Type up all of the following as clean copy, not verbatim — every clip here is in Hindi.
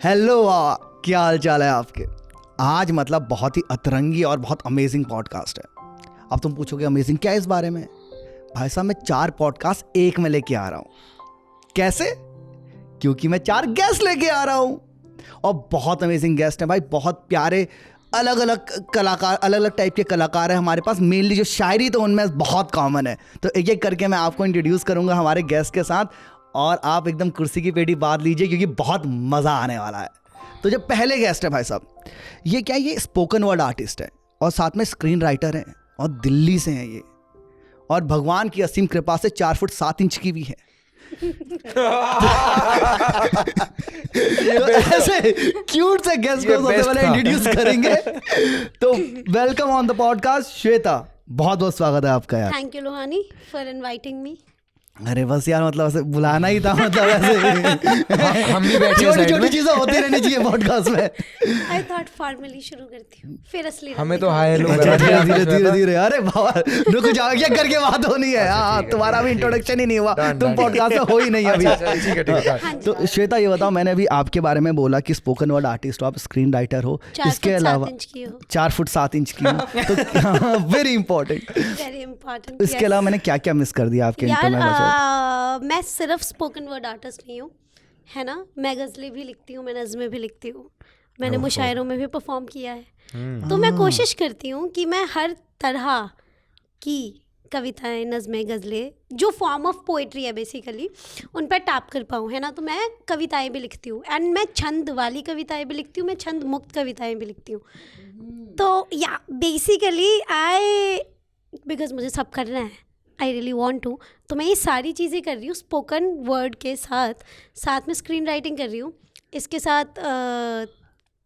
हेलो, क्या हाल चाल है आपके। आज मतलब बहुत ही अतरंगी और बहुत अमेजिंग पॉडकास्ट है। अब तुम पूछोगे अमेजिंग क्या है इस बारे में। भाई साहब, मैं 4 पॉडकास्ट एक में लेके आ रहा हूँ। कैसे? क्योंकि मैं 4 गेस्ट लेके आ रहा हूँ और बहुत अमेजिंग गेस्ट हैं भाई। बहुत प्यारे अलग अलग कलाकार, अलग अलग टाइप के कलाकार हैं हमारे पास। मेनली जो शायरी तो उनमें बहुत कॉमन है। तो एक एक करके मैं आपको इंट्रोड्यूस करूंगा हमारे गेस्ट के साथ और आप एकदम कुर्सी की पेटी बांध लीजिए क्योंकि बहुत मज़ा आने वाला है। तो जो पहले गेस्ट है भाई साहब, ये क्या है, ये स्पोकन वर्ड आर्टिस्ट है और साथ में स्क्रीन राइटर हैं और दिल्ली से हैं ये, और भगवान की असीम कृपा से 4 फुट 7 इंच की भी है। तो ऐसे क्यूट से गेस्ट को सबसे पहले इंट्रोड्यूस करेंगे। तो welcome on the podcast Shweta, बहुत बहुत स्वागत है आपका यार। Thank you Lohani for inviting me. अरे बस यार, मतलब ऐसे बुलाना ही था, मतलब ऐसे हम भी बैठे छोटी साइड छोटी में। चीजें होती रहनी चाहिए पॉडकास्ट में। आई थॉट फॉर्मली शुरू करती हूँ फिर असली हमें तो हाय हेलो अच्छा, धीरे धीरे धीरे धीरे। अरे बाबा, रुक जाओ, क्या करके बात होनी है। हाँ, तुम्हारा भी इंट्रोडक्शन ही नहीं हुआ, तुम पॉडकास्ट में हो ही नहीं अभी। तो श्वेता, ये बताओ, मैंने अभी आपके बारे में बोला कि स्पोकन वर्ड आर्टिस्ट हो आप, स्क्रीन राइटर हो, इसके अलावा 4 फुट 7 इंच की हो, तो वेरी इंपॉर्टेंट। Very important. इसके अलावा मैंने क्या क्या मिस कर दिया आपके यार, मैं सिर्फ स्पोकन वर्ड आर्टिस्ट नहीं हूँ, है ना। मैं गज़लें भी लिखती हूँ, मैं नज़में भी लिखती हूँ, मैंने मुशायरों में भी परफॉर्म किया है। तो मैं कोशिश करती हूँ कि मैं हर तरह की कविताएं, नज़में, गज़लें, जो फॉर्म ऑफ पोइट्री है बेसिकली, उन पर टैप कर पाऊँ, है ना। तो मैं कविताएं भी लिखती हूँ एंड मैं छंद वाली कविताएं भी लिखती हूँ, मैं छंद मुक्त कविताएं भी लिखती हूँ। तो या बेसिकली बिकॉज मुझे सब करना है, आई रियली वॉन्ट टू, तो मैं ये सारी चीज़ें कर रही हूँ स्पोकन वर्ड के साथ में स्क्रीन राइटिंग कर रही हूँ। इसके साथ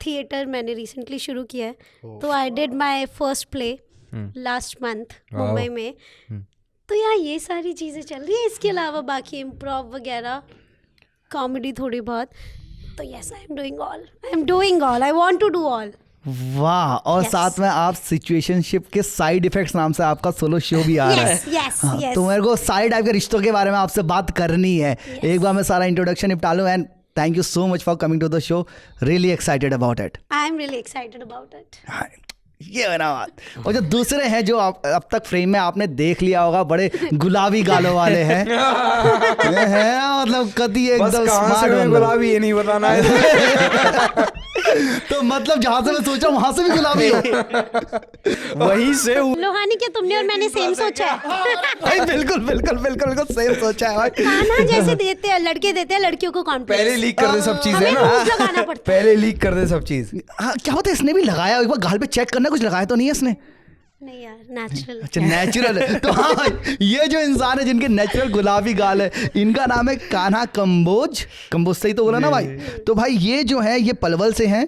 थिएटर मैंने रिसेंटली शुरू किया है। तो I did my first play last month Mumbai में। तो यार ये सारी चीज़ें चल रही है। इसके अलावा बाकी इम्प्रोव वगैरह, कॉमेडी थोड़ी बहुत। तो yes, I am doing all, I want to do all. वाह। और साथ में आप सिचुएशनशिप के साइड इफेक्ट्स नाम से आपका सोलो शो भी आ रहा है। yes. तो मेरे को साइड टाइप के रिश्तों के बारे में आपसे बात करनी है। एक बार मैं सारा इंट्रोडक्शन निपटा लूं। And thank you so much for coming to the show, really excited about it. I am really excited about it. ये है ना बात। और जो दूसरे हैं जो अब तक फ्रेम में आपने देख लिया होगा, बड़े गुलाबी गालों वाले हैं। मतलब कभी एकदम स्मार्ट गुलाबी, ये नहीं बताना है। तो मतलब जहां से मैं सोचा वहां से भी गुलाबी हो। वहीं से लोहानी, क्या तुमने और मैंने सेम सोचा है? भाई बिल्कुल बिल्कुल बिल्कुल बिल्कुल सेम सोचा है भाई। खाना जैसे देते हैं लड़के, देते हैं लड़कियों को कॉन्फ्लिक्ट। पहले लीक कर दे सब चीजें हमें ना, रूल्स लगाना पड़ता है। पहले लीक कर दे सब चीज। हाँ, क्या होता है, इसने भी लगाया, एक बार गाल पे चेक करना, कुछ लगाया तो नहीं है इसने। नहीं यार, नेचुरल। अच्छा, नेचुरल है। तो हाँ, ये जो इंसान है जिनके नेचुरल गुलाबी गाल है, इनका नाम है कान्हा कंबोज। कंबोज सही तो बोला ना भाई? तो भाई ये जो है, ये पलवल से हैं।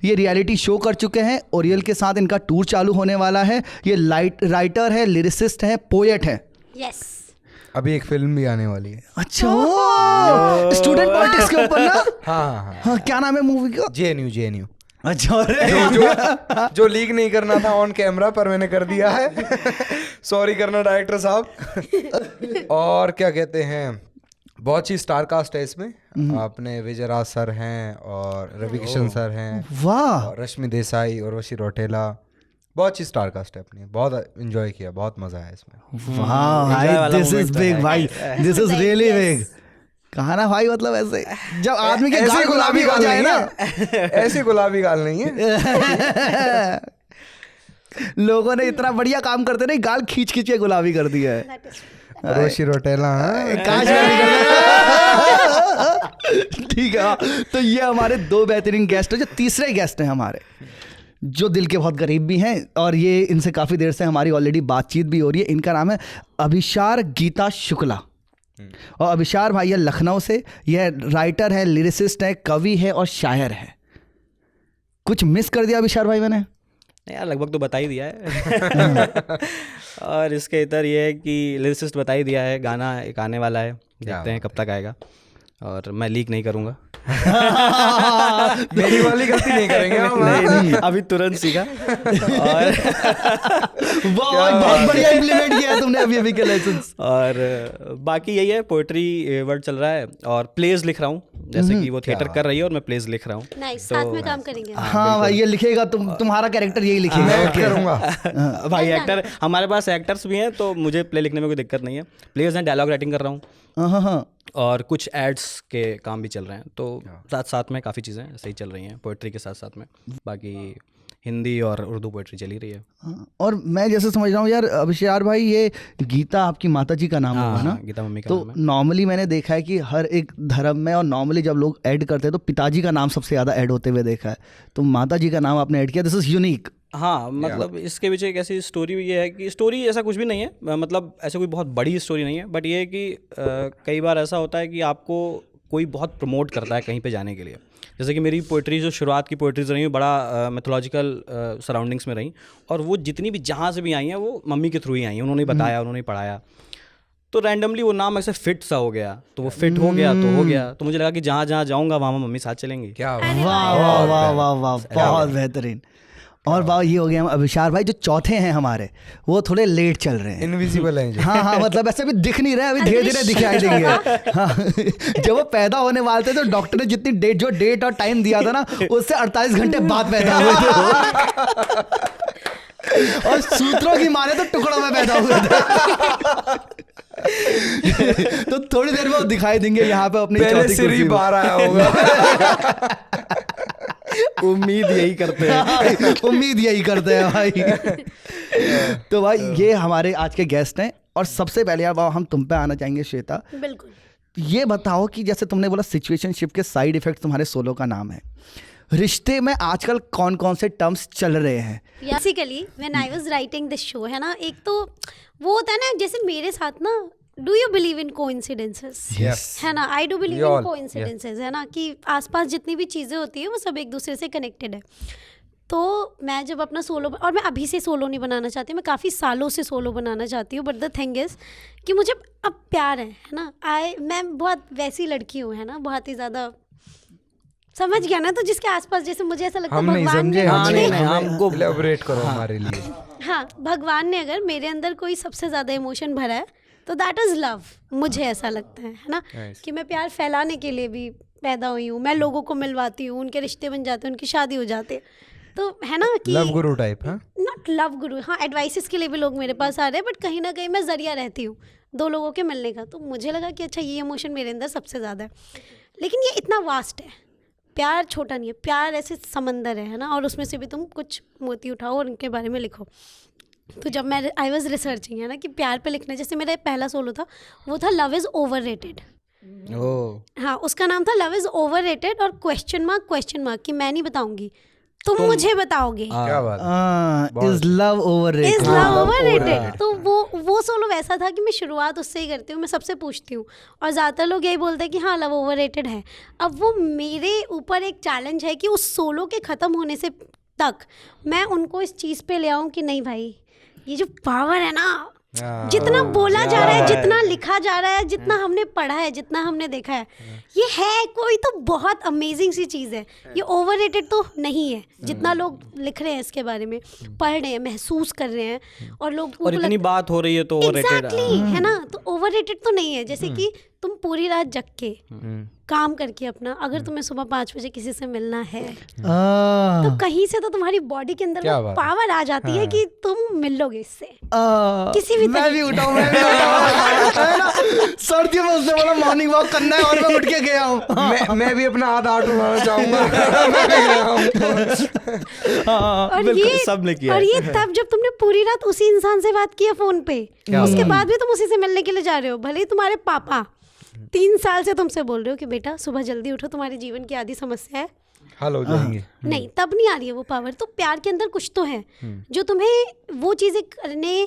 ये रियलिटी शो कर चुके हैं, ओरियल के साथ इनका टूर चालू होने वाला है। ये राइटर है, लिरिसिस्ट है, पोएट है। यस, अभी एक फिल्म भी आने वाली है। अच्छा, स्टूडेंट पॉलिटिक्स के ऊपर ना। हाँ, क्या नाम है मूवी का? JNU। अच्छा, अरे जो लीक नहीं करना था ऑन कैमरा पर मैंने कर दिया है। सॉरी करना डायरेक्टर साहब। और क्या कहते हैं, बहुत सी स्टार कास्ट है इसमें। आपने विजय राज सर हैं और रवि किशन सर हैं, वाह, और रश्मि देसाई, उर्वशी रौटेला, बहुत सी स्टार कास्ट है अपनी। बहुत एंजॉय किया, बहुत मजा आया इसमें। वाह भाई, दिस इज बिग भाई, दिस इज रियली बिग। कहा ना भाई, मतलब ऐसे जब आदमी के गाल गुलाबी हो जाए ना, ऐसे गुलाबी गाल नहीं है। लोगों ने इतना बढ़िया काम करते नहीं, गाल खींच खींच के गुलाबी कर दिया है। उर्वशी रौटेला, काश ठीक है। तो ये हमारे 2 बेहतरीन गेस्ट हैं। जो तीसरे गेस्ट हैं हमारे, जो दिल के बहुत करीब भी हैं, और ये इनसे काफ़ी देर से हमारी ऑलरेडी बातचीत भी हो रही है। इनका नाम है अभिशार गीता शुक्ला। और अभिशार भाई है लखनऊ से। यह राइटर है, लिरिसिस्ट है, कवि है और शायर है। कुछ मिस कर दिया अभिशार भाई मैंने? यार लगभग तो बता ही दिया है। और इसके इधर ये है कि लिरिसिस्ट बता ही दिया है। गाना एक आने वाला है, देखते हैं कब तक आएगा, और मैं लीक नहीं करूँगा। मेरी वाली गलती नहीं करेंगे हम। नहीं, अभी तुरंत सीखा। और वाह, बहुत बढ़िया इम्प्लीमेंट किया है तुमने अभी के लेसन्स। और बाकी यही है, पोएट्री वर्ड चल रहा है और प्लेज लिख रहा हूँ, जैसे कि वो थिएटर कर रही है और मैं प्लेज लिख रहा हूँ। नाइस, साथ में काम करेंगे। हाँ भाई, ये लिखेगा तुम्हारा कैरेक्टर यही लिखेगा। मैं करूँगा। भाई एक्टर, हमारे पास एक्टर्स भी हैं तो मुझे प्ले लिखने में कोई दिक्कत नहीं है। प्लेज हैं, डायलॉग राइटिंग कर रहा हूँ हाँ, और कुछ एड्स के काम भी चल रहे हैं, तो साथ साथ में काफ़ी चीज़ें सही चल रही हैं पोएट्री के साथ साथ में। बाकी हिंदी और उर्दू पोएट्री चल ही रही है। हाँ। और मैं जैसे समझ रहा हूँ यार अभिषेक भाई, ये गीता आपकी माता जी का नाम होगा ना? गीता मम्मी का तो नाम है। नॉर्मली मैंने देखा है कि हर एक धर्म में और नॉर्मली जब लोग ऐड करते हैं तो पिताजी का नाम सबसे ज़्यादा ऐड होते हुए देखा है, तो माता जी का नाम आपने ऐड किया, दिस इज़ यूनिक। हाँ, मतलब इसके पीछे एक ऐसी स्टोरी भी ये है कि स्टोरी ऐसा कुछ भी नहीं है, मतलब ऐसे कोई बहुत बड़ी स्टोरी नहीं है, बट ये है कि कई बार ऐसा होता है कि आपको कोई बहुत प्रमोट करता है कहीं पे जाने के लिए। जैसे कि मेरी पोइट्री जो शुरुआत की पोइट्रीज रही बड़ा मैथोलॉजिकल सराउंडिंग्स में रही, और वो जितनी भी जहाँ से भी आई हैं वो मम्मी के थ्रू ही आई हैं, उन्होंने बताया, उन्होंने पढ़ाया, तो रैंडमली वो नाम ऐसे फिट सा हो गया, तो वो फिट हो गया तो हो गया। तो मुझे लगा कि जहाँ जहाँ जाऊँगा वहाँ मम्मी साथ चलेंगी। क्या वाह वाह वाह वाह वाह, बहुत बेहतरीन। और बात ये हो गया, हम अभिषार भाई जो चौथे हैं हमारे, वो थोड़े लेट चल रहे हैं। इनविजिबल हैं जो। हाँ, मतलब ऐसे भी दिख नहीं रहे, अभी धीरे धीरे दिखाई देंगे। हाँ, जब वो पैदा होने वाले थे तो डॉक्टर ने जितनी डेट और टाइम दिया था ना, उससे 48 घंटे बाद पैदा हुए थे। और सूत्रों की माने तो टुकड़ों में पैदा हुए थे। तो थोड़ी देर में वो दिखाई देंगे यहाँ पे अपनी पहले चौथी सिर ही कुर्सी बाहर आया होगा। उम्मीद यही करते हैं। उम्मीद यही करते हैं भाई। तो भाई ये हमारे आज के गेस्ट हैं, और सबसे पहले यार हम तुम पे आना चाहेंगे श्वेता। बिल्कुल। ये बताओ कि जैसे तुमने बोला सिचुएशनशिप के साइड इफेक्ट तुम्हारे सोलो का नाम है, रिश्ते में आजकल कौन कौन से टर्म्स चल रहे हैं? Basically when I was writing this show, है ना, एक तो वो होता है ना, जैसे मेरे साथ ना, do you believe in coincidences? Yes. है ना, I do believe We in all, coincidences, है ना, कि आसपास जितनी भी चीज़ें होती हैं वो सब एक दूसरे से कनेक्टेड है। तो मैं जब अपना सोलो, और मैं अभी से सोलो नहीं बनाना चाहती, मैं काफ़ी सालों से सोलो बनाना चाहती हूँ, बट द थिंग इज़ कि मुझे अब प्यार है ना, मैं बहुत वैसी लड़की हूँ, है ना, बहुत ही ज़्यादा, समझ गया ना, तो जिसके आसपास जैसे मुझे ऐसा लगता है हम नहीं भगवान समझे, ने हम मुझे- नहीं, हमको एलैबोरेट करो हमारे लिए। हाँ, भगवान ने अगर मेरे अंदर कोई सबसे ज़्यादा इमोशन भरा है तो दैट इज़ लव। मुझे ऐसा लगता है ना, कि मैं प्यार फैलाने के लिए भी पैदा हुई हूँ, मैं लोगों को मिलवाती हूँ, उनके रिश्ते बन जाते हैं, उनकी शादी हो जाती है, तो है ना कि लव गुरु टाइप। हाँ, नॉट लव गुरु, हाँ, एडवाइसेस के लिए भी लोग मेरे पास आ रहे हैं, बट कहीं ना कहीं मैं जरिया रहती हूँ दो लोगों के मिलने का। तो मुझे लगा कि अच्छा, ये इमोशन मेरे अंदर सबसे ज़्यादा है, लेकिन ये इतना वास्ट है, प्यार छोटा नहीं है, प्यार ऐसे समंदर है ना, और उसमें से भी तुम कुछ मोती उठाओ और उनके बारे में लिखो। तो जब मैं आई वॉज रिसर्चिंग, है ना, कि प्यार पे लिखना, जैसे मेरा पहला सोलो था वो था लव इज़ ओवर रेटेड। हाँ, उसका नाम था लव इज़ ओवर रेटेड, और क्वेश्चन मार्क कि मैं नहीं बताऊंगी, तुम मुझे बताओगे। क्या बात। Is love overrated? Is love overrated? तो वो सोलो वैसा था कि मैं शुरुआत उससे ही करती हूँ, मैं सबसे पूछती हूँ, और ज़्यादातर लोग यही बोलते हैं कि हाँ, लव ओवररेटेड है। अब वो मेरे ऊपर एक चैलेंज है कि उस सोलो के ख़त्म होने से तक मैं उनको इस चीज़ पे ले आऊँ कि नहीं भाई, ये जो पावर है ना, जितना बोला जा रहा है, जितना लिखा जा रहा है, जितना हमने पढ़ा है, जितना हमने देखा है, ये है कोई तो बहुत अमेजिंग सी चीज़ है। ये ओवररेटेड तो नहीं है, जितना लोग लिख रहे हैं इसके बारे में, पढ़ रहे हैं, महसूस कर रहे हैं, और लोग और इतनी बात हो रही है तो ओवररेटेड है ना, तो ओवररेटेड तो नहीं है। जैसे कि तुम पूरी रात जग के काम करके अपना, अगर तुम्हें सुबह 5 बजे किसी से मिलना है तो कहीं से तो तुम्हारी बॉडी के अंदर वो पावर आ जाती है कि तुम मिलोगे इससे किसी भी मैं भी उठाऊं, मैं भी उठाऊं। सर्दियों में उसने बोला मॉर्निंग वॉक करना है, और मैं उठ के गया हूँ। मैं भी अपना हाथ उठाना चाहूंगा। और ये सब ने किया। और ये तब जब तुमने पूरी रात उसी इंसान से बात किया फोन पे, उसके बाद भी तुम उसी से मिलने के लिए जा रहे हो, भले ही तुम्हारे पापा 3 साल से तुमसे बोल रहे हो कि बेटा सुबह जल्दी उठो, तुम्हारे जीवन की आधी समस्या है, हल हो जाएंगे। नहीं, तब नहीं आ रही है वो पावर। तो प्यार के अंदर कुछ तो है जो तुम्हें वो चीज़ें करने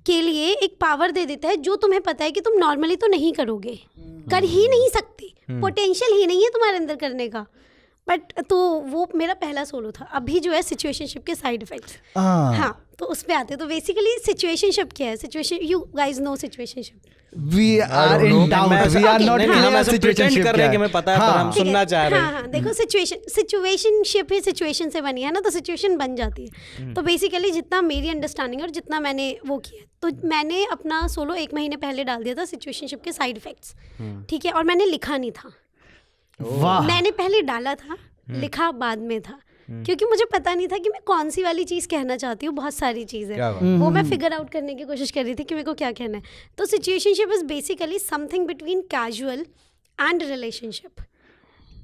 के लिए एक पावर दे देता है, जो तुम्हें पता है कि तुम नॉर्मली तो नहीं करोगे, कर ही नहीं सकते, पोटेंशियल ही नहीं है तुम्हारे अंदर करने का, बट तो वो मेरा पहला सोलो था। अभी जो है सिचुएशनशिप के साइड इफेक्ट्स, हाँ हाँ तो उस पे आते हैं। तो बेसिकली सिचुएशनशिप क्या है? Situation, you guys know situationship? we are in doubt, we are not नहीं, clear हम ऐसे situationship pretend कर रहे हैं कि क्या हमें पता है, पर हम ठीक है, सुनना चाह रहे हैं। हाँ हाँ देखो, सिचुएशनशिप ही सिचुएशन से बनी है ना, तो सिचुएशन बन जाती है। तो बेसिकली जितना मेरी अंडरस्टैंडिंग और जितना मैंने वो किया, तो मैंने अपना सोलो 1 महीने पहले डाल दिया था, सिचुएशनशिप के साइड इफेक्ट्स, ठीक है। और मैंने लिखा नहीं था, वाह मैंने पहले डाला था, लिखा बाद में था, क्योंकि मुझे पता नहीं था कि मैं कौन सी वाली चीज़ कहना चाहती हूँ। बहुत सारी चीज़ें क्या बात। वो मैं फिगर आउट करने की कोशिश कर रही थी कि मेरे को क्या कहना है। तो situationship is basically something between casual and relationship.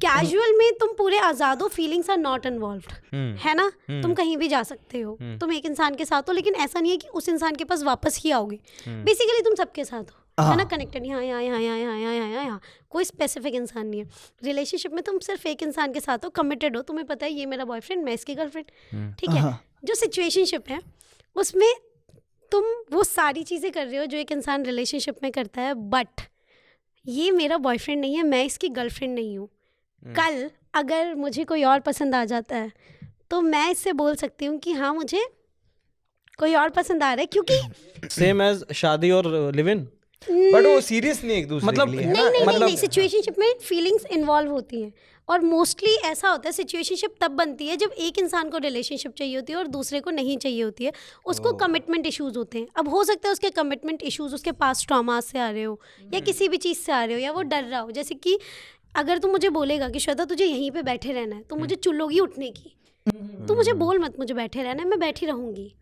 Casual में तुम पूरे आज़ाद हो, फीलिंग्स आर नॉट इन्वॉल्व्ड, है ना। तुम कहीं भी जा सकते हो, तुम एक इंसान के साथ हो, लेकिन ऐसा नहीं है कि उस इंसान के पास वापस ही आओगे। बेसिकली तुम सबके साथ हो, है ना, कनेक्टेड, यहाँ यहाँ यहाँ यहाँ यहाँ यहाँ यहाँ यहाँ, कोई स्पेसिफिक इंसान नहीं है। रिलेशनशिप में तुम सिर्फ एक इंसान के साथ हो, कमिटेड हो, तुम्हें पता है ये मेरा बॉयफ्रेंड, मैं इसकी गर्लफ्रेंड, ठीक है। जो सिचुएशनशिप है उसमें तुम वो सारी चीज़ें कर रहे हो जो एक इंसान रिलेशनशिप में करता है, बट ये मेरा बॉयफ्रेंड नहीं है, मैं इसकी गर्लफ्रेंड नहीं हूँ। कल अगर मुझे कोई और पसंद आ जाता है तो मैं इससे बोल सकती हूँ कि हाँ मुझे कोई और पसंद आ रहा है, क्योंकि सेम एज शादी और लिव इन, बट वो सीरियस नहीं एक दूसरे मतलब के लिए, नहीं है ना? नहीं नहीं, सिचुएशनशिप में फीलिंग्स इन्वॉल्व होती हैं। और मोस्टली ऐसा होता है, सिचुएशनशिप तब बनती है जब एक इंसान को रिलेशनशिप चाहिए होती है और दूसरे को नहीं चाहिए होती है। उसको कमिटमेंट इश्यूज होते हैं। अब हो सकता है उसके कमिटमेंट इश्यूज उसके पास ट्रॉमा से आ रहे हो, या किसी भी चीज़ से आ रहे हो, या वो डर रहा हो। जैसे कि अगर तू मुझे बोलेगा कि श्वेता तुझे यहीं पे बैठे रहना है, तो मुझे चुल्लोगी उठने की, तो मुझे बोल मत मुझे बैठे रहना है, मैं बैठी रहूंगी।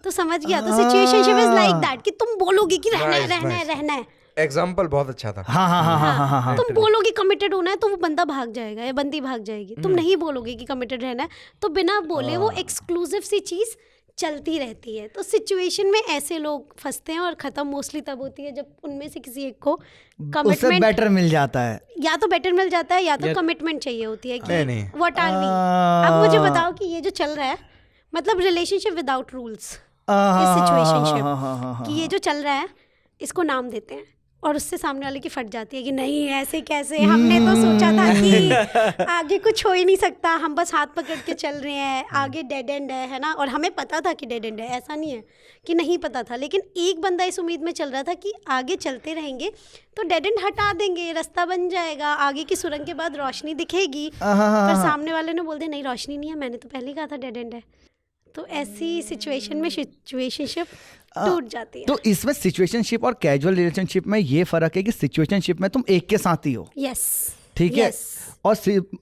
तो समझ गया? तो सिचुएशनशिप इज लाइक दैट कि तुम बोलोगे कि रहना है Nice, रहना है nice. रहना है, एग्जाम्पल बहुत अच्छा था। हाँ हाँ हाँ हाँ हाँ हाँ तुम बोलोगे कमिटेड होना है तो वो बंदा भाग जाएगा या बंदी भाग जाएगी। तुम नहीं बोलोगे कि कमिटेड रहना है, तो बिना बोले वो एक्सक्लूसिव सी चीज़ चलती रहती है। तो सिचुएशन में ऐसे लोग फंसते हैं और ख़त्म मोस्टली तब होती है जब उनमें से किसी एक को उससे कमिटमेंट, बेटर मिल जाता है। या तो बेटर मिल जाता है या तो कमिटमेंट चाहिए होती है कि नहीं। What are we. अब मुझे बताओ कि ये जो चल रहा है, मतलब रिलेशनशिप विदाउट रूल्स, इस सिचुएशनशिप कि ये जो चल रहा है इसको नाम देते हैं, और उससे सामने वाले की फट जाती है कि नहीं ऐसे कैसे, हमने तो सोचा था कि आगे कुछ हो ही नहीं सकता, हम बस हाथ पकड़ के चल रहे हैं, आगे डेड एंड है ना। और हमें पता था कि डेड एंड है, ऐसा नहीं है कि नहीं पता था, लेकिन एक बंदा इस उम्मीद में चल रहा था कि आगे चलते रहेंगे तो डेड एंड हटा देंगे, रास्ता बन जाएगा, आगे की सुरंग के बाद रोशनी दिखेगी। पर सामने वाले ने बोल दिया नहीं रोशनी नहीं है, मैंने तो पहले ही कहा था डेड एंड है। तो ऐसी सिचुएशन में सिचुएशनशिप टूट जाती है। तो इसमें सिचुएशनशिप और कैजुअल रिलेशनशिप में ये फर्क है कि सिचुएशनशिप में तुम एक के साथ ही हो, यस ठीक है,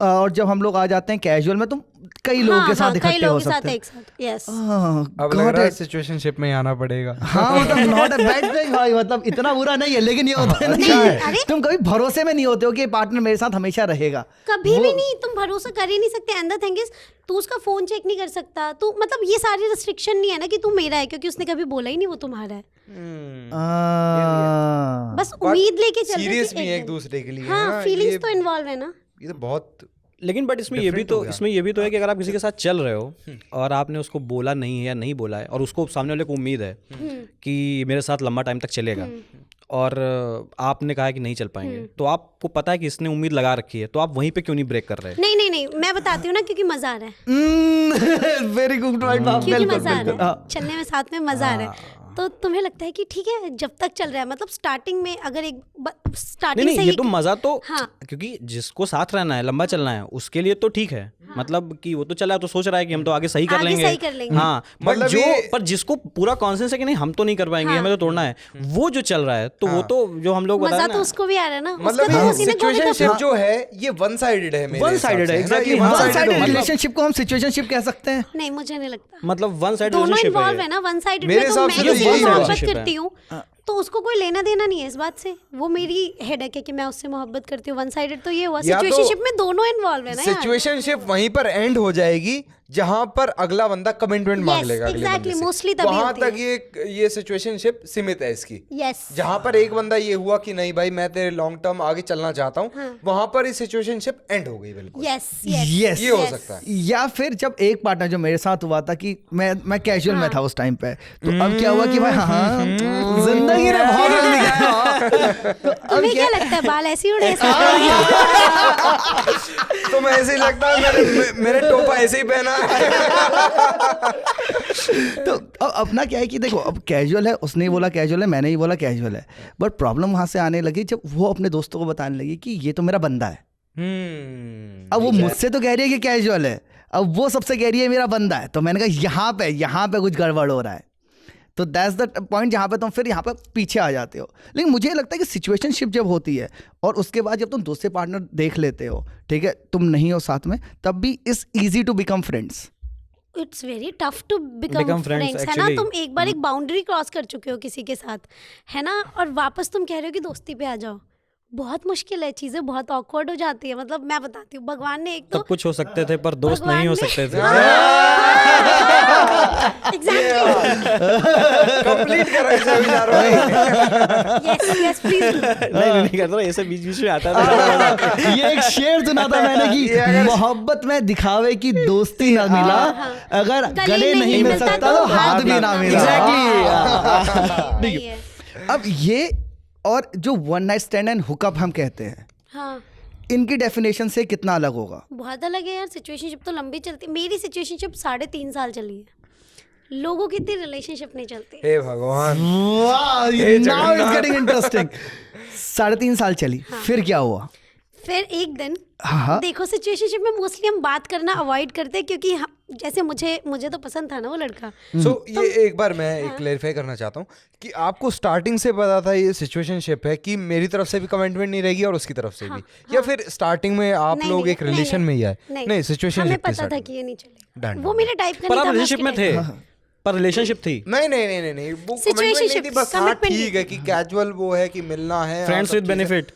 और जब हम लोग आ जाते हैं कैजुअल में तुम कई लोगों के साथ इकट्ठे हो सकते हैं। एक साथ, यस। अब लग रहा है सिचुएशनशिप में आना पड़ेगा। हाँ मतलब नॉट अ बैड थिंग भाई, मतलब इतना बुरा नहीं है, लेकिन ये होता है ना कि तुम कभी भरोसे में नहीं होते हो कि पार्टनर मेरे साथ हमेशा रहेगा, कभी भी नहीं, तुम भरोसा कर ही नहीं सकते। एंड द थिंग इज तू उसका फोन चेक नहीं कर सकता, तू मतलब ये सारी रिस्ट्रिक्शन नहीं है ना कि तू मेरा है, क्योंकि उसने कभी बोला ही नहीं वो तुम्हारा है। बस उम्मीद लेके चल रहे सीरियस थे भी एक एक दिन। दूसरे के लिए, हाँ, फीलिंग्स तो इन्वॉल्व है ना। ये तो बहुत लेकिन बट इसमें ये भी तो है कि अगर आप किसी के साथ चल रहे हो और आपने उसको बोला नहीं है या नहीं बोला है, और उसको सामने वाले को उम्मीद है कि मेरे साथ लंबा टाइम तक चलेगा, और आपने कहा कि नहीं चल पाएंगे, तो आपको पता है कि इसने उम्मीद लगा रखी है, तो आप वहीं पे क्यों नहीं ब्रेक कर रहे? नहीं नहीं नहीं, मैं बताती हूँ ना, क्योंकि मजा आ रहा है, वेरी गुड पॉइंट, क्योंकि मजा आ रहा है, चलने में साथ में मजा आ रहा है। तो तुम्हें लगता है कि ठीक है जब तक चल रहा है, मतलब स्टार्टिंग में अगर एक स्टार्टिंग नहीं से ये ही तो मजा तो हाँ। क्योंकि जिसको साथ रहना है, लंबा चलना है, उसके लिए तो ठीक है। मतलब कि वो तो चला तो सोच रहा है कि हम तो आगे सही कर आगे लेंगे, सही कर लेंगे। हाँ, मतलब जो ये- पर जिसको पूरा कॉन्सेंस है कि नहीं हम तो नहीं कर पाएंगे, हमें तो तोड़ना है, वो जो चल रहा है, तो वो तो जो हम लोग मजा बताए तो ना, उसको भी आ रहा है ना, मतलब उसका तो उसी ने गोली का सिचुएशनशिप जो है ये वन साइडेड है, मेरे One sided हिसाब है, से, ना? exactly, ये हाँ। one वन sided साइडेड मतलब- रिलेशनशिप को हम सिचुएशनशिप कह सकते हैं। नहीं मुझे नहीं लगता, मतलब वन साइड दोनों रिलेशनशिप इन्वॉल्व है है। ना। वन साइडेड मेरे में तो हिसाब मैं से किसी तो से यही मोहब्बत relationship है। करती हूँ तो उसको कोई लेना देना नहीं है इस बात से, वो मेरी हेडेक है कि मैं उससे मोहब्बत करती हूँ। वन साइडेड तो ये हुआ, या तो सिचुएशनशिप में दोनों इन्वॉल्व है ना यार। सिचुएशनशिप वहीं पर एंड हो जाएगी जहां पर अगला बंदा कमिटमेंट मांग Yes, लेगा अगले exactly, बंदे से, mostly तभी वहां होती तक ये सिचुएशनशिप सीमित है इसकी। यस जहां पर एक बंदा ये हुआ कि नहीं भाई मैं तेरे लॉन्ग टर्म आगे चलना चाहता हूँ, वहां पर ये सिचुएशनशिप एंड हो गई बिल्कुल। Yes Yes. ये हो सकता है। या फिर जब एक पार्टनर जो मेरे साथ हुआ था कि मैं कैजुअल में था उस टाइम पे, तो अब क्या हुआ कि भाई हाँ जिंदगी ने बहुत रंग दिखाया। तो अब तुम्हें क्या लगता है बाल ऐसे ही उड़े तो मैं ऐसे ही लगता है मेरे टोपा ऐसे ही पहना है। तो अब अपना क्या है कि देखो अब कैजुअल है, उसने ही बोला कैजुअल है, मैंने ही बोला कैजुअल है, बट प्रॉब्लम वहां से आने लगी जब वो अपने दोस्तों को बताने लगी कि ये तो मेरा बंदा है। अब वो मुझसे तो कह रही है कि कैजुअल है, अब वो सबसे कह रही है मेरा बंदा है। तो मैंने कहा यहाँ पे कुछ गड़बड़ हो रहा है। तो दैट्स द पॉइंट जहाँ पे तुम फिर यहाँ पे पीछे आ जाते हो। लेकिन मुझे लगता है कि सिचुएशनशिप जब होती है और उसके बाद जब तुम दूसरे पार्टनर देख लेते हो, ठीक है, तुम नहीं हो साथ में, तब भी it's easy to become friends. It's very tough to become friends, है ना। तुम एक बार एक बाउंड्री क्रॉस कर चुके हो किसी के साथ, है ना, और वापस तुम कह रहे हो कि दोस्ती पे आ जाओ, बहुत मुश्किल है, चीजें बहुत ऑकवर्ड हो जाती है। मतलब मैं बताती हूँ, भगवान ने एक तो सब कुछ हो सकते थे पर दोस्त नहीं हो सकते थे। कंप्लीट करो इसे विचार भाई। Yes please. नहीं करता, ऐसे बीच बीच में आता था। ये एक शेर सुना था मैंने कि मोहब्बत में दिखावे की दोस्ती ना मिला, अगर गले नहीं मिल सकता तो हाथ भी ना मिला। नहीं है। अब ये और जो one night stand and hookup हम कहते हैं, हाँ इनकी डेफिनेशन से कितना अलग होगा? बहुत अलग है यार। सिचुएशनशिप तो लंबी चलती, मेरी सिचुएशनशिप 3.5 साल चली है। लोगों की इतनी रिलेशनशिप नहीं चलती। हे भगवान, वाह, नाउ इट्स गेटिंग इंटरेस्टिंग। 3.5 साल चली, फिर क्या हुआ? फिर एक दिन हाँ। देखो, सिचुएशनशिप में मोस्टली हम बात करना अवॉइड करते हैं, क्योंकि जैसे मुझे तो पसंद था ना वो लड़का। ये एक बार मैं एक क्लेरिफाई करना चाहता हूँ कि आपको स्टार्टिंग से पता था ये सिचुएशनशिप है कि मेरी तरफ से भी कमिटमेंट नहीं रहेगी और उसकी तरफ से भी, या फिर स्टार्टिंग में आप लोग एक रिलेशन में ही आए? नहीं, सिचुएशनशिप हमें पता था कि ये नहीं चलेगा, Done. वो मेरे टाइप का पर नहीं आप था। रिलेशनशिप में थे, पर रिलेशनशिप थी। नहीं, वो कमिटमेंट नहीं थी, बस हाँ ठीक है कि कैजुअल वो है कि मिलना है, फ्रेंड्स विद बेनिफिट।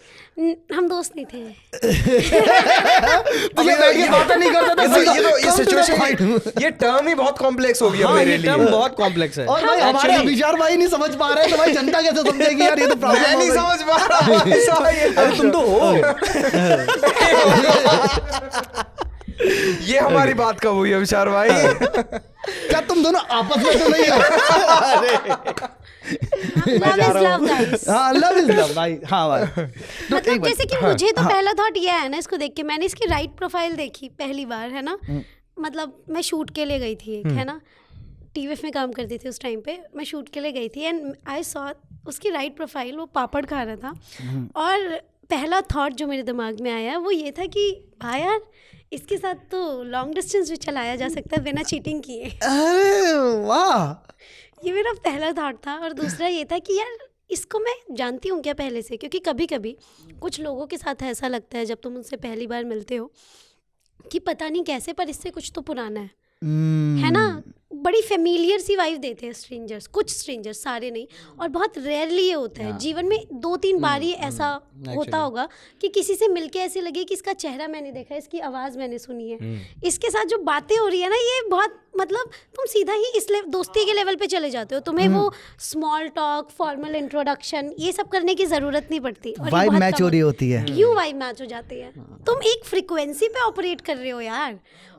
हम दोस्त नहीं थे। ये बातें नहीं करते थे। ये सिचुएशन, ये टर्म ही बहुत कॉम्प्लेक्स हो गया मेरे लिए। टर्म बहुत कॉम्प्लेक्स है। और भाई हमारे अभिचार भाई नहीं समझ पा रहे हैं, तो भाई जनता कैसे समझेगी यार? ये तो प्रॉब्लम मैं नहीं समझ पा रहा भाई साहब, अरे तुम तो हो। ये हमारी बात कब हुई अभिचार भाई? क्या तुम दोनों आपस में तो नहीं हो? Love is love guys. हाँ, लव इज लव भाई। हाँ भाई, मतलब जैसे कि मुझे तो पहला थॉट ये आया ना इसको देख के, मैंने इसकी राइट प्रोफाइल देखी पहली बार, है ना। मतलब मैं शूट के लिए गई थी एक, है ना, टीवीएफ में काम करती थी उस टाइम पे, मैं शूट के लिए गई थी एंड आई सॉ उसकी राइट प्रोफाइल, वो पापड़ खा रहा था। और पहला थॉट जो मेरे दिमाग में आया वो ये था कि हाँ यार, इसके साथ तो लॉन्ग डिस्टेंस भी चलाया जा सकता है बिना चीटिंग किए। अरे वाह, ये मेरा पहला थॉट था। और दूसरा ये था कि यार इसको मैं जानती हूँ क्या पहले से, क्योंकि कभी कभी कुछ लोगों के साथ ऐसा लगता है जब तुम उनसे पहली बार मिलते हो कि पता नहीं कैसे, पर इससे कुछ तो पुराना है ना। बड़ी फेमिलियर सी वाइफ देते हैं स्ट्रेंजर्स, कुछ स्ट्रेंजर्स, सारे नहीं, और बहुत रेयरली ये होता है। जीवन में 2-3 बार ही ऐसा होता होगा कि किसी से मिलके ऐसे लगे कि इसका चेहरा मैंने देखा है, इसकी आवाज़ मैंने सुनी है, इसके साथ जो बातें हो रही है ना, ये बहुत, मतलब तुम सीधा ही इस दोस्ती के लेवल पे चले जाते हो। तुम्हें वो स्मॉल टॉक, फॉर्मल इंट्रोडक्शन, ये सब करने की ज़रूरत नहीं पड़ती। और वाइब मैच हो रही होती है। यूँ वाइब मैच हो जाती है। तुम एक फ्रिक्वेंसी पे ऑपरेट कर रहे हो यार,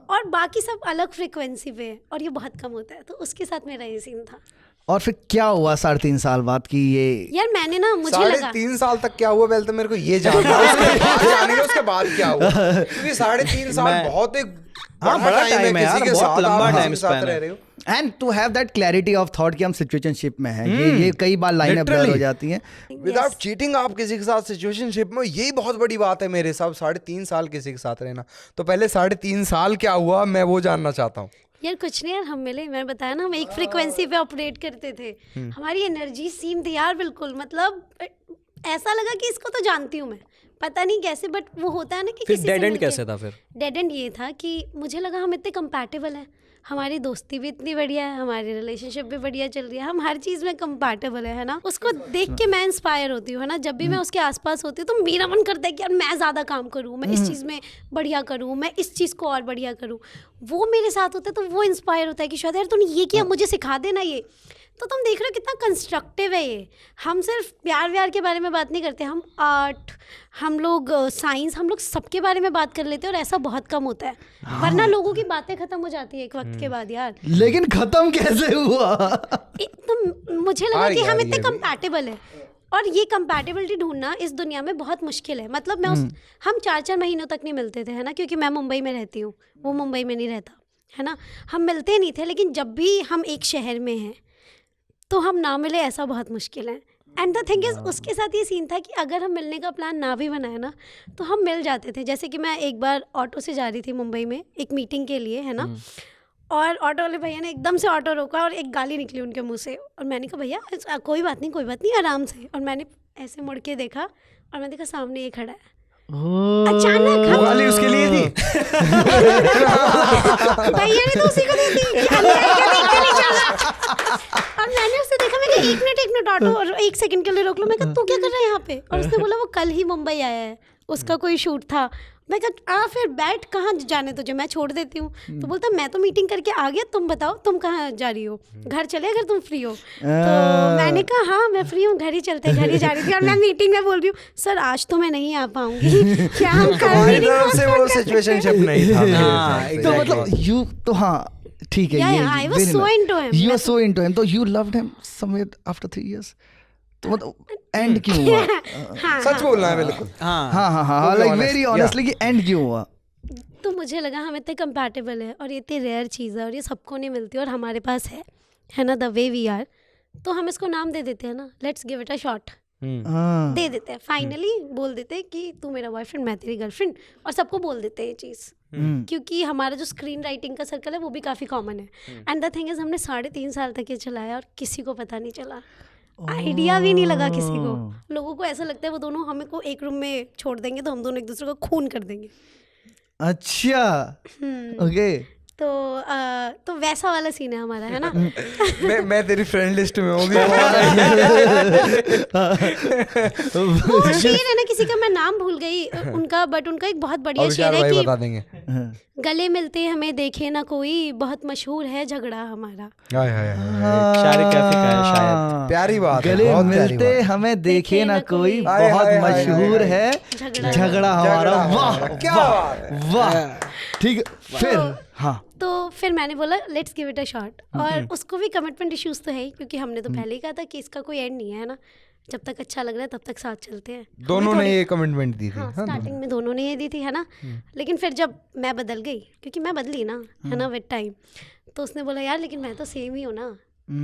और बाकी सब अलग फ्रिक्वेंसी पे है, और ये बहुत कम होता है। तो उसके साथ मेरा ये सीन था। और फिर क्या हुआ 3.5 साल बाद की ये? यार मैंने ना, मुझे लगा 3.5 साल तक क्या हुआ पहले तो मेरे को ये जानना है, उसके बाद क्या हुआ, क्योंकि 3.5 साल बहुत एक बड़ा टाइम है यार, किसी के बहुत साथ, लंबा आप टाइम किसी के साथ स्पैन रह है। रहे हो। And to have that clarity of thought कि हम सिचुएशनशिप में हैं, ये कई बार लाइनें ब्लर हो जाती हैं। विदाउट चीटिंग आप किसी के साथ सिचुएशनशिप में, यही बहुत बड़ी बात है मेरे हिसाब। 3.5 साल किसी के साथ रहना, तो पहले 3.5 साल क्या हुआ मैं वो जानना चाहता हूँ। यार कुछ नहीं यार, हम मिले, मैंने बताया ना, हम एक फ्रिक्वेंसी पे ऑपरेट करते थे। हमारी एनर्जी सेम थी यार, बिल्कुल। मतलब ऐसा लगा कि इसको तो जानती हूँ मैं, पता नहीं कैसे, बट वो होता है ना कि फिर किसी से डेड एंड मिलके- कैसे था फिर? डेड एंड ये था कि मुझे लगा हम इतने कंपैटिबल हैं, हमारी दोस्ती भी इतनी बढ़िया है, हमारी रिलेशनशिप भी बढ़िया चल रही है, हम हर चीज़ में कंपैटिबल है ना। उसको देख के मैं इंस्पायर होती हूँ, है ना। जब भी मैं उसके आसपास होती हूँ तो मेरा मन करता है कि यार मैं ज़्यादा काम करूँ, मैं इस चीज़ में बढ़िया करूँ, मैं इस चीज़ को और बढ़िया करूँ। वो मेरे साथ होता है तो वो इंस्पायर होता है कि शायद यार तूने ये किया, मुझे सिखा देना ये। तो तुम देख रहे हो कितना कंस्ट्रक्टिव है ये। हम सिर्फ प्यार व्यार के बारे में बात नहीं करते, हम आर्ट, हम लोग साइंस, हम लोग सबके बारे में बात कर लेते हैं, और ऐसा बहुत कम होता है। वरना लोगों की बातें खत्म हो जाती है एक वक्त के बाद यार। लेकिन खत्म कैसे हुआ? तो मुझे लगा कि हम इतने कंपैटिबल है, और ये कंपैटिबिलिटी ढूंढना इस दुनिया में बहुत मुश्किल है। मतलब मैं हम 4-4 महीनों तक नहीं मिलते थे, है ना, क्योंकि मैं मुंबई में रहती हूँ, वो मुंबई में नहीं रहता, है ना। हम मिलते नहीं थे, लेकिन जब भी हम एक शहर में हैं तो हम ना मिले, ऐसा बहुत मुश्किल है। एंड द थिंग इज़, उसके साथ ये सीन था कि अगर हम मिलने का प्लान ना भी बनाए ना तो हम मिल जाते थे। जैसे कि मैं एक बार ऑटो से जा रही थी मुंबई में एक मीटिंग के लिए, है ना, और ऑटो वाले भैया ने एकदम से ऑटो रोका और एक गाली निकली उनके मुंह से, और मैंने कहा भैया कोई बात नहीं आराम से। और मैंने ऐसे मुड़ के देखा और मैं देखा सामने ये खड़ा है। अचानक वो गाली उसके लिए थी। भैया ने तो उसी को दी थी कि और मैंने उससे देखा, मैं कहा 1 मिनट ऑटो, और 1 सेकंड के लिए रोक लो। मैं कहा तू क्या कर रहा है यहाँ पे? और उसने बोला वो कल ही मुंबई आया है, उसका कोई शूट था। मैं कहा फिर बैठ, कहाँ जाने तुझे, मैं छोड़ देती हूँ। तो बोलता मैं तो मीटिंग करके आ गया, तुम बताओ तुम कहाँ जा रही हो, घर चले अगर तुम फ्री हो। तो मैंने कहा हाँ मैं फ्री हूँ, घर ही चलते, घर ही जा रही थी। और मैं मीटिंग में बोल रही हूँ सर आज तो मैं नहीं आ पाऊंगी, क्या हम हमारी तरफ से वो सिचुएशनशिप नहीं था। तो मतलब यू तो हाँ ठीक है, Yeah, I was so into him. You were so into him, तो you loved him somewhere after 3 years. तो मतलब एंड क्यों हुआ? सच बोलना है बिल्कुल। हाँ लाइक वेरी ऑनेस्टली कि एंड क्यों हुआ? तो मुझे लगा हम इतने कंपैटिबल है और ये इतनी रेयर चीज़ है और ये सबको नहीं मिलती और हमारे पास है ना, द वे वी आर। तो हम इसको नाम दे देते हैं ना, let's give it a shot, दे देते हैं। फाइनली बोल देते हैं कि तू मेरा बॉयफ्रेंड, मैं तेरी गर्लफ्रेंड, और सबको बोल देते हैं ये चीज़। क्योंकि हमारा जो स्क्रीन राइटिंग का सर्कल है वो भी काफ़ी कॉमन है। एंड द थिंग इज हमने 3.5 साल तक ये चलाया और किसी को पता नहीं चला, आइडिया भी नहीं लगा किसी को। लोगों को ऐसा लगता है वो दोनों हमें को एक रूम में छोड़ देंगे तो हम दोनों एक दूसरे को खून कर देंगे। अच्छा ओके। तो वैसा वाला सीन है हमारा, है ना। मैं तेरी फ्रेंड लिस्ट में होगी। वो शेर है ना, किसी का मैं नाम भूल गई उनका, बट उनका एक बहुत बढ़िया शेर है कि बता देंगे। गले मिलते हमें देखे ना कोई, बहुत मशहूर है झगड़ा हमारा। हाय हाय शायरी कैफे का है शायद। प्यारी बात है, गले बहुत प्यारी मिलते बात। हमें देखे ना कोई, हाय, बहुत हाय, हाय, मशहूर हाय, है झगड़ा हमारा। वाह क्या बात है। वाह ठीक है। फिर हाँ तो फिर मैंने बोला let's give it a shot. और उसको भी कमिटमेंट इश्यूज तो है ही, क्योंकि हमने तो पहले ही कहा था कि इसका कोई एंड नहीं है ना, जब तक अच्छा लग रहा है तब तक साथ चलते हैं। दोनों ने ये कमिटमेंट दी थी। हाँ, स्टार्टिंग में दोनों ने ये दी थी, है ना। लेकिन फिर जब मैं बदल गई, क्योंकि मैं बदली ना, है ना, विद टाइम, तो उसने बोला यार लेकिन मैं तो सेम ही हूँ ना।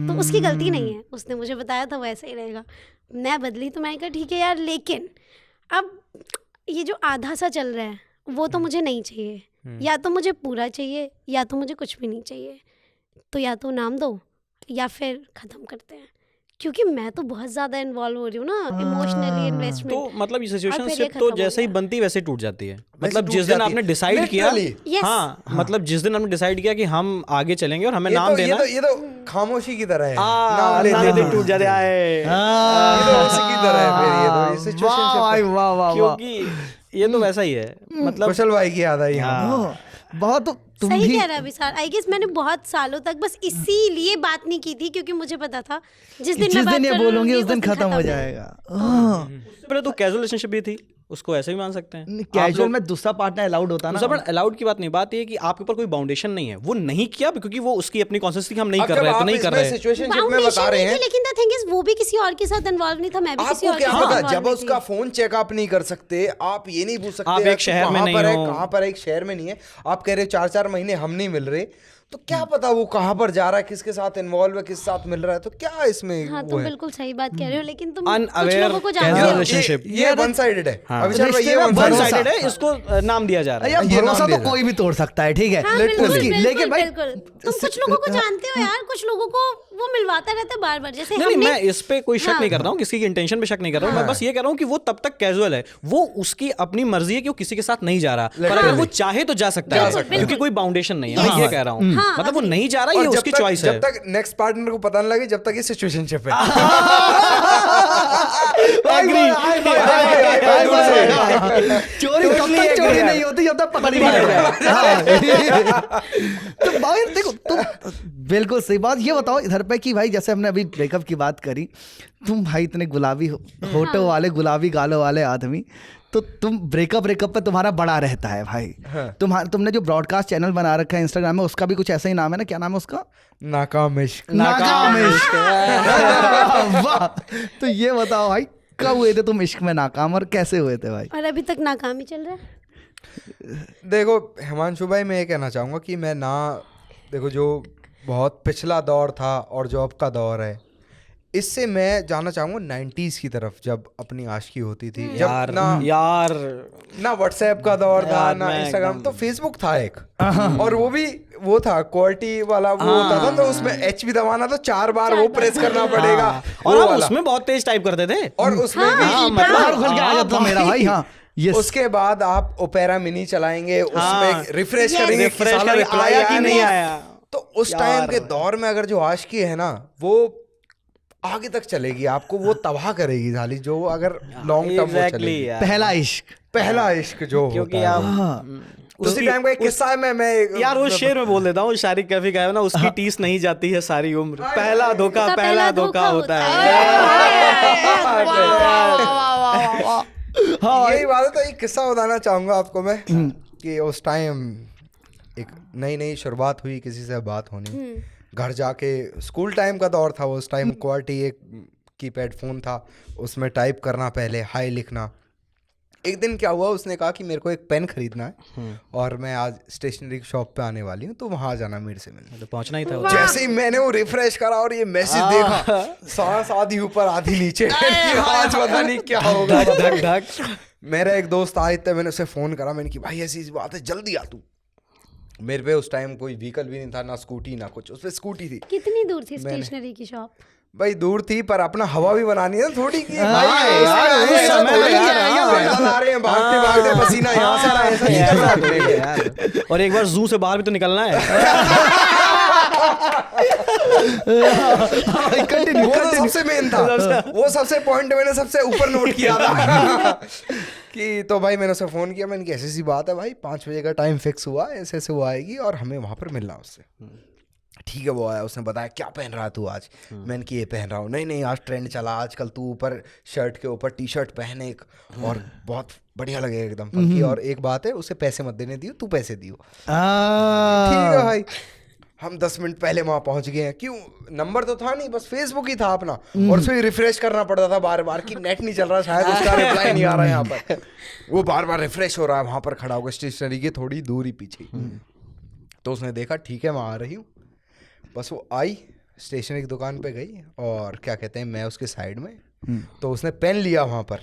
तो उसकी गलती नहीं है, उसने मुझे बताया था वो ऐसे ही रहेगा। मैं बदली तो मैंने कहा ठीक है यार, लेकिन अब ये जो आधा सा चल रहा है वो तो मुझे नहीं चाहिए। या तो मुझे पूरा चाहिए या तो मुझे कुछ भी नहीं चाहिए। तो या तो नाम दो या फिर ख़त्म करते हैं, क्योंकि मैं तो बहुत ज़्यादा इन्वॉल्व हो रही हूँ ना इमोशनली, इन्वेस्टमेंट। तो मतलब ये और फिर ये सिचुएशनशिप खत्म तो हो जैसे ही गया। बनती वैसे ही टूट जाती है। मतलब टूट जिस दिन जाती आपने है। डिसाइड किया, Literally। Yes। मतलब जिस दिन आपने डिसाइड किया कि हम आगे चलेंगे और हमें ये नाम तो देना, ये तो खामोशी की तरह है। नाम लेते टूट जाते आए। ये तो उसी की तरह है फिर। ये तो वाह सिचुएशनशिप। वाह वाह। क्योंकि ये तो वैसा ही है। मतलब कुशल भाई की याद आई। हाँ बहुत तुम सही भी कह रहा है विशाल। आई गेस मैंने बहुत सालों तक बस इसीलिए बात नहीं की थी, क्योंकि मुझे पता था जिस दिन मैं बात ये करूंगी बोलूंगी उस दिन खत्म हो है। जाएगा। पहले तो कैजुअल रिलेशनशिप भी थी, उसको ऐसे भी मान सकते हैं। कैजुअल में दूसरा पार्टनर अलाउड होता ना। दूसरा अलाउड की बात नहीं, बात ये है कि आपके ऊपर कोई बाउंडेशन नहीं है। वो नहीं किया क्योंकि वो उसकी अपनी कॉन्शियस थी कि हम नहीं अब कर जब रहे हैं, तो आप नहीं कर रहे हैं। सिचुएशनशिप में Foundation बता रहे नहीं हैं, थी, लेकिन द थिंग इज वो भी किसी और के साथ इन्वॉल्व नहीं था, मैं भी किसी आपको और के क्या साथ पता, involved जब नहीं उसका थी। फोन चेकअप नहीं कर सकते, आप ये नहीं पूछ सकते आप यार, एक शहर में कहाँ नहीं पर है, हो। कहाँ पर है, एक शहर में नहीं है। आप कह रहे हो 4-4 महीने हम नहीं मिल रहे, तो क्या पता वो कहाँ पर जा रहा है, किसके साथ इन्वॉल्व है, किस साथ मिल रहा है। तो क्या इसमें हाँ वो तुम है? बिल्कुल सही बात कह रहे हो, लेकिन तुम कुछ Unaware लोगों को casual जानते हो। relationship। ये वन साइडेड है। अभिषेक भाई, ये रिश्ते में one भरोसा- वन-साइडेड है, इसको नाम दिया जा रहा है। यार ये नाम भरोसा दिया तो जाए। कोई भी तोड़ सकता है, ठीक है हाँ, बिल्कुल, उसकी बिल्कुल, लेकिन भाई बिल्कुल। तुम कुछ लोगों को जानते हो यार, कुछ लोगों को वो मिलवाता रहता है बार बार, जैसे नहीं, हमने मैं इस पे कोई शक नहीं कर रहा हूँ, किसी की इंटेंशन पे शक नहीं कर रहा हूँ, मैं बस ये कह रहा हूँ कि वो तब तक कैजुअल है, वो उसकी अपनी मर्जी है कि वो किसी के साथ नहीं जा रहा, पर अगर वो चाहे तो जा सकता है, क्योंकि कोई बाउंडेशन नहीं है, मैं ये कह रहा हूँ, मतलब वो नहीं जा रहा, ये उसकी चॉइस है। जब तक नेक्स्ट पार्टनर को पता नहीं लगे, जब तक ये सिचुएशनशिप है। चोरी तब तक चोरी नहीं होती जब तक पकड़ नहीं जाए। तो भाई देखो तुम बिल्कुल सही बात। ये बताओ इधर पे कि भाई जैसे हमने अभी ब्रेकअप की बात करी, तुम भाई इतने गुलाबी होठों वाले, गुलाबी गालों वाले आदमी, तो तुम ब्रेकअप पे तुम्हारा बड़ा रहता है भाई। तुमने जो ब्रॉडकास्ट चैनल बना रखा है इंस्टाग्राम में, उसका भी कुछ ऐसा ही नाम है ना, क्या नाम है उसका? नाकाम इश्क। नाकाम इश्क। वाह। तो ये बताओ भाई कब हुए थे तुम इश्क में नाकाम, और कैसे हुए थे भाई? और अभी तक नाकाम ही चल रहा है। देखो हिमांशु भाई, मैं ये कहना चाहूँगा कि मैं ना, देखो जो बहुत पिछला दौर था और जो अब का दौर है, इससे मैं जाना चाहूँगा 90s की तरफ, जब अपनी आशिकी होती थी, जब ना व्हाट्सएप का दौर था, ना इंस्टाग्राम, तो फेसबुक था एक, और वो भी वो था क्वालिटी वाला, वो होता था, तो उसमें एच भी दबाना तो 4 बार वो प्रेस करना पड़ेगा, और वो हम वाला। उसमें बहुत तेज टाइप करते थे, और उसमें भी बाहर खुल के आ जाता मेरा भाई। हाँ yes। उसके बाद आप ओपेरा मिनी चलाएंगे, उसमें रिफ्रेश करेंगे, रिफ्रेश साला का रिप्लाई आया कि नहीं आया। तो उस टाइम के दौर में अगर जो आशिकी है ना, वो आगे तक चलेगी, आपको वो तबाह करेगी साली, जो अगर लॉन्ग टर्म वो चलेगी। पहला इश्क जो क्योंकि होता है। आप उसी टाइम का एक किस्सा है, मैं यार वो शेर में बोल देता हूँ, शारिक कैफी का है ना, उसकी टीस नहीं जाती है सारी उम्र, पहला धोखा होता हाँ, यही बात है। तो एक किस्सा बताना चाहूंगा आपको मैं, कि उस टाइम एक नई शुरुआत हुई, किसी से बात होनी, घर जाके, स्कूल टाइम का दौर था वो, उस टाइम क्वालिटी एक कीपैड फोन था, उसमें टाइप करना, पहले हाय लिखना। एक दिन क्या हुआ, उसने कहा कि मेरे को एक पेन खरीदना है और मैं आज स्टेशनरी की शॉप पे आने वाली हूँ, तो वहां आ जाना मेरे से मिलने। तो पहुंचना ही था। जैसे ही मैंने वो रिफ्रेश करा और ये मैसेज देखा, सांस आधी ऊपर आधी नीचे, आज पता नहीं क्या होगा। धक मेरा एक दोस्त आदित्य, मैंने उसे फोन करा, मैंने कि भाई ऐसी बात है, जल्दी आ तू। मेरे पे उस टाइम कोई व्हीकल भी नहीं था, ना स्कूटी ना कुछ, उस पे स्कूटी थी। कितनी दूर थी स्टेशनरी की शॉप? भाई दूर थी, पर अपना हवा भी बनानी है थोड़ी की। भागते भागते पसीना यहाँ से आ रहा है, ऐसा नहीं कर रहा। और एक बार जू से बाहर भी तो निकलना है। वो तो सबसे मेन था, वो सबसे पॉइंट मैंने सबसे ऊपर नोट किया था। कि तो भाई मैंने उसे फ़ोन किया, मैंने कैसी सी बात है भाई, 5 बजे का टाइम फिक्स हुआ, ऐसे ऐसे वो आएगी और हमें वहाँ पर मिलना उससे। ठीक है, वो आया, उसने बताया क्या पहन रहा है तू आज? मैंने कि ये पहन रहा हूँ। नहीं आज ट्रेंड चला, आजकल तू ऊपर शर्ट के ऊपर टी शर्ट पहन एक, और बहुत बढ़िया लगेगा एकदम फंकी। और एक बात है, उसे पैसे मत देने दियो, तू पैसे दियो। ठीक है भाई, हम 10 मिनट पहले वहाँ पहुँच गए हैं। क्यों, नंबर तो था नहीं, बस फेसबुक ही था अपना, और उसमें रिफ्रेश करना पड़ता था बार बार कि नेट नहीं चल रहा, शायद उसका रिप्लाई नहीं आ रहा है यहाँ पर। वो बार बार रिफ्रेश हो रहा है, वहाँ पर खड़ा होकर स्टेशनरी के थोड़ी दूर ही पीछे। तो उसने देखा ठीक है मैं आ रही हूँ, बस वो आई, स्टेशनरी की दुकान पे गई, और क्या कहते हैं, मैं उसके साइड में, तो उसने पेन लिया वहाँ पर,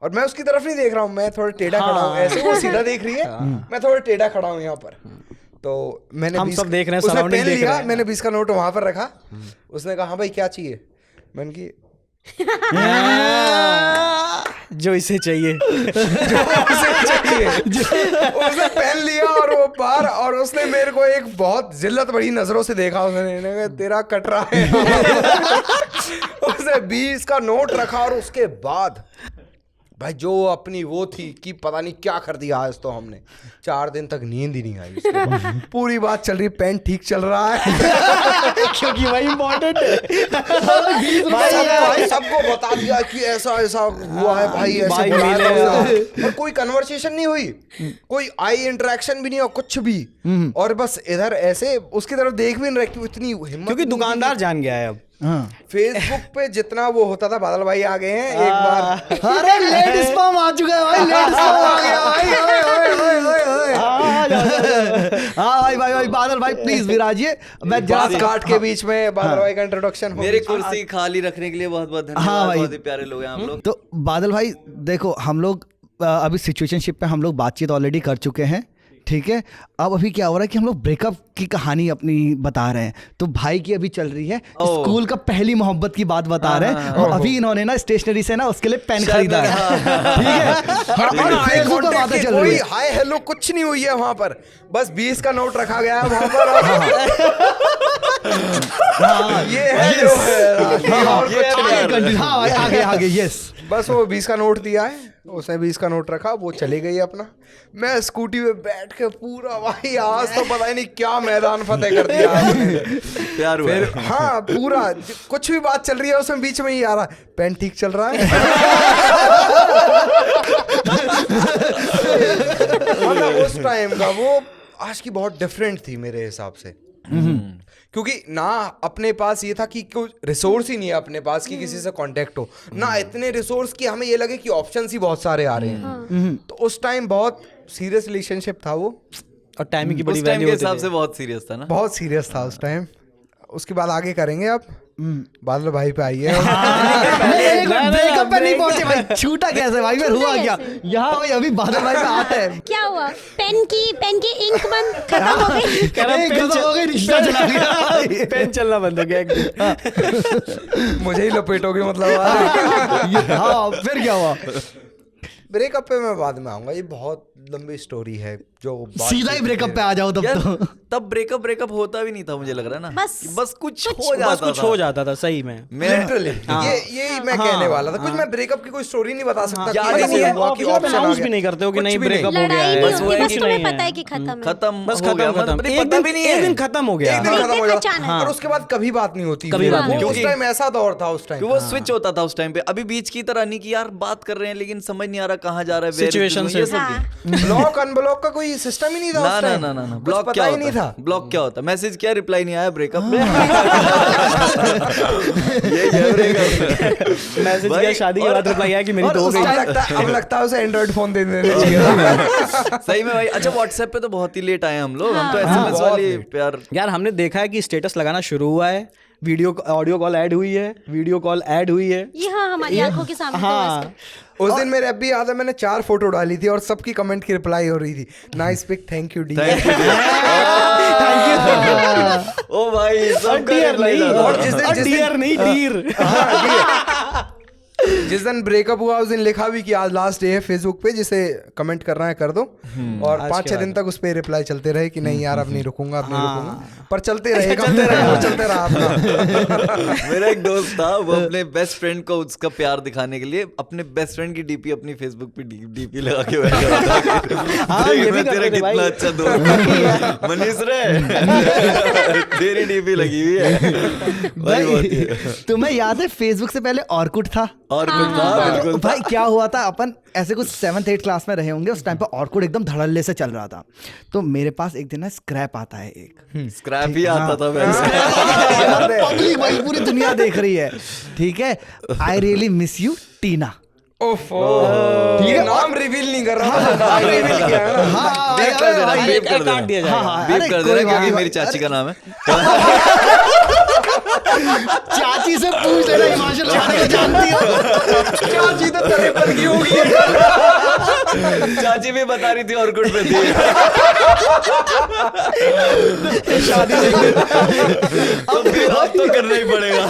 और मैं उसकी तरफ नहीं देख रहा हूँ, मैं थोड़ा टेढ़ा खड़ा हूँ, ऐसे वो सीधा देख रही है, मैं थोड़ा टेढ़ा खड़ा हूँ यहाँ पर। तो मैंने हम सब देख रहे हैं, उसने सराउंडिंग पेन देख लिया, रहे हैं। मैंने 20 का नोट वहाँ पर रखा। उसने कहा हाँ भाई क्या चाहिए? मैंने की जो इसे चाहिए। उसने पेन लिया और वो बाहर, और उसने मेरे को एक बहुत जिल्लत बड़ी नजरों से देखा। उसने कहा तेरा कट रहा है। उसने 20 का नोट रखा, और उसके बाद भाई जो अपनी वो थी कि पता नहीं क्या कर दिया आज तो हमने, 4 दिन तक नींद ही नहीं आई उसके बाद। पूरी बात चल रही, पेन ठीक चल रहा है क्योंकि वही इम्पोर्टेंट है। भाई सबको बता दिया कि ऐसा ऐसा हुआ है भाई, ऐसे भाई बुलाया मिले था उसने। और कोई कन्वर्सेशन नहीं हुई, कोई आई इंटरेक्शन भी नहीं और कुछ भी, और बस इधर ऐसे उसकी तरफ देख भी नहीं रहे, इतनी हिम्मत। क्योंकि दुकानदार जान गया है अब। फेसबुक पे जितना वो होता था, बादल भाई आ गए हैं एक बार। अरे लेट स्पैम आ चुका है भाई, लेट स्पैम आ गया भाई। हाँ भाई बादल भाई प्लीज विराजिए। मैं बात काट के बीच में बादल भाई का इंट्रोडक्शन हो। मेरी कुर्सी खाली रखने के लिए बहुत बहुत धन्यवाद। हाँ भाई। बहुत ही प्यारे लोग हैं आप लोग। तो बादल भाई देखो, हम लोग अभी सिचुएशनशिप पे हम लोग बातचीत ऑलरेडी कर चुके हैं, ठीक है। अब अभी क्या हो रहा है कि हम लोग ब्रेकअप की कहानी अपनी बता रहे हैं। तो भाई की अभी चल रही है स्कूल का पहली मोहब्बत की बात बता रहे हैं, और अभी इन्होंने ना स्टेशनरी से ना उसके लिए पेन खरीदा है, ठीक है। और फेसबुक पे बातें चल रही है। हाय हेलो कुछ नहीं हुई है वहां पर, बस 20 का नोट रखा गया है वहां पर। ये है जो है, और कुछ नहीं। आगे यस, बस वो 20 का नोट दिया है, उसने 20 का नोट रखा, वो चली गई अपना। मैं स्कूटी पे बैठ के पूरा भाई आज तो पता ही नहीं क्या मैदान फतेह कर दिया आपने। प्यार हुआ फिर हाँ पूरा कुछ भी बात चल रही है उसमें बीच में ही आ रहा है, पेन ठीक चल रहा है। मतलब उस टाइम का वो आज की बहुत डिफरेंट थी मेरे हिसाब से, क्योंकि ना अपने पास ये था कि कोई रिसोर्स ही नहीं है अपने पास कि किसी से कांटेक्ट हो, ना इतने रिसोर्स कि हमें ये लगे कि ऑप्शंस ही बहुत सारे आ रहे हैं। तो उस टाइम बहुत सीरियस रिलेशनशिप था वो, और टाइमिंग की बड़ी उस टाइम वैल्यू के होती हिसाब थी। से बहुत सीरियस था ना। बहुत सीरियस था उस टाइम। उसके बाद आगे करेंगे अब बादल भाई पे आइए। ब्रेकअप पे नहीं पहुंचे भाई, छूटा कैसे भाई, फिर हुआ क्या यहाँ भाई, अभी बादल भाई पे आते हैं। क्या हुआ? पेन की इंक बंद खत्म हो गई। खत्म हो गई, रिश्ता चला गया। पेन चलना बंद हो गया एक दिन। मुझे ही लपेटोगे मतलब। हाँ फिर क्या हुआ? ब्रेकअप पे मैं बाद में आऊंगा, ये बहुत लंबी स्टोरी है जो सीधा ही ब्रेकअप पे आ जाओ तब यार, तो। तब ब्रेकअप होता भी नहीं था, मुझे लग रहा है ना। बस- कि बस कुछ कुछ- हो बस जाता कुछ था। हो जाता था सही में। लिटरली हाँ। ये मैं कहने वाला था। कुछ मैं ब्रेकअप की कोई स्टोरी नहीं बता सकता। याद कि ही नहीं है, हुआ कि ऑप्शन option आ अनाउंस गया। भी नहीं करते हो कि कुछ नहीं भी ब्रेकअप हो गया लड़ाई है। नहीं बस वो होती, है बस कि तुम्हें नहीं पता है। है कि खत्म है। खत्म बस हो गया, खत्म मतलब एक पता भी नहीं दिन है खत्म हो गया। एक दिन एक खत्म दिन हो जाता अचानक। और उसके बाद कभी बात नहीं होती। कभी बात नहीं वो होती। उस टाइम ऐसा दौर था उस टाइम। कि वो स्विच होता था उस टाइम पे। अभी बीच की तरह नहीं कि यार बात कर रहे हैं लेकिन समझ नहीं आ रहा कहाँ जा रहा है, Situation ये से। सब नहीं। ब्लॉक अनब्लॉक का कोई सिस्टम ही नहीं था ना उस ना टाइम। ना ना ना कुछ ब्लॉक पता क्या ही नहीं होता था। ब्लॉक क्या होता? मैसेज क्या, रिप्लाई नहीं आया, ब्रेकअप में। ये ब्रेकअप। मैसेज किया, शादी के बाद रिप्लाई आया कि मेरी और तो हो उस गई। अब लगता है उसे एंड्रॉइड फोन दे देने चाहिए। सही में भाई। अच्छा व्हाट्सएप पे तो बहुत ही लेट आए हम लोग। हम तो एसएमएस बहुत वाली late। प्यार। यार हमने देखा है कि स्टेटस लगाना शुरू हुआ है, वीडियो ऑडियो कॉल ऐड हुई है, वीडियो कॉल ऐड हुई है। ये हाँ हमारी आंखों के सामने तो हाँ वैसे। उस दिन मेरे अभी याद है मैंने 4 फोटो डाली थी और सबकी कमेंट की रिप्लाई हो रही थी, nice pic, thank you D. ओ भाई सब डियर नहीं, और जिस दिन- डियर नहीं, डियर। जिस दिन ब्रेकअप हुआ उस दिन लिखा भी कि आज लास्ट डे है फेसबुक पे, जिसे कमेंट करना है कर दो। और आज 5-6 के दिन तक उस पे रिप्लाई चलते रहे कि नहीं यार अब नहीं रुकूंगा, अब नहीं हाँ। रुकूंगा, पर चलते रहेगा, चलते रहा अपना। मेरा एक दोस्त था, वो अपने बेस्ट फ्रेंड को उसका प्यार दिखाने के लिए अपने बेस्ट फ्रेंड की डीपी अपनी फेसबुक पे डीपी लगा के बैठा था। हाँ, ये भी मैं करते तेरा थे भाई। कितना अच्छा दोस्त मनीष रे, तेरी डीपी लगी हुई है भाई। बहुत ही- तुम्हें याद है फेसबुक से पहले ऑर्कुट था? और कुछ था तो बिल्कुल। भाई क्या हुआ था, अपन ऐसे कुछ 7th-8th क्लास में रहे होंगे, उस टाइम पे ऑर्कुट एकदम धड़ल्ले से चल रहा था। तो मेरे पास एक दिन ना स्क्रैप आता है एक, स्क्रैप ही आता था वैसे। पब्लिक भाई पूरी दुनिया देख रही है, ठीक है, आई रियली मिस यू टीना। ओफो, ये नाम रिवील नहीं कर रहा था, नाम रिवील किया है ना। हाँ, बीप कर देना, भाई, बीप कर काट दिया देना, जाएगा। बीप अरे कर कोई देना बात क्योंकि नहीं। मेरी चाची का नाम है। चाची से पूछ लेना हिमाचल वाले को जानती हो? चाची तो तेरे पर की होगी। चाची भी बता रही थी और गुड पे थी। शादी से तो फिर अब तो करना ही पड़ेगा।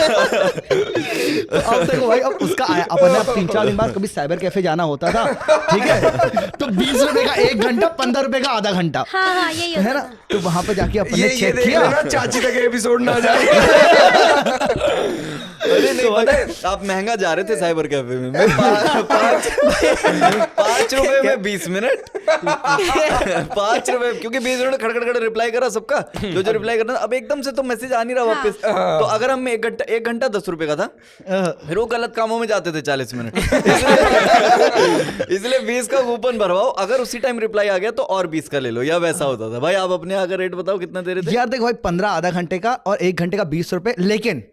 अब देखो भाई, अब उसका आया, अपन ने अब 3-4 दिन बाद कभी साइबर कैफे जाना होता था, ठीक है, तो 20 रुपए का 1 घंटा, 15 रुपए का आधा घंटा, हाँ हाँ यही है होता ना। था। तो वहां पे जाके अपन ये ने चेक देख किया। लेना चाची तक एपिसोड ना जाए। अरे नहीं पता है, आप महंगा जा रहे थे साइबर कैफे में। मैं 5 रुपए में 20 मिनट 5 रुपए, क्योंकि 20 मिनट खड़खड़ रिप्लाई करा सबका, जो रिप्लाई करना। अब एकदम से तो मैसेज आ नहीं रहा वापस। तो अगर हम 1 घंटा 10 रुपए का था, फिर वो गलत कामों में जाते थे 40 मिनट। इसलिए 20 का कूपन भरवाओ, अगर उसी टाइम रिप्लाई आ गया तो और 20 का ले लो, या वैसा होता था। भाई आप अपने अगर रेट बताओ कितना दे रहे थे? यार देखो भाई, 15 आधा घंटे का और 1 घंटे का 20 रुपए, लेकिन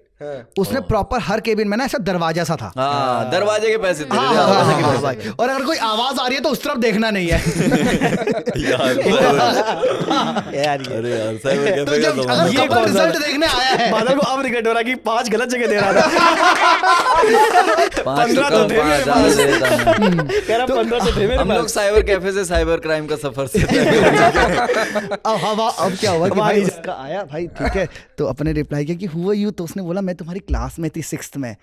उसने प्रॉपर हर केबिन में ना ऐसा दरवाजा सा था। हाँ, दरवाजे के पैसे दे हाँ, रहे थे, हाँ, दरवाजे के हाँ, पैसे। भाई। और अगर कोई आवाज आ रही है तो उस तरफ देखना नहीं है। यार ये अरे यार साइबर तो कैफे जब का अगर ये कपल कौन सा रिजल्ट देखने आया है बादल को अब रिग्रेट हो रहा है कि 5 गलत जगह दे रहा था। 5 15 तो तो थे मेरे पास। दे देता हूँ। कह रहा 15 तो थे मेरे हम लोग पास। साइबर कैफे से साइबर क्राइम का सफर से अब क्या हुआ कि भाई हमारी- उसका आया भाई ठीक है, तो अपने रिप्लाई किया कि हुआ यू, तो उसने बोला मैं तुम्हारी क्लास में थी 6th में,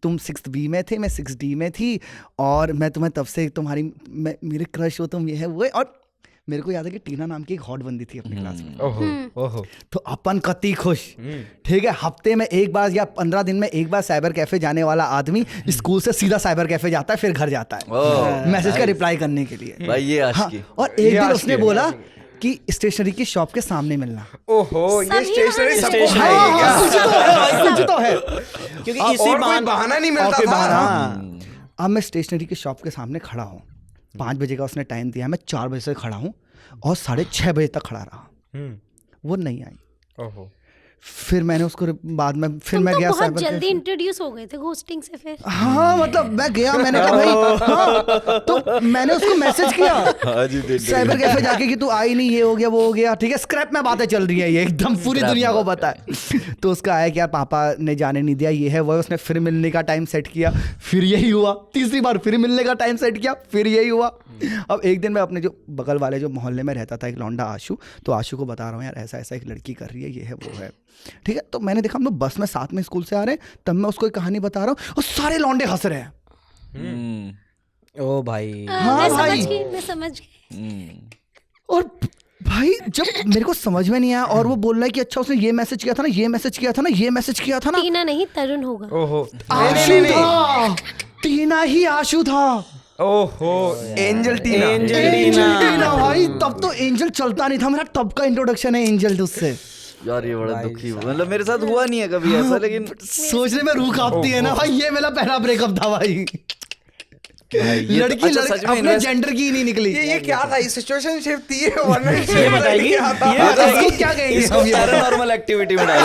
तुम 6th B में थे, मैं 6th D में थी, और मैं तुम्हें तब से मेरे क्रश हो तुम, ये है वो है। और मेरे को याद है कि टीना नाम की एक हॉट बंदी थी अपनी क्लास में। ओहो ओहो तो अपन कति खुश, ठीक है, हफ्ते में एक बार या 15 दिन में एक बार साइबर कैफे जाने वाला आदमी स्कूल से सीधा साइबर कैफे जाता है, फिर घर जाता है ओह, मैसेज का रिप्लाई करने के लिए। भाई ये हाँ, आशिकी। और एक ये दिन आशिकी उसने है। बोला कि स्टेशनरी की शॉप के सामने मिलना। ओहो, ये सभी स्टेशनरी हमारे सबको स्टेशनरी खाएगी क्या? कुछ तो है भाई, कुछ तो है। क्योंकि और इसी कोई बहाना नहीं मिलता और कोई था। बहाना, हाँ। हाँ। अब मैं स्टेशनरी की शॉप के सामने खड़ा हूँ, 5 बजे का उसने टाइम दिया, मैं 4 बजे से खड़ा हूँ और 6:30 बजे तक खड़ा रहा, वो नहीं आई। ओहो, फिर मैंने उसको बाद में फिर तुम मैं तो गया बहुत साइबर जल्दी कैफे। इंट्रोड्यूस हो गए थे घोस्टिंग से फिर। हाँ मतलब मैं गया, मैंने कहा भाई हाँ, तो मैंने उसको मैसेज किया हाँ जी, दे दे। साइबर कैफे जाके कि तू आई नहीं, ये हो गया वो हो गया, ठीक है, स्क्रैप में बातें चल रही है ये एकदम पूरी Scrap दुनिया को में पता है। तो उसका आया कि यार पापा ने जाने नहीं दिया, ये है वो है, उसने फिर मिलने का टाइम सेट किया, फिर यही हुआ, तीसरी बार फिर मिलने का टाइम सेट किया, फिर यही हुआ। अब एक दिन मैं अपने जो बगल वाले जो मोहल्ले में रहता था एक लौंडा आशु, तो आशु को बता रहा हूँ यार ऐसा ऐसा एक लड़की कर रही है, ये है वो है, ठीक है। तो मैंने देखा हम लोग बस में साथ में स्कूल से आ रहे हैं, तब मैं उसको एक कहानी बता रहा हूँ और सारे लौंडे हंस रहे हैं। ओ भाई हाँ मैं भाई। समझ गई, मैं समझ गई। और भाई जब मेरे को समझ में नहीं आया और वो बोल रहा है कि अच्छा उसने ये मैसेज किया था ना, ये मैसेज किया था ना, ये मैसेज किया था ना, टीना नहीं तरुण होगा। ओहो, आशु था, टीना ही आशु था, ओहो, एंजल टीना। एंजल टीना। टीना भाई, तब तो एंजल चलता नहीं था, मेरा तब का इंट्रोडक्शन है एंजल उससे। यार ये बड़ा दुखी हुआ, मतलब मेरे साथ हुआ नहीं है कभी ऐसा, लेकिन सोचने में रूह कांपती है ना भाई, ये मेरा पहला ब्रेकअप था भाई। लड़की अच्छा, सच में अपने invest- जेंडर की ही नहीं निकली। ये क्या था? ये सिचुएशनशिप थी, ये वन नाइट ये बताएगी, ये इसको बताएगी। क्या कहेंगे इसको हम ये? पैरानॉर्मल एक्टिविटी में डाल।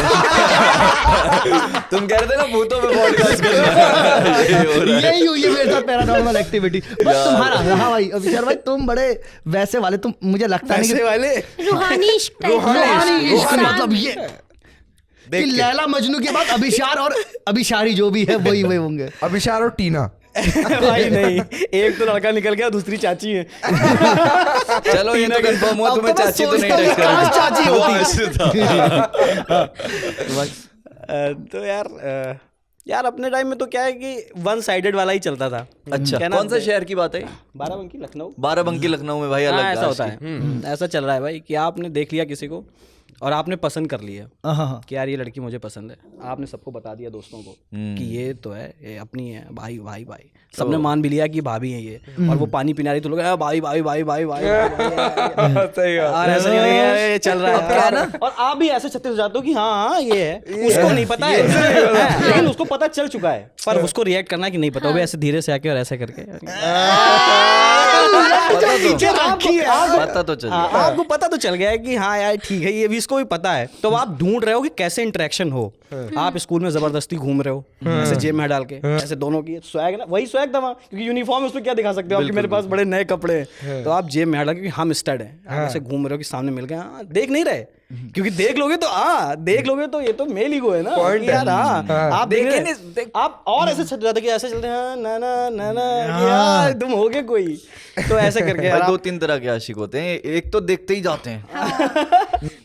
तुम कह रहे थे ना भूतों पे पॉडकास्ट करना। यही हुई है मेरे साथ पैरानॉर्मल एक्टिविटी। बस तुम्हारा हाँ भाई अभिषेक भाई, तुम बड़े वैसे वाले, तुम मुझे लगता नहीं पैसे वाले रूहानी इश्क टाइप। रूहानी इश्क रूहानी। मतलब ये कि लैला मजनू के बाद अभिशार और अभिशारी जो भी है वही वही होंगे। अभिशार और टीना। भाई नहीं, एक तो लड़का निकल गया, दूसरी चाची है। चलो ये तो कंफर्म हुआ, अब तुम्हें तो मैं चाची तो नहीं सोचता हूँ टेक्स्ट कि काश चाची वो होती। आशु था। तो यार अपने टाइम में तो क्या है कि वन साइडेड वाला ही चलता था। अच्छा, क्या ना- कौन सा शहर की बात है? बाराबंकी लखनऊ। बाराबंकी लखनऊ में भाई हाँ, अलग ऐसा होता है। आशिकी। ऐसा चल रहा है भाई कि आपने देख लिया किसी को और आपने पसंद कर लिया हाँ, कि यार ये लड़की मुझे पसंद है, आपने सबको बता दिया दोस्तों को कि ये तो है, ये अपनी है, भाई भाई भाई, सबने मान भी लिया कि भाभी है ये, और वो पानी पिना रही तो लोग भाई भाई भाई भाई भाई सही बात। और ऐसा नहीं है, ये चल रहा है क्या ना, और आप भी ऐसे छत्तीस हो जाते हो कि हाँ हाँ ये है, उसको नहीं पता है हाँ, लेकिन उसको पता चल चुका है, पर उसको रिएक्ट करना कि नहीं पता, वो भी ऐसे धीरे से आके और ऐसे करके पता तो चल हाँ, आपको पता तो चल गया है कि हाँ यार ठीक है, ये भी इसको भी पता है, तो आप ढूंढ रहे हो कि कैसे इंटरेक्शन हो। आप स्कूल में जबरदस्ती घूम रहे हो ऐसे जेब में डाल के, ऐसे दोनों की स्वैग ना, वही स्वैग था वहाँ, क्योंकि यूनिफॉर्म उसमें क्या दिखा सकते हो, आपके मेरे पास बड़े नए कपड़े हैं, तो आप जेब में डाल, क्योंकि हम स्टड हैं, आप ऐसे घूम रहे हो कि सामने मिल गए, हाँ देख नहीं रहे, क्योंकि देख लोगे तो देख लोगे तो ये तो मेल ईगो है ना कि यार हाँ आप देख रहे हैं, आप और ऐसे चल जाते कि ऐसे चलते हैं हाँ, ना ना ना ना कि यार तुम होगे कोई, तो ऐसे करके यार भाई आप- 2-3 तरह के आशिक होते हैं, एक तो देखते ही जाते हैं।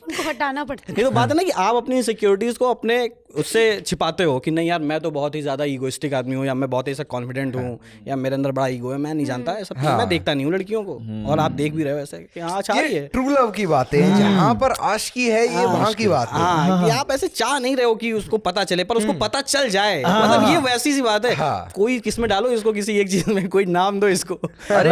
उनको हटाना पड़ता है। ये तो बात है ना कि आप अपनी सिक्योरिटीज को अपने उससे छिपाते हो कि नहीं यार मैं तो बहुत ही ज्यादा ईगोइस्टिक आदमी हूँ, या मैं बहुत ही ऐसा कॉन्फिडेंट हूँ, या मेरे अंदर बड़ा ईगो है, मैं नहीं जानता ऐसा, मैं देखता नहीं हूँ लड़कियों को, और आप देख भी रहे हो ऐसे कि हाँ चाह रही ये है, ट्रू लव की बातें हैं, जहाँ पर आशिकी है ये वहाँ की बात है। हाँ कि आप ऐसे चाह नहीं रहे हो कि उसको पता चले, पर उसको पता चल जाए, मतलब ये वैसी सी बात है, हाँ। कोई किस में डालो इसको, किसी एक चीज में कोई नाम दो इसको। अरे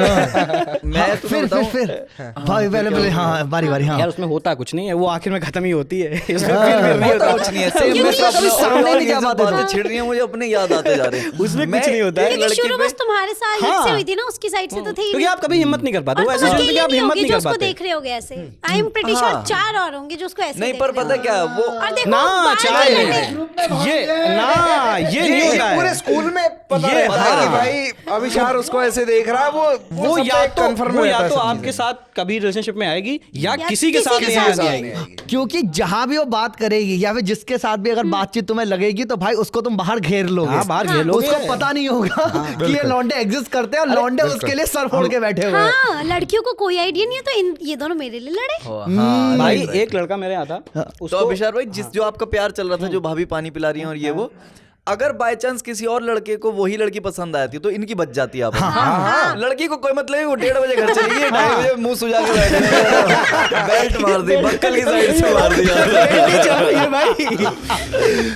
मैं तुम्हें बताऊं, फिर भाई पहले हाँ बारी बारी हाँ यार उसमें होता कुछ नहीं है, वो आखिर में खत्म ही होती है, इसमें फिर नहीं होता कुछ नहीं है, सेम क्योंकि कभी सामने नहीं जा पाते थे। बातें छिड़ रही हैं मुझे, अपने याद आते जा रहे हैं। उसमें कुछ नहीं होता है। क्योंकि शुरू बस तुम्हारे साथ से हुई थी ना, उसकी साइड से तो थी क्योंकि आप कभी हिम्मत नहीं कर पाते, और वो तुम ऐसे होता है कि अकेले आप नहीं हिम्मत होगे नहीं जो कर उसको पाते। देख रहे होगे ऐसे। आई एम प्रीटी श्योर 4 और होंगे जो उसको ऐसे नहीं देख पर रहे पता क्या वो होंगे। और देखो ना बाल चाहे वाले- ये ना ये नहीं होता पूरे है। स्कूल में पता ये रहता है कि हाँ। भाई अभिशार उसको ऐसे देख रहा है, वो सब या पे confirm वो रहता या है तो सब आपके चीजें। साथ कभी रिलेशनशिप में आएगी या या किसी के साथ नहीं आएगी। क्योंकि जहां भी वो बात करेगी या फिर जिसके साथ भी अगर बातचीत तुम्हें लगेगी तो भाई उसको तुम बाहर घेर लोगे। हाँ, बाहर घेर लोगे। उसको पता नहीं होगा कि ये लौंडे एग्जिस्ट करते हैं और लौंडे उसके लिए सर फोड़ के बैठे हुए हैं। हाँ, लड़कियों को कोई आइडिया नहीं है तो ये दोनों मेरे लिए लड़े। हाँ भाई एक लड़का मेरे यहाँ था, तो उसको अभिशार भाई जो आपका प्यार चल रहा था, जो भाभी पानी पिला रही हैं और ये वो, अगर बाय चांस किसी और लड़के को वही लड़की पसंद आती है तो इनकी बच जाती है आप। लड़की को कोई मतलब नहीं, वो 1:30 बजे घर चली गई, 2:30 बजे मुंह सुजा के बैठे हैं, बेल्ट मार दी, बक्कल की साइड से मार दिया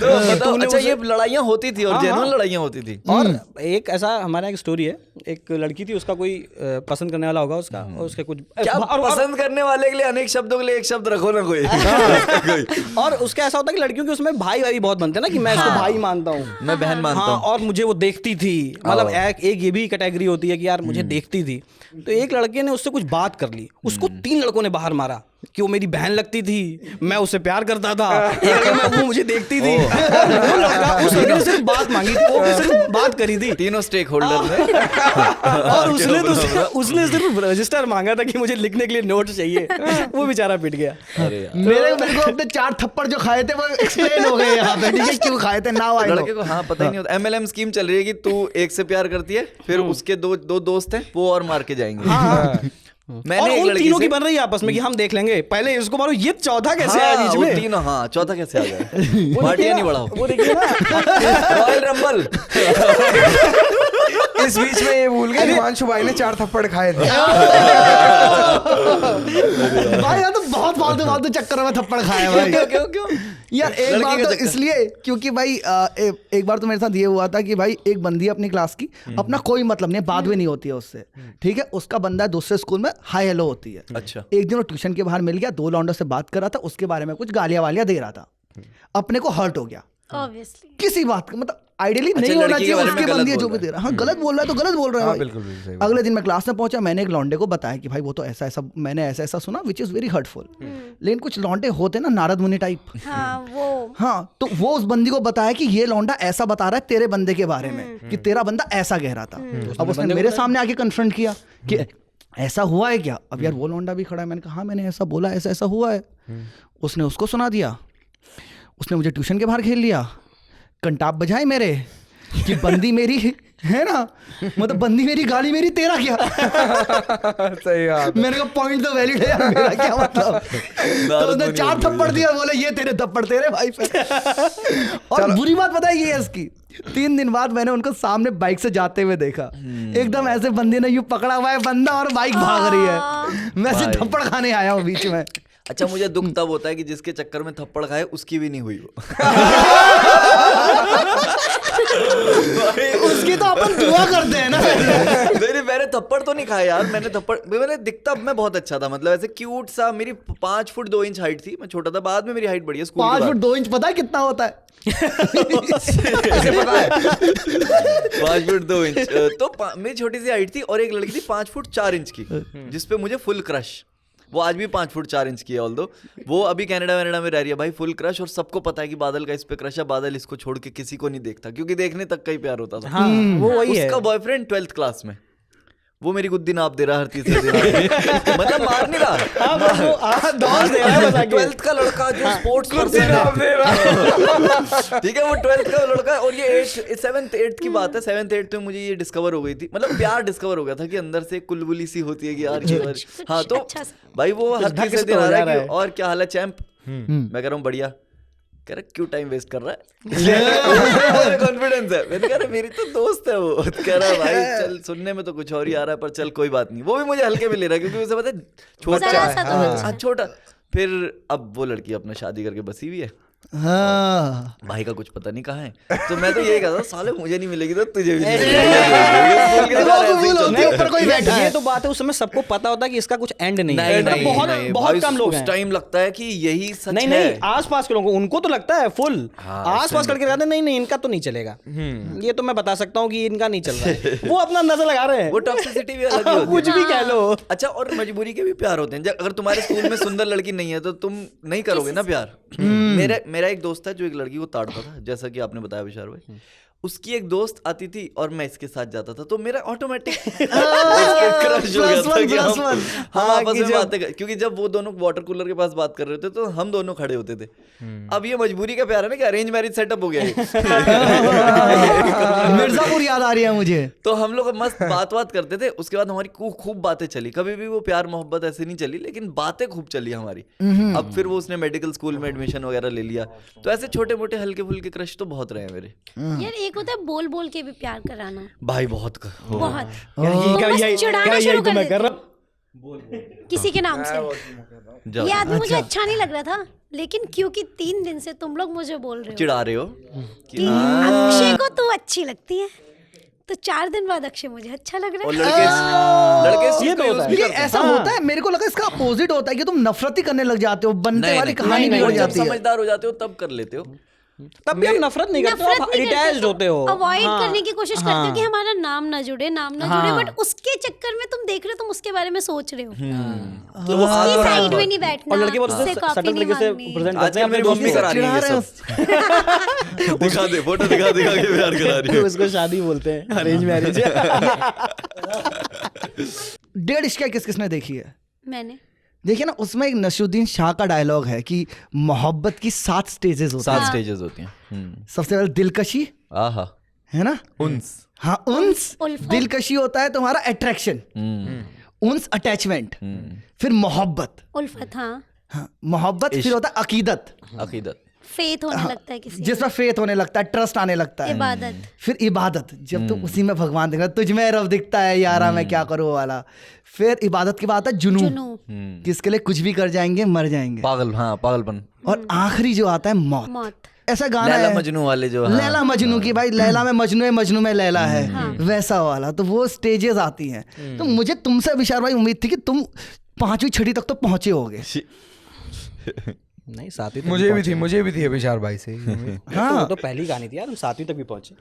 तो बताओ। अच्छा ये लड़ाइयाँ होती थी और जेन्युइन लड़ाइयाँ होती थी। और एक ऐसा हमारा एक स्टोरी है, एक लड़की थी, उसका कोई पसंद करने वाला होगा उसका, और उसके कुछ क्या पसंद करने वाले के लिए अनेक शब्दों के लिए एक शब्द रखो ना कोई। और उसका ऐसा होता है कि लड़कियों के उसमें भाई भाई बहुत बनते हैं ना, कि मैं इसको भाई मानता हूँ, मैं बहन मानता हाँ, हूँ। और मुझे वो देखती थी, मतलब एक ये भी कैटेगरी होती है कि यार मुझे देखती थी। तो एक लड़के ने उससे कुछ बात कर ली, उसको 3 लड़कों ने बाहर मारा कि वो मेरी बहन लगती थी, मैं उससे प्यार करता था, वो मुझे देखती थी। वो लड़का, उस लड़के ने सिर्फ बात मांगी थी, वो सिर्फ बात करी थी, तीनों स्टेक होल्डर ने। और उसने सिर्फ रजिस्टर मांगा था कि मुझे लिखने के लिए नोट चाहिए। वो बेचारा पिट गया। मेरे को अपने 4 थप्पड़ जो खाए थे वो एक्सप्लेन हो गए यहाँ पे, ठीक है, क्यों खाए थे नाउ आई नो। लड़के को हाँ पता ही नहीं होता। MLM स्कीम चल रही है कि तू एक से प्यार करती है, फिर उसके दो दोस्त हैं, वो और मार के जाएंगे। मैंने और एक उन लड़की तीनों से की बन रही है आपस में कि हम देख लेंगे, पहले इसको मारो, ये चौथा कैसे आया बीच वो में? तीनों, हाँ चौथा कैसे आ गया? पार्टियां नहीं बढ़ाओ। वो देखिए ना, रॉयल रंबल। इस बीच में ये भूल गए हिमांशु भाई ने 4 थप्पड़ खाए थे। भाई यार तो बहुत फालतू चक्कर में थप्पड़ खाए भाई। क्यों? यार एक लड़की बार का तो चक्कर। इसलिए क्योंकि भाई एक बार तो मेरे साथ ये हुआ था कि भाई एक बंदी है अपनी क्लास की, अपना कोई मतलब नहीं, बात भी नहीं होती है उससे, ठीक है, उसका बंदा दूसरे स्कूल में हाई हेलो होती है। अच्छा। एक दिन वो ट्यूशन के बाहर मिल गया, 2 लौंडों से बात कर रहा था, उसके बारे में कुछ गालियां वालियां दे रहा था, अपने को हर्ट हो गया ऑब्वियसली। किसी बात का, मतलब आइडियली अच्छा, नहीं होना लड़की के चाहिए, बारे में उसके गलत बंदी है बोल जो भी रहा दे रहा है, हाँ गलत बोल रहा है तो गलत बोल रहा है भाई। बिल्कुल सही बात। अगले दिन मैं क्लास में पहुंचा, मैंने एक लौंडे को बताया कि भाई वो तो ऐसा ऐसा, मैंने ऐसा ऐसा सुना विच इज वेरी हर्टफुल। लेकिन कुछ लौंडे होते ना नारद मुनि टाइप, हाँ वो हाँ, तो वो उस बंदी को बताया कि ये लौंडा ऐसा बता रहा है तेरे बंदे के बारे में कि तेरा बंदा ऐसा कह रहा था। अब उसने मेरे सामने आके कन्फ्रंट किया कि ऐसा हुआ है क्या? अब यार वो लौंडा भी खड़ा है, मैंने कहा हाँ मैंने ऐसा बोला, ऐसा ऐसा हुआ है। उसने उसको सुना दिया, उसने मुझे ट्यूशन के बाहर खेल लिया, कंटाप बजाए मेरे कि बंदी मेरी है ना, मतलब बंदी मेरी गाली मेरी, तेरा क्या? सही बात। मैंने कहा पॉइंट तो वैलिड है यार, मेरा क्या मतलब? तो उसने 4 थप्पड़ दिया, बोले ये तेरे थप्पड़ तेरे भाई पे। और बुरी बात पता है ये है इसकी, 3 दिन बाद मैंने उनको सामने बाइक से जाते हुए देखा, एकदम ऐसे बंदे ने यूं पकड़ा हुआ है बंदा और बाइक भाग रही है, मैं सिर्फ थप्पड़ खाने आया हूँ बीच में। अच्छा मुझे दुख तब होता है कि जिसके चक्कर में थप्पड़ खाए उसकी भी नहीं हुई वो। उसकी तो अपन दुआ करते हैं ना। नहीं मैंने थप्पड़ तो नहीं खाया यार, मैंने दिखता मैं बहुत अच्छा था, मतलब ऐसे क्यूट सा, मेरी 5 फुट 2 इंच हाइट थी, मैं छोटा था, बाद में मेरी हाइट बढ़ी है स्कूल 5 फुट 2 इंच पता है कितना होता है? 5 फुट 2 इंच तो मेरी छोटी सी हाइट थी, और एक लड़की थी 5 फुट 4 इंच की, जिसपे मुझे फुल क्रश। वो आज भी 5 फुट 4 इंच की है, ऑल्दो वो अभी कनाडा में रह रही है भाई, फुल क्रश। और सबको पता है कि बादल का इस पे क्रश है, बादल इसको छोड़ के किसी को नहीं देखता, क्योंकि देखने तक का ही प्यार होता था। हाँ, वो वही है। उसका बॉयफ्रेंड 12th क्लास में, वो मेरी गुद्दी नाप दे रहा हर तीसरे दिन, मतलब मार नहीं रहा, 12th का लड़का जो स्पोर्ट्स पर्सन है, ठीक है, वो 12th का लड़का, और ये 7th 8th की बात है, 7th 8th में मुझे ये डिस्कवर हो गई थी, मतलब प्यार डिस्कवर हो गया था कि अंदर से कुलबुली सी होती है कि यार ये हाँ, तो भाई वो हर तीसरे दिन आ रहा है कि और क्या हाल है चैंप, मैं कह रहा हूँ बढ़िया, कह रहा क्यों टाइम वेस्ट कर रहा है, कॉन्फिडेंस है, मैंने कह रहा मेरी तो दोस्त है वो, कह रहा भाई चल सुनने में तो कुछ और ही आ रहा है, पर चल कोई बात नहीं, वो भी मुझे हल्के में ले रहा है क्योंकि उसे पता है छोटा जरा सा तो हाँ छोटा। फिर अब वो लड़की अपना शादी करके बसी हुई है, हाँ भाई का कुछ पता नहीं कहाँ है। तो मैं तो यही कहता था साले मुझे नहीं मिलेगी तो तुझे भी नहीं मिलेगी। ऊपर कोई बैठा ये है। तो बात है, उस समय सबको पता होता है कि इसका कुछ एंड नहीं नहीं है। नहीं बहुत नहीं, बहुत भाई कम लोग उस हैं। टाइम लगता है कि यही सच नहीं है। नहीं, आसपास के लोगों को, उनको तो लगता है फुल। हाँ, आसपास करके कहते हैं नहीं नहीं इनका तो नहीं चलेगा। ये तो मैं बता सकता हूँ कि इनका नहीं चल रहा है। वो अपना नजर लगा रहे हैं। वो टॉक्सिसिटी भी अलग ही होती कुछ है। भी कह लो। अच्छा, और मजबूरी के भी प्यार होते हैं। अगर तुम्हारे स्कूल में सुंदर लड़की नहीं है तो तुम नहीं करोगे ना प्यार। मेरा एक दोस्त है जो एक लड़की को ताड़ता था, जैसा कि आपने बताया विशाल भाई। उसकी एक दोस्त आती थी और मैं इसके साथ जाता था, तो मेरा ऑटोमेटिक क्रश हो गया था कि हम आपस में बातें क्योंकि जब वो दोनों वाटर कूलर के पास बात कर रहे थे तो हम दोनों खड़े होते थे। अब ये मजबूरी का प्यार है ना कि अरेंज मैरिज सेटअप हो गया है। मिर्जापुर याद आ रही है मुझे। तो हम लोग मस्त बात करते थे। उसके बाद हमारी खूब बातें चली। कभी भी वो प्यार मोहब्बत ऐसे नहीं चली, लेकिन बातें खूब चली हमारी। अब फिर वो उसने मेडिकल स्कूल में एडमिशन वगैरह ले लिया। तो ऐसे छोटे मोटे हल्के फुल्के क्रश तो बहुत रहे हैं मेरे। यार एक होता है बोल बोल के भी प्यार कराना, भाई बहुत बहुत यही- बस चिढ़ाना यही शुरू तो कर मैं देते कर रहा हैं हूँ। किसी के नाम से। जाओ। ये आदमी मुझे अच्छा नहीं लग रहा था, लेकिन क्योंकि 3 दिन से तुम लोग मुझे बोल रहे हो चिढ़ा रहे हो कि अक्षय को तू अच्छी लगती है, तो 4 दिन बाद अक्षय मुझे अच्छा लग और रहा है। लड़के इस ये चीज तो को होता use है। भी ये करते हैं। ऐसा होता है, मेरे को लगा इसका अपोजिट होता है कि तुम नफरत ही करने लग जाते हो, बनते नहीं, वाली नहीं, कहानी नहीं, भी हो और जब जाती है। समझदार हो जाते हो तब कर लेते हो। तब भी आप नफरत नहीं करते हो, आप अटैच्ड होते हो। अवॉइड हाँ, करने की कोशिश करते हो कि हमारा नाम ना जुड़े, हाँ। बट उसके चक्कर में तुम देख रहे हो, तुम उसके बारे में सोच रहे हो। तो वो उसकी साइड में नहीं बैठना, और लड़के बहुत उससे कॉपी सटल नहीं तरीके से मांगनी। प्रेजेंट करते हैं आजकल अपने मेरी दोस्त मम्मी को। करा रही है ये सब। दिखा दे फोटो, दिखा के प्यार करा रही है। उसको शादी बोलते हैं, अरेंज मैरिज। 1.5 इश्क किस किसने देखी है? मैंने देखिए ना, उसमें एक नसरुद्दीन शाह का डायलॉग है कि मोहब्बत की 7 स्टेजेस होती 7 हैं। स्टेजेस होती हैं। सबसे पहले दिलकशी आहा, है ना, उन्स। हाँ उन्स। उल्फत। दिलकशी होता है तुम्हारा अट्रैक्शन, उन्स अटैचमेंट, फिर मोहब्बत। उल्फत, हाँ हाँ, मोहब्बत फिर होता है अकीदत, अकीदत। फेथ होने लगता है किसी जिसमें फेथ होने लगता है, ट्रस्ट आने लगता है। इबादत। फिर इबादत, जब तुम उसी में भगवान दिख रहा है, तुझ में रब दिखता है यारा मैं क्या करूँ वाला। फिर इबादत के बाद आता है जुनू, जुनू, किसके लिए कुछ भी कर जाएंगे, मर जाएंगे। पागल, हाँ पागलपन। और आखिरी जो आता है मौत। मौत। ऐसा गाना लैला है मजनू वाले जो, हाँ। लैला मजनू की, भाई लैला में मजनू है, मजनू में लैला है, वैसा वाला। तो वो स्टेजेस आती हैं। तो मुझे तुमसे विशाल भाई उम्मीद थी कि तुम 5वीं 6वीं तक तो पहुंचे होगे। नहीं, 7वीं तक मुझे भी थी अभिशार भाई से। हाँ, वो तो पहली कहानी थी यार, हम 7वीं तक भी पहुंचे।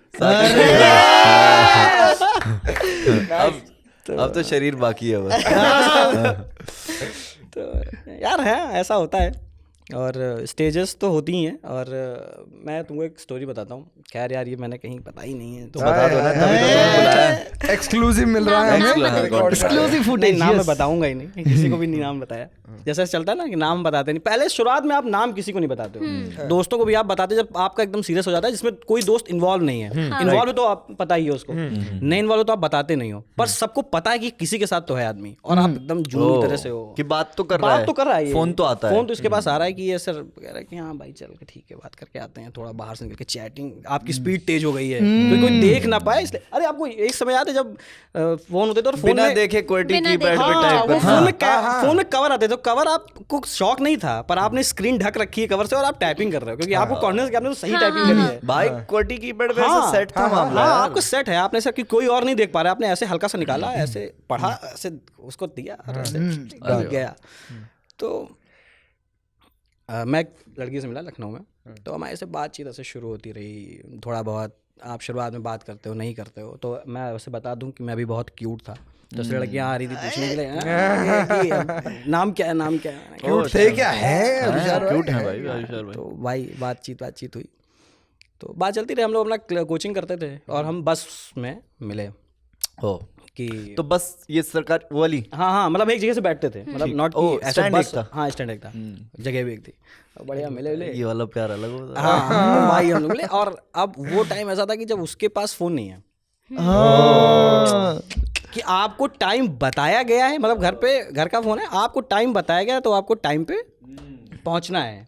अब तो शरीर बाकी है बस। तो यार है, ऐसा होता है। और स्टेजेस तो होती ही हैं। और मैं तुमको एक स्टोरी बताता हूँ। खैर यार, ये मैंने कहीं बताई नहीं है, तो बता दो ना, तभी तो मैंने बुलाया। एक्सक्लूसिव मिल रहा है हमें। एक्सक्लूसिव नहीं, फुटेज। नाम मैं बताऊंगा ही नहीं, किसी को भी नहीं नाम बताया। जैसा चलता है ना कि नाम बताते नहीं, पहले शुरुआत में आप नाम किसी को नहीं बताते हो। दोस्तों को भी आप बताते जब आपका एकदम सीरियस हो जाता है, जिसमें कोई दोस्त इन्वॉल्व नहीं है। इन्वॉल्व है तो आप पता ही है उसको, नहीं इन्वॉल्व तो आप बताते नहीं हो। पर सबको पता है कि किसी के साथ तो है आदमी, और आप एकदम जुनूनी तरह से हो कि बात तो कर रहा है। बात तो कर रहा है ये। फोन तो आता है। फोन तो इसके पास आ रहा है कि ये सर कह रहा है कि हाँ भाई चल के ठीक है, बात करके आते हैं, थोड़ा बाहर से निकल के चैटिंग। आपकी स्पीड तेज हो गई है, कोई देख ना पाए इसलिए। अरे आपको एक समय याद है जब फोन होते थे और फोन बिना में देखे क्वालिटी बिना की देखे। बैट पे हाँ, टाइप वो कर। फोन में कवर आते थे, तो कवर आपको शौक नहीं था, पर आपने स्क्रीन ढक रखी है कवर से और आप टाइपिंग कर रहे हो, क्योंकि आपको कॉन्फिडेंस कि आपने तो सही टाइपिंग करी है। भाई क्वालिटी की बैट पे हाँ, सेट था मामला हाँ, यार। आपको सेट है, आपने ऐसा कि कोई और नहीं देख पा रहा, आपने ऐसे हल्का सा निकाला, ऐसे पढ़ा, ऐसे उसको दिया और ऐसे गया। तो मैं एक लड़की से मिला लखनऊ में, तो हमारे से बातचीत ऐसे शुरू होती रही। थोड़ा बहुत आप शुरुआत में बात करते हो, नहीं करते हो, तो मैं वैसे बता दूं कि मैं भी बहुत क्यूट था। तो लड़कियाँ आ रही थी पूछने के लिए, नाम क्या है, नाम क्या है। क्यूट थे क्या है अभिशार भाई? क्यूट है भाई अभिशार भाई। तो भाई बातचीत हुई, तो बात चलती रही। हम लोग अपना कोचिंग करते थे और हम बस में मिले हो कि तो बस ये सरकार वो वाली। हाँ, मतलब एक जगह से बैठते थे, मतलब नॉट ओ, कि ऐसे स्टैंड बस। एक था। हाँ, स्टैंड एक था, जगह भी एक थी। बढ़िया मिले। ये वाला प्यार अलग होता है। हाँ, भाई हम लोग मिले। और अब वो टाइम ऐसा था कि जब उसके पास फोन नहीं है, कि आपको टाइम बताया गया है, मतलब घर का फोन है, आपको टाइम बताया गया है, तो आपको टाइम पे पहुंचना है,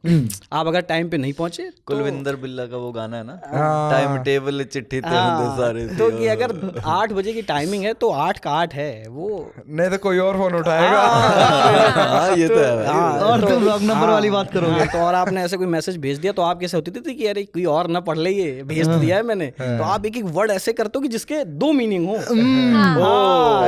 आप अगर टाइम पे नहीं पहुंचे कुलविंदर बिल्ला का वो गाना है ना, टाइम टेबल चिट्ठी ते होंदे सारे तो कि अगर 8 बजे की टाइमिंग है तो 8 का 8 है वो। नहीं तो कोई और फोन उठाएगा। हाँ ये तो है भाई। और तुम रॉन्ग नंबर वाली बात करोगे। तो और आपने ऐसे कोई मैसेज भेज दिया तो आप कैसे होती थी कि अरे कोई और ना पढ़ ले, ये भेज दिया है मैंने, तो आप एक एक वर्ड ऐसे करते हो कि जिसके 2 मीनिंग हो।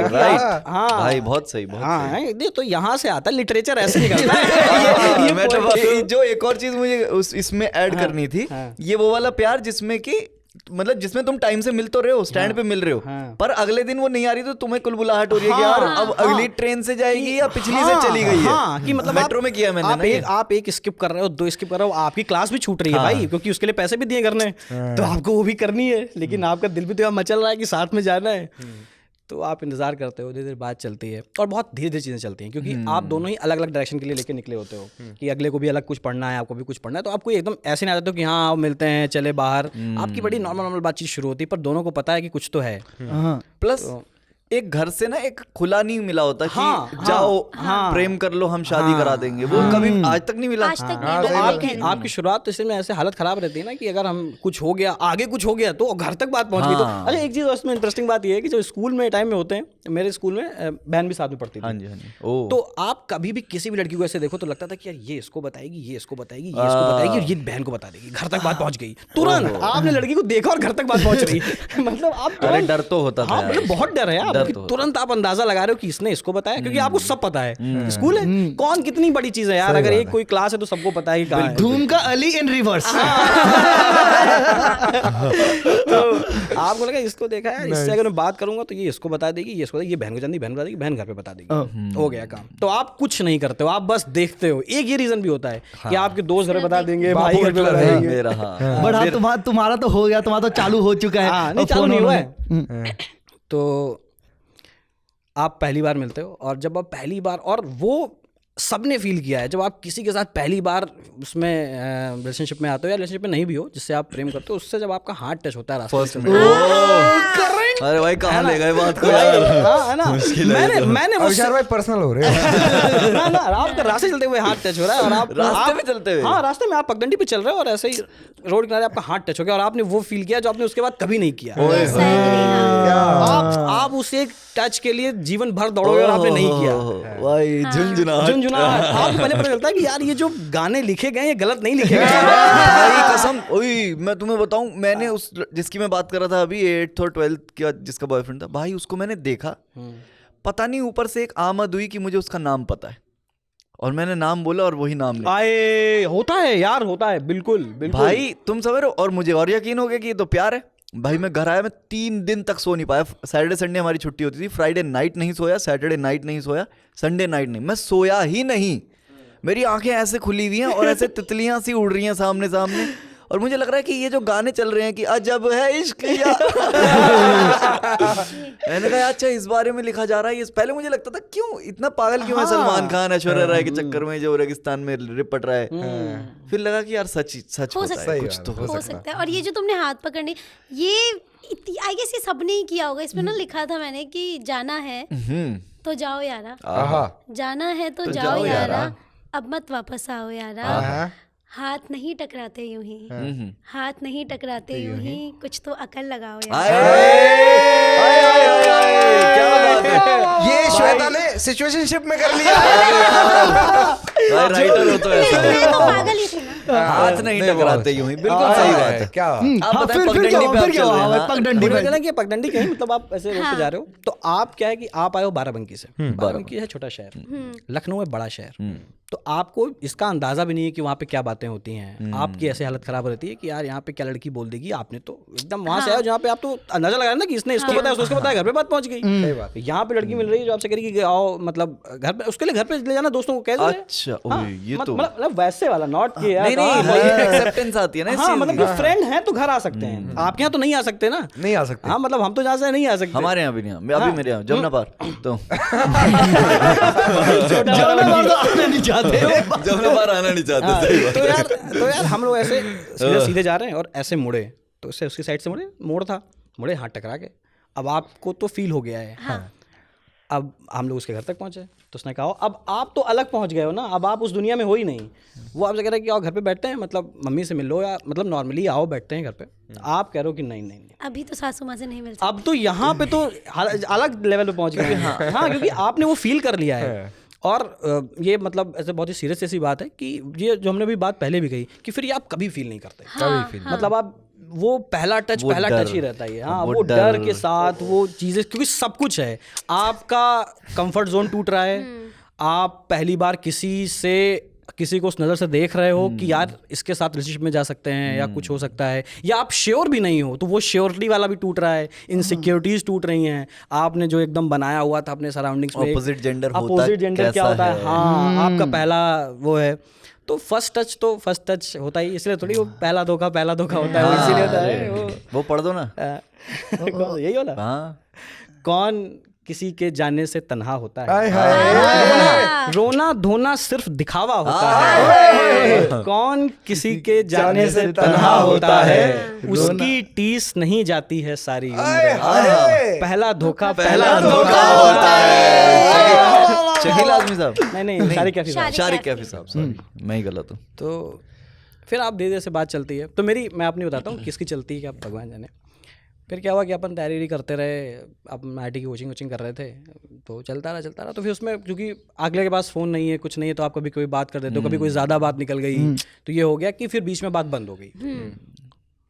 राइट हाँ भाई, बहुत सही, बहुत हाँ ये तो यहाँ से आता है, लिटरेचर ऐसे निकलता है। मैं तो जो एक और चीज मुझे इसमें ऐड करनी थी, ये वो वाला प्यार जिसमें कि मतलब जिसमें तुम टाइम से मिल तो रहे हो, स्टैंड पे मिल रहे हो, पर अगले दिन वो नहीं आ रही तो तुम्हें कुलबुलाहट हो रही है कि यार अब अगली ट्रेन से जाएगी या पिछली से चली गई है। हाँ, कि मतलब मेट्रो में किया मैंने ना, आप एक स्किप कर रहे हो, 2 स्किप कर रहे हो, आपकी क्लास भी छूट रही है भाई, क्योंकि उसके लिए पैसे भी दिए करने, तो आपको वो भी करनी है, लेकिन आपका दिल भी तो मचल रहा है कि साथ में जाना है, तो आप इंतजार करते हो, धीरे धीरे बात चलती है और बहुत धीरे धीरे चीज़ें चलती हैं, क्योंकि आप दोनों ही अलग अलग डायरेक्शन के लिए लेके निकले होते हो कि अगले को भी अलग कुछ पढ़ना है, आपको भी कुछ पढ़ना है, तो आपको एकदम ऐसे नहीं आ जाते हो कि हाँ आओ मिलते हैं चले बाहर, आपकी बड़ी नॉर्मल बातचीत शुरू होती है, पर दोनों को पता है कि कुछ तो है। प्लस एक घर से ना एक खुला नहीं मिला होता कि हाँ, जाओ प्रेम कर लो, हम शादी करा देंगे, वो कभी आज तक नहीं मिला। आज तक हाँ, नहीं सही मिला। बात। आपकी शुरुआत तो इसमें ऐसे हालत खराब रहती है ना कि अगर हम कुछ हो गया, आगे कुछ हो गया तो घर तक बात पहुंच गई तो। अच्छा एक चीज उसमें इंटरेस्टिंग बात ये है कि जो स्कूल में टाइम में होते हैं, मेरे स्कूल में बहन भी साथ में पढ़ती थी। हाँ जी, हाँ जी। ओ तो आप कभी भी किसी भी लड़की को ऐसे देखो तो लगता था कि यार ये इसको बताएगी, ये इसको बताएगी, ये इसको बताएगी और ये बहन को बता देगी, घर तक बात पहुंच गई तुरंत। आपने लड़की को देखा और घर तक बात पहुंच रही मतलब आप अरे डर तो होता था हाँ यार। मतलब बहुत डर है आप डर कि तो तुरंत आप अंदाजा लगा रहे हो कि इसने इसको बताया, क्योंकि आपको सब पता है। स्कूल है कौन कितनी बड़ी चीज है यार, अगर एक कोई क्लास है तो सबको पता है कि कहाँ है। धूम का अली इन रिवर्स। तो आपको लगा इसको देखा है, इससे अगर मैं बात करूंगा तो ये इसको बता देगी, ये इसको ये बहन को जानती, बहन बता देगी, बहन घर पे बता देगी, हो गया काम। तो आप कुछ नहीं करते हो, आप बस देखते हो। एक ये रीजन भी होता है कि आपके दोस्त घर पे बता देंगे, भाई घर पे बता देंगे। मेरा हाँ बट हाँ तुम्हारा तो हो गया, तुम्हारा तो चालू हो चुका है। हाँ, नहीं और चालू फोन नहीं हुआ उन्होंने- है। तो आप पहली बार मिलते हो और जब आप पहली बार, और वो सबने फील किया है, जब आप किसी के साथ पहली बार उसमें रिलेशनशिप में आते हो या रिलेशनशिप में नहीं भी हो, जिससे आप प्रेम करते हो, उससे जब आपका हाथ टच होता है रास्ते में, अरे भाई कहाँ ले गए बात को भाई, यार। हाँ, है ना, मैंने वो अभिषेक भाई पर्सनल हो रहे हैं। ना ना आपका रास्ते चलते हुए हाथ टच हो रहा है और आप रास्ते में चलते हुए? हाँ रास्ते में आप पगडंडी पे चल रहे हो और ऐसे ही रोड किनारे आपका हाथ टच हो गया और आपने वो फील किया जो आपने उसके बाद कभी नहीं किया। Yes, I agree, हाँ। आप उस एक टच के लिए जीवन भर दौड़ोगे और आपने नहीं किया। भाई झुनझुनाहट। झुनझुनाहट आपको पहले पता चलता है कि यार ये जो गाने लिखे गए ये गलत नहीं लिखे गए। भाई कसम, ओए मैं तुम्हें बताऊं, मैंने उस जिसकी मैं बात कर रहा था अभी 8th और 12th का जिसका बॉयफ्रेंड था भाई, उसको मैंने देखा, पता नहीं ऊपर से एक आमद हुई कि मुझे उसका नाम पता है और मैंने नाम बोला और वही नाम लिया। आए होता है यार, होता है बिल्कुल बिल्कुल भाई तुम समझ रहे हो, और मुझे और यकीन हो गया कि ये तो प्यार है। भाई मैं घर आया, मैं 3 दिन तक सो नहीं पाया। सैटरडे संडे हमारी छुट्टी होती थी, फ्राइडे नाइट नहीं सोया, सैटरडे नाइट नहीं सोया, संडे नाइट नहीं, मैं सोया ही नहीं। मेरी आंखें ऐसे खुली हुई हैं और ऐसे तितलियां सी उड़ रही हैं सामने सामने, और मुझे लग रहा है कि ये जो गाने चल रहे हैं कि अजब है इश्क या मैंने कहा अच्छा इस बारे में लिखा जा रहा है। पहले मुझे लगता था क्यों इतना पागल क्यों है सलमान खान ऐश्वर्या राय के चक्कर में जो रेगिस्तान में रिपट रहा है। फिर लगा कि यार सच हो होता सकता है, है, कुछ तो हो सकता है। और ये जो तुमने हाथ पकड़ने, ये आई गेस ये सबने ही किया होगा। इसमें ना लिखा था मैंने कि जाना है तो जाओ यारा, आहा। जाना है तो जाओ यारा, अब मत वापस आओ यारा, हाथ नहीं टकराते यूं ही, हाथ नहीं टकराते यूं ही, कुछ तो अकल लगाओ यार। क्या बात है, ये श्वेता ने सिचुएशनशिप में कर लिया। भाई राइटर हो तो ऐसा है। मैं तो पागल ही थी ना। हाथ नहीं टकराते यूं ही, बिल्कुल सही बात है। क्या आप हाँ, बताएं फिर क्या पगडंडी हुआ, पे आप फिर क्या चल रहे हुआ, हैं, हाँ? पगडंडी मुझे पे। कहना कि पगडंडी कहीं मतलब आप ऐसे रोड पे जा रहे हो तो आप क्या है कि आप आए हो बाराबंकी से, बाराबंकी है छोटा शहर, लखनऊ है बड़ा शहर, तो आपको इसका अंदाजा भी नहीं है कि वहाँ पे क्या बातें होती हैं। आपकी ऐसी हालत खराब रहती है कि यार यहाँ पे क्या लड़की बोल देगी, आपने तो एकदम वहाँ से आए हो जहाँ पे आप तो अंदाजा लगाया ना कि इसने इसको बताया, उसको बताया, घर पे बात पहुंच गई। यहाँ पे लड़की मिल रही है जो आपसे कह रही कि आओ, मतलब घर पे, उसके लिए घर पे ले जाना दोस्तों को कैसे। अच्छा ओए, ये तो मतलब वैसे वाला नॉट कि नहीं नहीं एक्सेप्टेंस आती है ना इस हाँ चीज मतलब की। जो फ्रेंड है तो घर आ सकते हैं, आपके यहाँ तो नहीं आ सकते ना। नहीं आ सकते। हाँ मतलब हम तो जहाँ से नहीं आ सकते। हमारे यहाँ भी नहीं, अभी मेरे यहाँ जमुना पार तो जमुना पार आना नहीं चाहते। हाँ, सही बात तो यार हम लोग ऐसे सीधे सीधे जा रहे हैं और ऐसे मुड़े, तो उससे उसकी साइड से मुड़े, मोड़ था, मुड़े हाथ टकरा के। अब आपको तो फील हो गया है, अब हम लोग उसके घर तक पहुंचे तो उसने कहा अब आप तो अलग पहुंच गए हो ना, अब आप उस दुनिया में हो ही नहीं। वो आपसे कह रहा है कि आओ घर पे बैठते हैं, मतलब मम्मी से मिल लो, या मतलब नॉर्मली आओ बैठते हैं घर पे। आप कह रहे हो कि नहीं नहीं नहीं, अभी तो सासू माँ से नहीं मिल सकती। अब तो यहाँ पे तो अलग लेवल पे पहुंच गए हैं। हाँ, क्योंकि आपने वो फील कर लिया है। और ये मतलब ऐसे बहुत ही सीरियस ऐसी बात है कि ये जो हमने भी बात पहले भी कही कि फिर ये आप कभी फील नहीं करते। मतलब आप वो पहला टच ही रहता है। हाँ, वो डर के साथ वो चीज़ें, क्योंकि सब कुछ है, आपका कंफर्ट जोन टूट रहा है, आप पहली बार किसी को उस नज़र से देख रहे हो कि यार इसके साथ रिलेशनशिप में जा सकते हैं या कुछ हो सकता है, या आप श्योर भी नहीं हो, तो वो श्योरिटी वाला भी टूट रहा है, इनसिक्योरिटीज टूट रही हैं। आपने जो एकदम बनाया हुआ था अपने सराउंडिंग्स में, अपोजिट जेंडर क्या होता है, हाँ, आपका पहला वो है। तो फर्स्ट टच होता ही, इसलिए थोड़ी वो पहला धोखा होता है, इसीलिए होता है वो पढ़ दो ना। यही वाला, हाँ, कौन किसी के जाने से तन्हा होता है, रोना धोना सिर्फ दिखावा होता है। कौन किसी के जाने से तन्हा होता है, उसकी टीस नहीं जाती है सारी उम्र। पहला धोखा होता है। शकील आजमी साहब, नहीं, शारिक कैफी साहब, सॉरी मैं ही गलत हूँ। तो फिर आप धीरे से बात चलती है। तो मैं अपनी बताता हूँ किसकी चलती है, क्या भगवान जाने। फिर क्या हुआ कि अपन तैयारी करते रहे, अब IT की कोचिंग कर रहे थे, तो चलता रहा। तो फिर उसमें क्योंकि अगले के पास फ़ोन नहीं है, कुछ नहीं है, तो आप कभी कोई बात कर देते हो, कभी कोई ज़्यादा बात निकल गई, तो ये हो गया कि फिर बीच में बात बंद हो गई।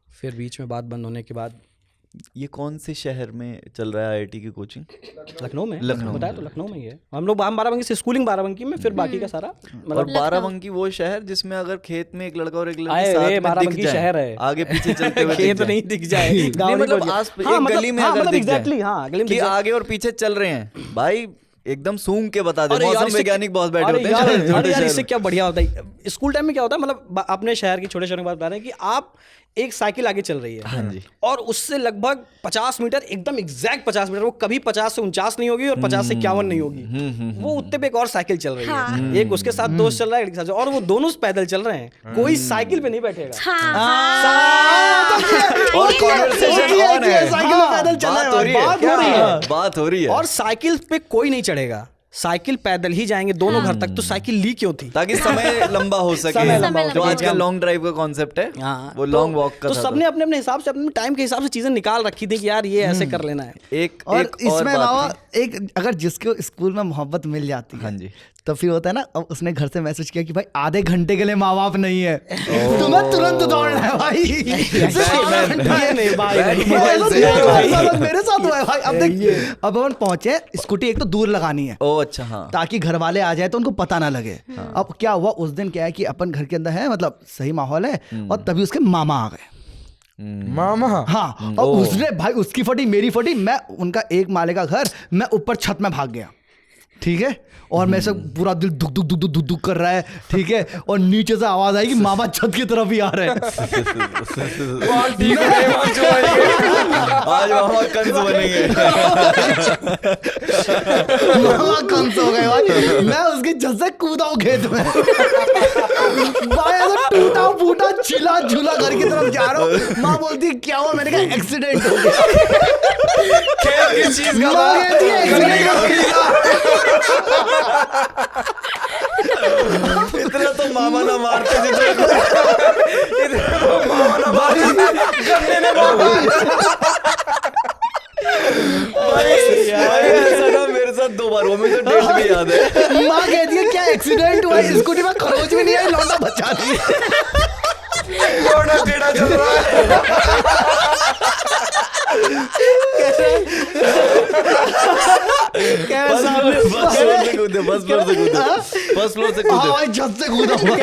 फिर बीच में बात बंद होने के बाद, ये कौन से शहर में चल रहा है IIT की कोचिंग? लखनऊ में बताया तो, लखनऊ में ही है। हम लोग बाराबंकी से, स्कूलिंग बाराबंकी में, फिर बाकी का सारा और बाराबंकी वो शहर जिसमें अगर खेत में एक लड़का और एक लड़की आए साथ में बाराबंकी दिख जाए, शहर है, आगे पीछे चलते हुए खेत नहीं दिख जाए, नहीं, मतलब एक गली में अगर दिख जाए कि आगे और पीछे चल रहे हैं, भाई एकदम सूंघ के बता दे। मौसम वैज्ञानिक बहुत बैठे होते हैं यार, इससे क्या बढ़िया होता है। स्कूल टाइम में क्या होता है, मतलब अपने शहर की छोटे शहरों की बात बता रहे हैं कि आप एक साइकिल आगे चल रही है, हाँ जी, और उससे लगभग 50 मीटर, एकदम एग्जैक्ट 50 मीटर, वो कभी 50 से 49 नहीं होगी और 50 से 51 नहीं होगी, वो उत्ते पे एक और साइकिल चल रही है, एक उसके साथ दोस्त चल रहा है, एक साथ, और वो दोनों पैदल चल रहे हैं, कोई साइकिल पे नहीं बैठेगा। और कॉन्वर्सेशन ऑन है, साइकिल पे पैदल चल रहा है, बात हो रही है, और साइकिल पे कोई नहीं चढ़ेगा, साइकिल पैदल ही जाएंगे दोनों घर तक। तो साइकिल ली क्यों थी? ताकि समय लंबा हो सके। जो आजकल लॉन्ग ड्राइव का कॉन्सेप्ट है, वो लॉन्ग वॉक का। तो सबने अपने अपने हिसाब से, अपने टाइम के हिसाब से चीजें निकाल रखी थी कि यार ये ऐसे कर लेना है। एक इसमें अलावा एक, अगर जिसको स्कूल में मोहब्बत मिल जाती है, हाँ जी, तो फिर होता है ना, अब उसने घर से मैसेज किया कि भाई आधे घंटे के लिए माँ बाप नहीं है, तुम्हें तुरंत दौड़ना है भाई। मेरे साथ हुआ है भाई। अब देख, अब अपन पहुंचे, स्कूटी एक तो दूर लगानी है, ओ अच्छा, हाँ, ताकि घर वाले आ जाए तो उनको पता ना लगे। अब क्या हुआ उस दिन, क्या है कि अपन घर के अंदर है, मतलब सही माहौल है, और तभी उसके मामा आ गए। मामा? हाँ, और उसने भाई, उसकी फटी मेरी फटी, मैं उनका एक माले का घर, मैं ऊपर छत में भाग गया, ठीक है, और मैं सब पूरा दिल दुख दुख दुख दुख दुख कर रहा है, ठीक है, और नीचे से आवाज आई कि मामा छत की तरफ ही आ रहे हैं। आज मामा कंस बनेंगे। मामा कंस हो गए भाई। मैं उसके छत से कूदा हूँ खेत में भाई, ऐसा टूटा फूटा चिल्ला झूला घर की तरफ जा रहा हूँ। माँ बोलती क्या हुआ? मैंने कहा एक्सीडेंट हो गया। खेत किस चीज का माँ कहती है एक्सीडेंट हो गया। इतना तो मामा ना मारते ऐसा ना मेरे साथ 2 बार वो, मुझे डेट भी याद है। माँ कहती है क्या एक्सीडेंट हुआ? स्कूटी में खरोच भी नहीं आई, लौंडा बचा दी। लौंडा टेढ़ा चल रहा है। फर्स्ट फ्लोर से कूदे। भाई छत से कूदा हुआ।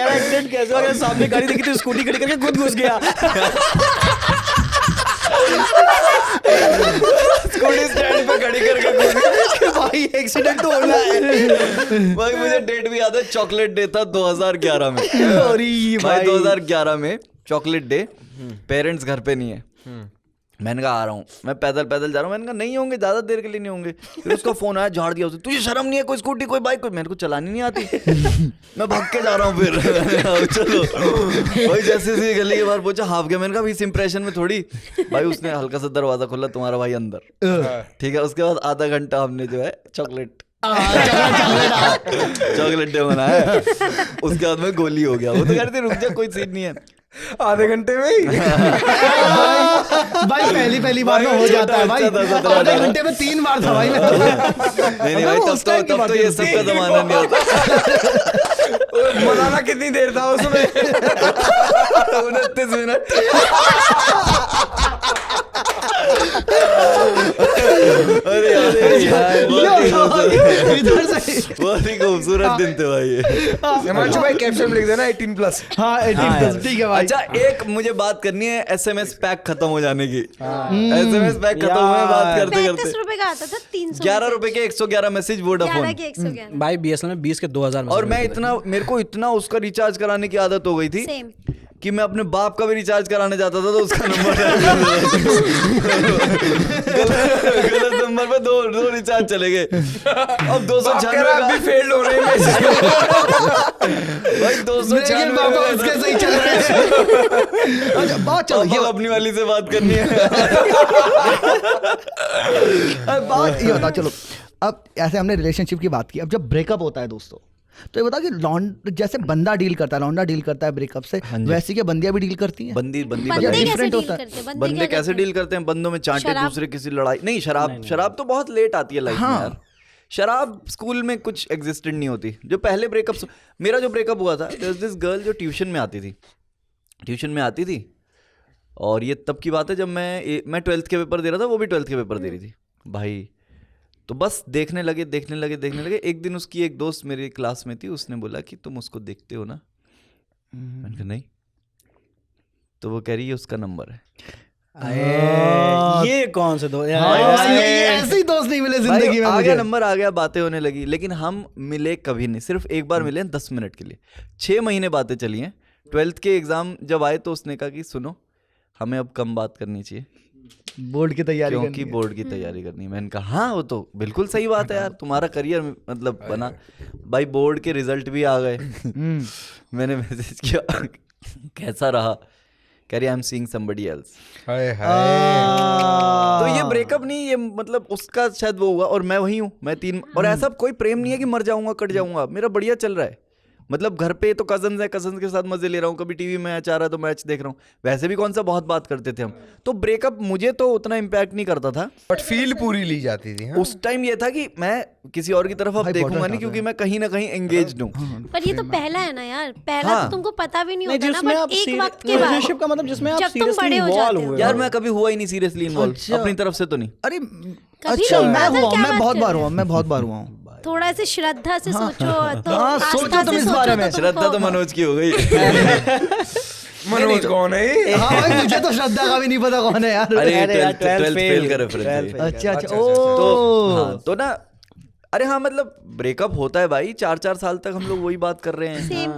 एक्सीडेंट कैसे हो गया? सामने गाड़ी देखी तो स्कूटी खड़ी करके खुद घुस गया। स्कूटी स्टैंड पे खड़ी करके भाई एक्सीडेंट तो होना है। भाई मुझे डेट भी याद है, चॉकलेट डे था 2011 में। भाई 2011 में चॉकलेट डे, पेरेंट्स घर पे नहीं है, मैंने कहा आ रहा हूँ, मैं पैदल पैदल जा रहा हूँ। मैंने कहा नहीं होंगे, ज्यादा देर के लिए नहीं होंगे। फिर उसका फोन आया, झाड़ दिया उसे, तुझे शर्म नहीं है, कोई स्कूटी कोई बाइक कोई, मेरे को चलानी नहीं आती। मैं भाग के जा रहा हूँ। फिर चलो भाई, जैसे सी गली के बाहर पहुंचा, हाफ गया। मैंने कहा इस इंप्रेशन में थोड़ी भाई, उसने हल्का सा दरवाजा खोला, तुम्हारा भाई अंदर, ठीक है। उसके बाद आधा घंटा हमने जो है चॉकलेट डे मनाया। उसके बाद में गोली हो गया। वो तो कह रही थी रुक जा, कोई सीन नहीं है। आधे घंटे में ही भाई पहली बार में हो जाता है भाई, आधे घंटे में 3 बार था भाई। नहीं भाई, तब तो ये सब का जमाना नहीं होता। मनाना कितनी देर था उसमें? 29 मिनट। अरे यार बहुत ही खूबसूरत दिन थे भाई ये। हिमांशु भाई कैप्शन लिख देना 18+। हाँ 18+, ठीक है भाई। अच्छा, एक मुझे बात करनी है SMS पैक खत्म हो जाने की। SMS पैक खत्म हुए बात करते 35 करते। रुपए का आता था, 300 11 रुपए के 111 मैसेज वोडाफोन। 11 के 111 भाई BSNL में 20 के 2000 और मैं इतना, मेरे को इतना उसका रिचार्ज कराने की आदत हो गई थी सेम। कि मैं अपने बाप का भी रिचार्ज कराने जाता था तो उसका नंबर गलत नंबर पे दो रिचार्ज चले गए। अब 296 का भी फेल हो रहे हैं भाई, 296 पापा उसके सही चल रहे हैं। अच्छा बात चलो, ये अपनी वाली से बात करनी है। बात ये बताओ, चलो अब ऐसे हमने रिलेशनशिप की बात की। अब जब ब्रेकअप होता है दोस्तों, तो ये बताओ कि जैसे बंदा डील करता है, लौंडा डील करता है ब्रेकअप से, वैसे क्या बंदियां भी डील करती हैं? बंदी बंदे कैसे different डील होता है। करते हैं? बंदे कैसे डील करते हैं? बंदों में चांटे, शराब? दूसरे किसी लड़ाई नहीं। शराब तो बहुत लेट आती है लाइफ में यार। शराब स्कूल में कुछ एग्जिस्टेंट नहीं होती। जो पहले ब्रेकअप, मेरा जो ब्रेकअप हुआ था, दिस गर्ल जो ट्यूशन में आती थी। और ये तब की बात है जब मैं 12th के पेपर दे रहा था, वो भी 12th के पेपर दे रही थी भाई। तो बस देखने लगे। एक दिन उसकी एक दोस्त मेरी क्लास में थी, उसने बोला कि तुम उसको देखते हो ना? मैंने कहा नहीं। तो वो कह रही है उसका नंबर है। ये कौन से दो ऐसे ही दोस्त नहीं मिले जिंदगी में आ मुझे। गया नंबर, आ गया, बातें होने लगी। लेकिन हम मिले कभी नहीं, सिर्फ एक बार मिले 10 मिनट के लिए। 6 महीने बातें चली हैं। 12th के एग्जाम जब आए तो उसने कहा कि सुनो, हमें अब कम बात करनी चाहिए बोर्ड की तैयारी क्योंकि बोर्ड की तैयारी करनी है। मैंने कहा हाँ, वो तो बिल्कुल सही बात है यार, तुम्हारा करियर मतलब बना। भाई बोर्ड के रिजल्ट भी आ गए। मैंने मैसेज किया कैसा रहा? कह रही I am seeing somebody else. तो ये ब्रेकअप नहीं, ये मतलब उसका शायद वो हुआ और मैं वही हूँ। मैं 3 और ऐसा कोई प्रेम नहीं है कि मर जाऊंगा कट जाऊंगा। मेरा बढ़िया चल रहा है। मतलब घर पे तो कजन्स है, कजन्स के साथ मजे ले रहा हूँ। कभी टीवी मैच आ रहा है तो मैच देख रहा हूँ। वैसे भी कौन सा बहुत बात करते थे हम। तो ब्रेकअप मुझे तो उतना इम्पैक्ट नहीं करता था, बट फील पूरी ली जाती थी। हाँ? उस टाइम ये था कि मैं किसी और की तरफ अब देखूंगा नहीं, क्योंकि मैं कहीं ना कहीं एंगेज्ड हूँ। पर ये तो पहला है ना यार, पहला हाँ। तो तुमको पता भी नहीं नहीं, होता ना, जिसमें आप बट एक वक्त के बाद रिलेशनशिप का मतलब जिसमें आप जब तुम सीरियसली बड़े हो इन्वॉल्व जाते हो। हुए। यार मैं कभी हुआ ही नहीं सीरियसली इन्वॉल्व अच्छा। अपनी तरफ से तो नहीं। अरे कभी अच्छा, नहीं, मैं बादल हुआ, क्या मैं बात बहुत कर बार रहे हुआ, हो? मैं बहुत बार हुआ हूँ। थोड़ा ऐसे श्रद्धा से सोचो तो हाँ, सोचो आस्था तुम से इस सोचो बारे में। श्रद्धा तो मनोज की हो गई। मनोज कौन है ये? हाँ भाई, मुझे तो श्रद्धा का भी नहीं पता कौन है यार। अरे अरे यार, 12th 12th फेल का fail, रेफरेंस 12th है। fail। अच्छा अच्छा, अच्छा, ओ हाँ, तो ना, अरे हाँ मतलब ब्रेकअप होता है भाई, 4-4 साल तक हम लोग वही बात कर रहे हैं। सेम।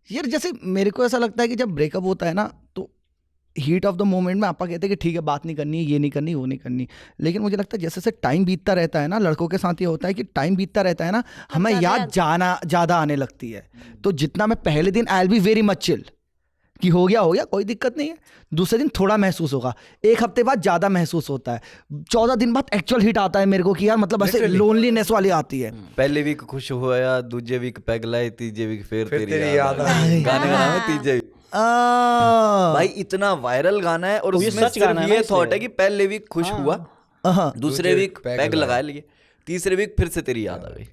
यार जैसे मेरे को ऐसा लगता है कि जब ब्रेकअप होता है ना, तो हीट ऑफ द मोमेंट में आपा कहते हैं कि ठीक है बात नहीं करनी, ये नहीं करनी, वो नहीं करनी। लेकिन मुझे लगता है जैसे जैसे टाइम बीतता रहता है ना, लड़कों के साथ ये होता है कि टाइम बीतता रहता है ना, हमें याद ज़्यादा आने लगती है। तो जितना मैं पहले दिन I will be very much chill कि हो गया कोई दिक्कत नहीं है, दूसरे दिन थोड़ा महसूस होगा, एक हफ्ते बाद ज़्यादा महसूस होता है, 14 दिन बाद एक्चुअल हिट आता है मेरे को कि यार मतलब ऐसे लोनलीनेस वाली आती है। पहले वीक खुश हुआ या दूजे वीक पैगलाए, तीजे वीक फिर तेरी याद गाने का नाम है तीजे वीक। भाई इतना वायरल गाना है और ये उसमें सच गाना सिर्फ है ये ना, थॉट इसलिए। है कि पहले वीक खुश हुआ, हाँ दूसरे वीक पैग लगा लिए, तीसरे वीक फिर से तेरी याद आ गई।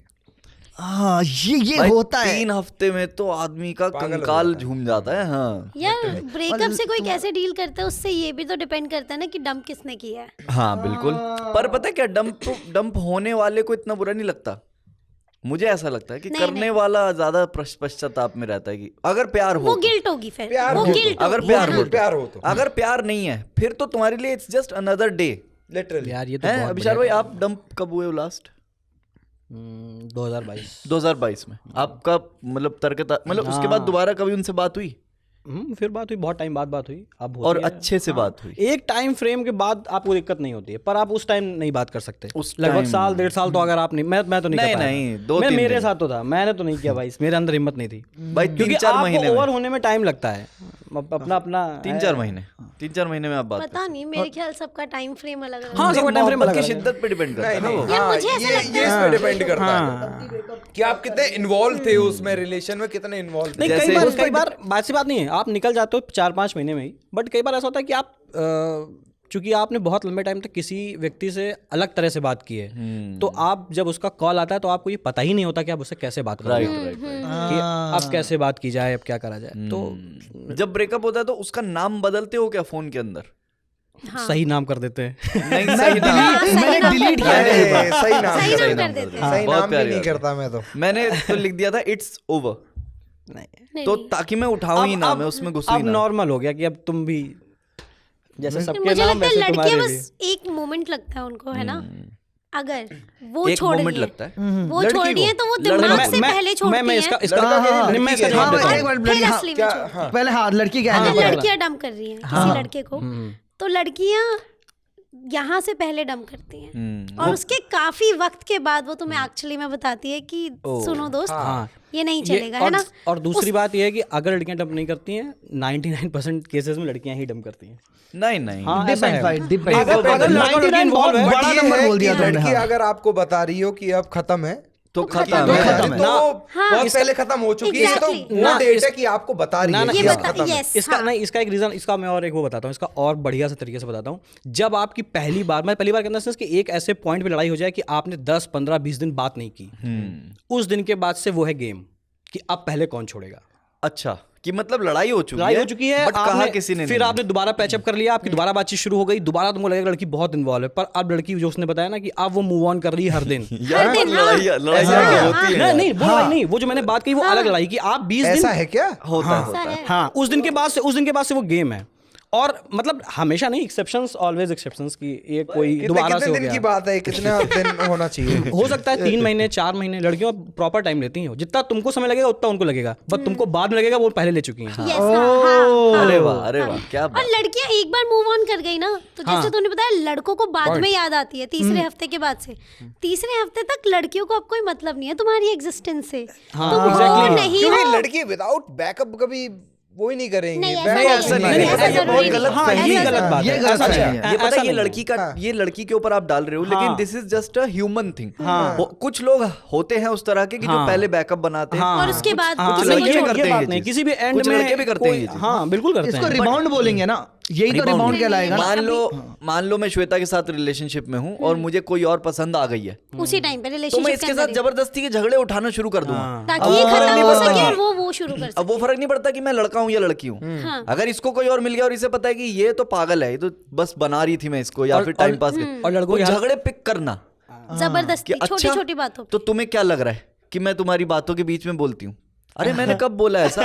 हाँ, ये भाई होता है। 3 हफ्ते में तो आदमी का कंकाल झूम जाता है। हाँ यार ब्रेकअप से कोई कैसे डील करता है, उससे ये भी तो डिपेंड करता है ना कि डंप किसने किया है। हाँ बिल्कुल। पर पता है क्या, डंप होने वाले को इतना बुरा नहीं लगता। मुझे ऐसा लगता है कि करने वाला ज्यादा पश्चाताप में रहता है कि अगर प्यार हो वो तो। गिल्ट होगी फिर, प्यार वो हो तो। गिल्ट अगर होगी। प्यार हाँ। हो प्यार हो तो अगर प्यार नहीं है फिर तो तुम्हारे लिए it's just another day. Literally यार ये तो है बहुत अभिषार भाई, आप डंप कब हुए हो लास्ट? 2022। 2022 में आपका मतलब मतलब उसके बाद दोबारा कभी उनसे बात हुई? फिर बात हुई, बहुत टाइम बाद बात हुई। अब और होती है। अच्छे से बात हुई। एक टाइम फ्रेम के बाद आपको दिक्कत नहीं होती है, पर आप उस टाइम नहीं बात कर सकते। उस लगभग time- साल 1.5 साल तो अगर आप नहीं, मैं तो नहीं कर पाया नहीं, था। 2-3 मेरे दिन। साथ तो था, मैंने तो नहीं किया भाई, मेरे अंदर हिम्मत नहीं थी भाई क्योंकि 3-4 महीने आपको में, ओवर होने में टाइम लगता है। अपना 3-4 महीने, 3-4 महीने में आप बात पता नहीं, मेरे ख्याल सबका टाइम फ्रेम अलग अलग हाँ, है। सबका टाइम फ्रेम मोहब्बत अलग की है। शिद्दत पे डिपेंड करता है ना वो। यार हाँ, मुझे ऐसा ये लगता है इस पे डिपेंड करता है कि आप कितने इन्वॉल्व थे उसमें, रिलेशन में कितने इन्वॉल्व थे। नहीं, जैसे- कई बार बात सी बात नहीं है, आप निकल जाते हो 4-5 महीने में ही, बट कई बार ऐसा होता है कि आप चूंकि आपने बहुत लंबे टाइम तक किसी व्यक्ति से अलग तरह से बात की है, तो आप जब उसका कॉल आता है तो आपको ये पता ही नहीं होता कि आप उससे कैसे बात करोगे, राइट। कि अब कैसे बात की जाए, अब क्या करा जाए। तो जब ब्रेकअप होता है तो उसका नाम बदलते हो क्या फोन के अंदर? सही नाम कर देते हैं। नहीं, सही नाम मैंने डिलीट किया है कई बार। सही नाम सही सही नाम कर देते हैं। सही बहुत नाम भी प्यारी नहीं बात है। करता मैं तो। मैंने तो लिख दिया था इट्स ओवर, नहीं, तो नहीं। ताकि मैं उठाऊं ही ना, मैं उसमें घुसूं ही अब ना। नॉर्मल हो गया कि अब तुम भी जैसे सबके मुझे नाम लगता है वैसे लड़कियां तुम्हारे बस भी। एक मोमेंट लगता है उनको, है ना, अगर वो एक छोड़ मोमेंट रही है, लगता है। वो लड़की छोड़ रही को। है तो वो लड़का- दिमाग से मैं- पहले छोड़ती मैं है। इसका लड़का के लिए नहीं, मैं लड़की इसका के जवाब लिए। देता हाँ, हूँ। एक बार फिर लड़की, हाँ, असली में क्या छोड़ती है। हाँ पहले हाँ लड़की क्या अगर है लड़कियां डंप कर रही हैं किसी लड़के को, तो लड़कियां यहाँ से पहले डंप करती हैं, और उसके काफी वक्त के बाद वो तुम्हें एक्चुअली में बताती है कि सुनो दोस्त, ये नहीं चलेगा, है ना। और दूसरी बात यह है कि अगर लड़कियां डंप नहीं करती हैं, 99% केसेस में लड़कियां ही डंप करती हैं। नहीं नहीं, हाँ, डिप ऐसा एंड है। फाइट, डिप एंड अगर- फाइट। अगर लड़का लड़की 99 involve है, बड़ा ये नंबर है बोल कि दिया तुमने। लड़की हाँ। अगर आपको बता रही हो कि अब खत्म है तो खत्म खत्म है। है। खत्म है। तो हाँ, बहुत पहले खत्म हो चुकी है। ये तो Exactly. वो ना, डेट है कि आपको बता रही है ना, कि ये अब बता, खत्म है। यस, इसका हाँ। नहीं, इसका एक रीजन, इसका मैं और एक वो बताता हूँ, इसका और बढ़िया से तरीके से बताता हूँ। जब आपकी पहली बार के अंदर सेंस कि एक ऐसे पॉइंट पे लड़ाई हो जाए कि आपने 10, 15, 20 दिन बात नहीं की, उस दिन के बाद से वो है गेम कि अब पहले कौन छोड़ेगा। अच्छा, कि मतलब लड़ाई हो चुकी है, बट बट कहा किसी ने फिर नहीं। आपने दोबारा पैचअप कर लिया, आपकी दोबारा बातचीत शुरू हो गई, दोबारा तुमको लगेगा लड़की बहुत इन्वॉल्व है, पर अब लड़की जो उसने बताया ना कि अब वो मूव ऑन कर रही है हर दिन। यार हर दिन, लड़ाई हाँ। लड़ाई ऐसा है? होती है। नहीं, वो लड़ाई नहीं, वो जो मैंने बात कही वो अलग लड़ाई की आप 20 ऐसा दिन। है क्या? होता है, ऐसा होता है। है। हाँ, उस दिन के बाद से वो गेम है। और मतलब हमेशा नहीं, एक्सेप्शंस ऑलवेज एक्सेप्शंस की ये कोई दोबारा से कितने हो दिन की गया। बात है? कितने दिन होना चाहिए? हो सकता है 3 महीने 4 महीने, लड़कियों प्रॉपर टाइम लेती हैं, जितना तुमको समय लगेगा उतना उनको लगेगा, बट तुमको बाद में लगेगा वो पहले ले चुकी हैं। Yes, हाँ। अरे वाह, अरे वाह, क्या और बात। लड़कियां एक बार मूव ऑन कर गई ना, तो जैसे तुमने बताया लड़कों को बाद में याद आती है, तीसरे हफ्ते के बाद से। तीसरे हफ्ते तक लड़कियों को अब कोई मतलब नहीं है तुम्हारी एग्जिस्टेंस से, तुम हो exactly। नहीं क्योंकि हो। लड़की विदाउट बैकअप कभी वो ही नहीं करेंगे। नहीं, ऐसा Backup नहीं है। ऐसा नहीं नहीं, है, ऐसा ये जरूरी बहुत नहीं। गलत हाँ, फहमी ये है। गलत बात ये है, गलत ऐसा फहमी नहीं है। है। ये पता ऐसा है, ये नहीं लड़की का, ये लड़की के ऊपर आप डाल रहे हो, लेकिन हाँ। This is just a human thing. कुछ लोग होते हैं उस तरह के कि जो हाँ। पहले बैकअप बनाते हैं। और उसके बाद हाँ, कुछ किसी को लड़के भी छोड़- करते हैं ये बात ये नहीं, चीज। किसी भी एंड कुछ में लड़के भी करते हैं ये चीज। हाँ, बिल्कुल करते इसको हैं। रिबाउंड बोलेंगे ना, यही तो Rebound। रिबाउंड कहलाएगा ना। मान लो मैं श्वेता के साथ रिलेशनशिप में हूँ और मुझे कोई और पसंद आ गई है, उसी टाइम पे तो मैं रिलेशनशिप इसके के साथ अंदर ही। जबरदस्ती के झगड़े उठाना शुरू कर दूंगा। ताकि ये खत्म हो सके और वो शुरू कर अब वो फर्क नहीं पड़ता कि मैं लड़का हूँ या लड़की हूँ। हाँ। अगर इसको कोई और मिल गया और इसे पता है कि ये तो पागल है, ये तो बस बना रही थी मैं इसको, या फिर टाइम पास और लड़कों के हाथ- झगड़े पिक करना जबरदस्ती कि छोटी अच्छा, छोटी बातों तो तुम्हें क्या लग रहा है कि मैं तुम्हारी बातों के बीच में बोलती हूँ? अरे मैंने कब बोला ऐसा?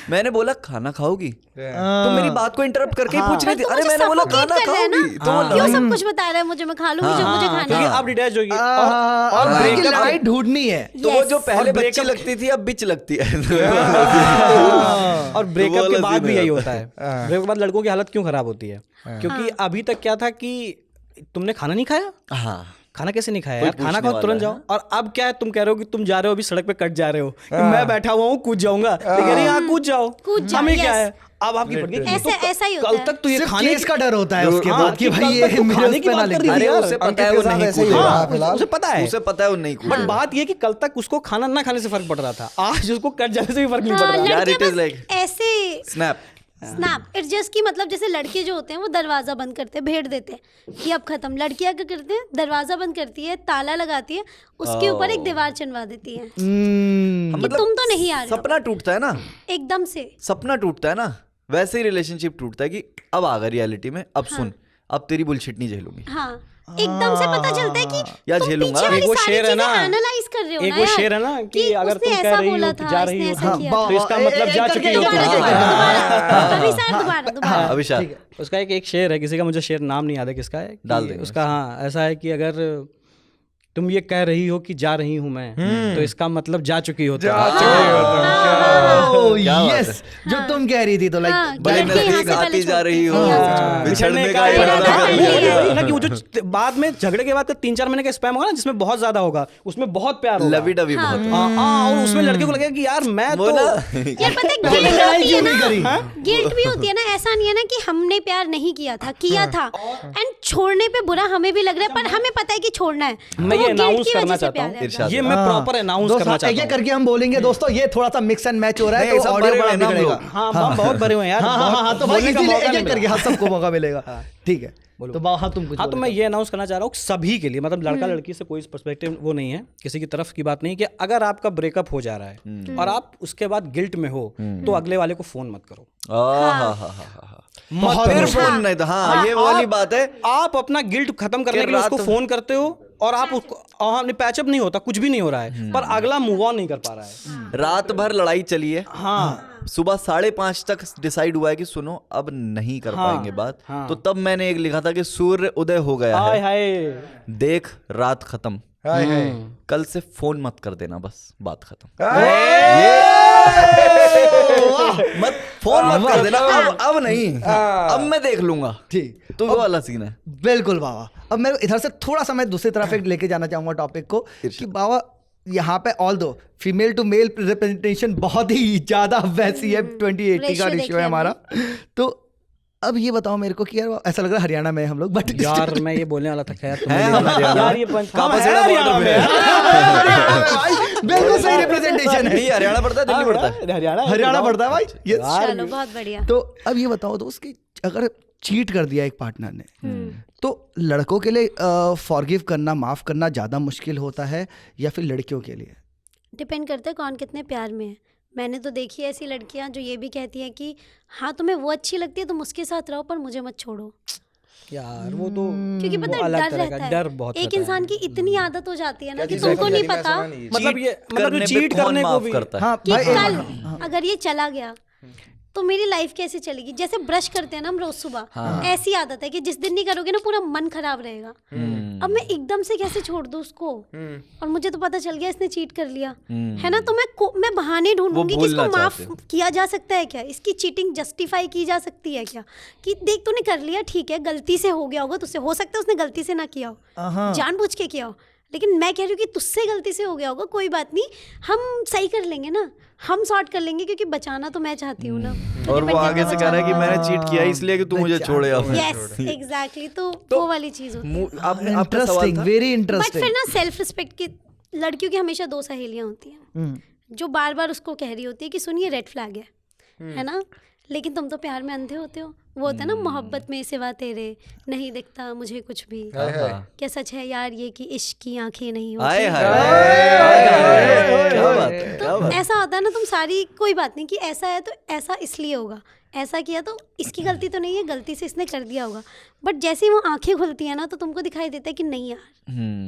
मैंने बोला खाना खाओगी, तुम मेरी बात को इंटरप्ट करके ही पूछ रही थी। अरे मैंने बोला खाना खाओगी, तो वो क्यों सब कुछ बता रहा है मुझे, मैं खा लूंगी जो मुझे खाना क्योंकि है। आप डिटैच होगी और breakup- लड़ाई ढूंढनी है। तो वो Yes। जो पहले और बच्ची breakup- लगती थी अब बिच लगती है। और ब्रेकअप वो के वाला बाद scene भी है। यही होता है। ब्रेकअप के बाद लड़कों की हालत क्यों खराब होती है? क्योंकि अभी तक क्या था कि तुमने खाना नहीं खाया, हाँ, खाना कैसे नहीं खाया कोई यार, खाना पूछने खाओ तुरंत वाला जाओ। और अब क्या है, तुम कह रहे हो कि तुम जा रहे हो अभी सड़क पे कट जा रहे हो, कि मैं बैठा हुआ हूँ कूद जाऊंगा, तो कह रही हाँ कूद जाओ, कूद जाओ, हमें क्या yes। है। अब आपकी पड़ गई कि ऐसे- तो ऐसा ही होता कल है। तक तो ये सिर्फ खाने केस का डर होता है उसके हाँ, बाद कि कि भाई कल ये तक तो मेरे खाने उस की पे ना बात कर लिख रही दे। थी अरे यार। उसे पता अंकित है के वो साथ नहीं ऐसे ही कूदा। हो रहा है हाँ, फिलहाल। उसे पता है। उसे पता है वो नहीं कूदा। बट बात ये कि कल तक उसको खाना ना खाने से फर्क पड़ रहा था, आज उसको कट जाने से भी फर्क नहीं पड़ हाँ, रहा। यार, it लड़कियां is बस like- ऐसे स्नैप। स्नैप इट्स जस्ट कि मतलब जैसे लड़के जो होते हैं वो दरवाजा बंद करते हैं, भेड़ देते हैं कि अब खत्म। लड़कियां क्या करते हैं, दरवाजा बंद करती है, ताला लगाती है, उसके ऊपर एक दीवार चढ़वा देती है कि तुम तो नहीं आ रहे हो। सपना टूटता है ना, एकदम से सपना टूटता है ना, वैसे ही रिलेशनशिप टूटता है कि अब आ गया रियलिटी में, अब सुन, अब तेरी बुलशिट नहीं झेलूंगी। हाँ, एकदम से पता चलता है कि या तुम झेलूंगा। पीछे वाली एक वो सारी शेर है चीजें ना, एनालाइज कर रहे हो एक ना वो यार, शेर है ना कि अगर उसने तुम कह ऐसा रही हो बोला कि था, जा रही इसने हो, ऐसा किया था। तो इसका मतलब जा चुकी हो तुम। दोबारा अभिषाक, उसका एक शेर है, किसी का मुझे शेर नाम नहीं याद है किसका है, कि डाल देंगे उसका। हाँ, ऐसा है कि अगर तुम ये कह रही हो कि जा रही हूं मैं, तो इसका मतलब जा चुकी हो तुम। ओ, क्या बात यस जो तुम कह रही थी तो हाँ, लाइक बड़े गेट के यहाँ नजदीक से आती पहले जा रही हो, छोड़ते हैं, यहाँ से बिछड़ने का इरादा इरादा कर कर लिया। लिया। वही ना कि वो जो बाद में झगड़े के बाद का 3-4 महीने का स्पैम होगा ना, जिसमें बहुत ज्यादा होगा, उसमें बहुत प्यार होगा। लवी डवी बहुत हाँ, और उसमें लड़के को लगेगा कि यार मैं वो तो ना यार पता है पहले गिल्ट लड़ाई होती है क्यों नहीं करी? ना, गिल्ट भी होती है ना। ऐसा नहीं है ना कि हमने प्यार नहीं किया था, किया था, एंड छोड़ने पे बुरा हमें भी लग रहा है, पर हमें पता है कि छोड़ना है। मैं वो ये guilt अनाउंस की करना वजह से चाहता प्यार हूँ, है। इरशाद। ये मैं प्रॉपर अनाउंस दोस्तों, करना ये चाहता हूँ। करके हम बोलेंगे दोस्तों ये थोड़ा सा मिक्स एंड मैच हो रहा है नहीं, तो सब ऑडियो भरे बड़ा हुए हैं ना हम बिगड़ेगा। लोग। हाँ, हम बहुत भरे हुए हैं यार। हाँ तो भाई बोलने का इसीलिए मौका एक नहीं एक करके मिला। हाँ सबको मौका मिलेगा। ठीक है तो हाँ तुम कुछ हाँ, तो मैं ये अनाउंस करना चाह रहा हूँ सभी के लिए, मतलब लड़का लड़की से कोई पर्सपेक्टिव वो नहीं है, किसी की तरफ की बात नहीं, कि अगर आपका ब्रेकअप हो जा रहा है और आप उसके बाद गिल्ट में हो, तो अगले वाले को फोन मत करो। बहुत फिर मुश्किल। फोन नहीं था। हाँ, ये वाली बात है। आप अपना गिल्ट खत्म करने कि के लिए उसको रात- फोन करते हो और आप उसको पैचअप नहीं होता, कुछ भी नहीं हो रहा है, पर अगला मूव ऑन नहीं कर पा रहा है। रात भर लड़ाई चली है, हाँ, सुबह 5:30 तक डिसाइड हुआ है कि सुनो अब नहीं कर पाएंगे बात, तो तब मैंने एक लिखा था कि सूर्य उदय हो गया हाय है, हाय, देख रात खत्म, हाय हाय कल से फोन मत कर देना, बस बात खत्म। मत फोन मत कर देना, अब नहीं, अब मैं देख लूंगा। ठीक तो वो वाला सीन है। बिल्कुल बाबा। अब मैं इधर से थोड़ा सा मैं दूसरी तरफ एक लेके जाना चाहूंगा टॉपिक को कि बाबा यहाँ पे ऑल दो फीमेल टू मेल रिप्रेजेंटेशन बहुत ही ज्यादा वैसी है, 20-80 का Ratio रेशियो है देखिए हमारा। तो अब ये बताओ मेरे को कि यार ऐसा लग रहा है हरियाणा में हम लोग, बट यार मैं ये बोलने वाला था, खैर है हम हरियाणा यार में। ये पंच कापासेड़ा border पे है। बिल्कुल सही रिप्रेजेंटेशन है। नहीं, हरियाणा पड़ता है, दिल्ली पड़ता है। हरियाणा पड़ता है भाई ये। चलो बहुत बढ़िया। तो अब ये बताओ दोस्त कि अगर चीट कर दिया एक पार्टनर ने, तो लड़कों के लिए फॉरगिव करना, माफ करना ज्यादा मुश्किल होता है या फिर लड़कियों के लिए? डिपेंड करता है कौन कितने प्यार में है। मैंने तो देखी है ऐसी लड़कियां जो ये भी कहती हैं कि हाँ तुम्हें वो अच्छी लगती है तुम उसके साथ रहो पर मुझे मत छोड़ो, यार वो तो क्योंकि पता वो है अलग डर तरह का रहता डर है। बहुत एक रहता है। इंसान की इतनी आदत हो जाती है ना कि चीज़ तुमको है? नहीं मैं पता सुना नहीं। मतलब ये करने पे चीट कौन करने को माफ भी करता है? हाँ कि भाई कल अगर ये चला गया तो मेरी लाइफ कैसे चलेगी। जैसे ब्रश करते हैं ना हम रोज सुबह, ऐसी आदत है कि जिस दिन नहीं करोगे ना पूरा मन खराब रहेगा। अब मैं एकदम से कैसे छोड़ दूं उसको, और मुझे तो पता चल गया इसने चीट कर लिया है ना, तो मैं बहाने ढूंढूंगी कि इसको भूलना माफ चाहते हो। किया जा सकता है क्या, इसकी चीटिंग जस्टिफाई की जा सकती है क्या, कि देख तूने कर लिया ठीक है, गलती से हो गया होगा तुझसे, हो सकता है उसने गलती से ना किया हो, जानबूझ के किया हो, लेकिन मैं कह रही हूँ कि तुझसे गलती से हो गया होगा, कोई बात नहीं, हम सही कर लेंगे ना, हम सॉर्ट कर लेंगे, क्योंकि बचाना तो मैं चाहती हूँ ना। और वो आगे से कह रहा है कि मैंने चीट किया इसलिए कि तू मुझे छोड़े अब। यस एग्जैक्टली, तो वो वाली चीज होती है। आपका सवाल इंटरेस्टिंग, था? Very but interesting. फिर ना सेल्फ रिस्पेक्ट की लड़कियों की हमेशा 2 सहेलियां होती हैं जो बार बार उसको कह रही होती है कि सुनिए रेड फ्लैग है ना, लेकिन तुम तो प्यार में अंधे होते हो। वो होता है ना मोहब्बत में सिवा तेरे नहीं दिखता मुझे कुछ भी, क्या सच है यार ये कि इश्क की आंखें नहीं हाय होती। हाय, क्या बात है, क्या तो बात है। ऐसा होता है ना, तुम सारी कोई बात नहीं कि ऐसा है तो ऐसा इसलिए होगा, ऐसा किया तो इसकी गलती तो नहीं है, गलती से इसने कर दिया होगा। बट जैसे ही वो आंखें खुलती है ना तो तुमको दिखाई देता है कि नहीं यार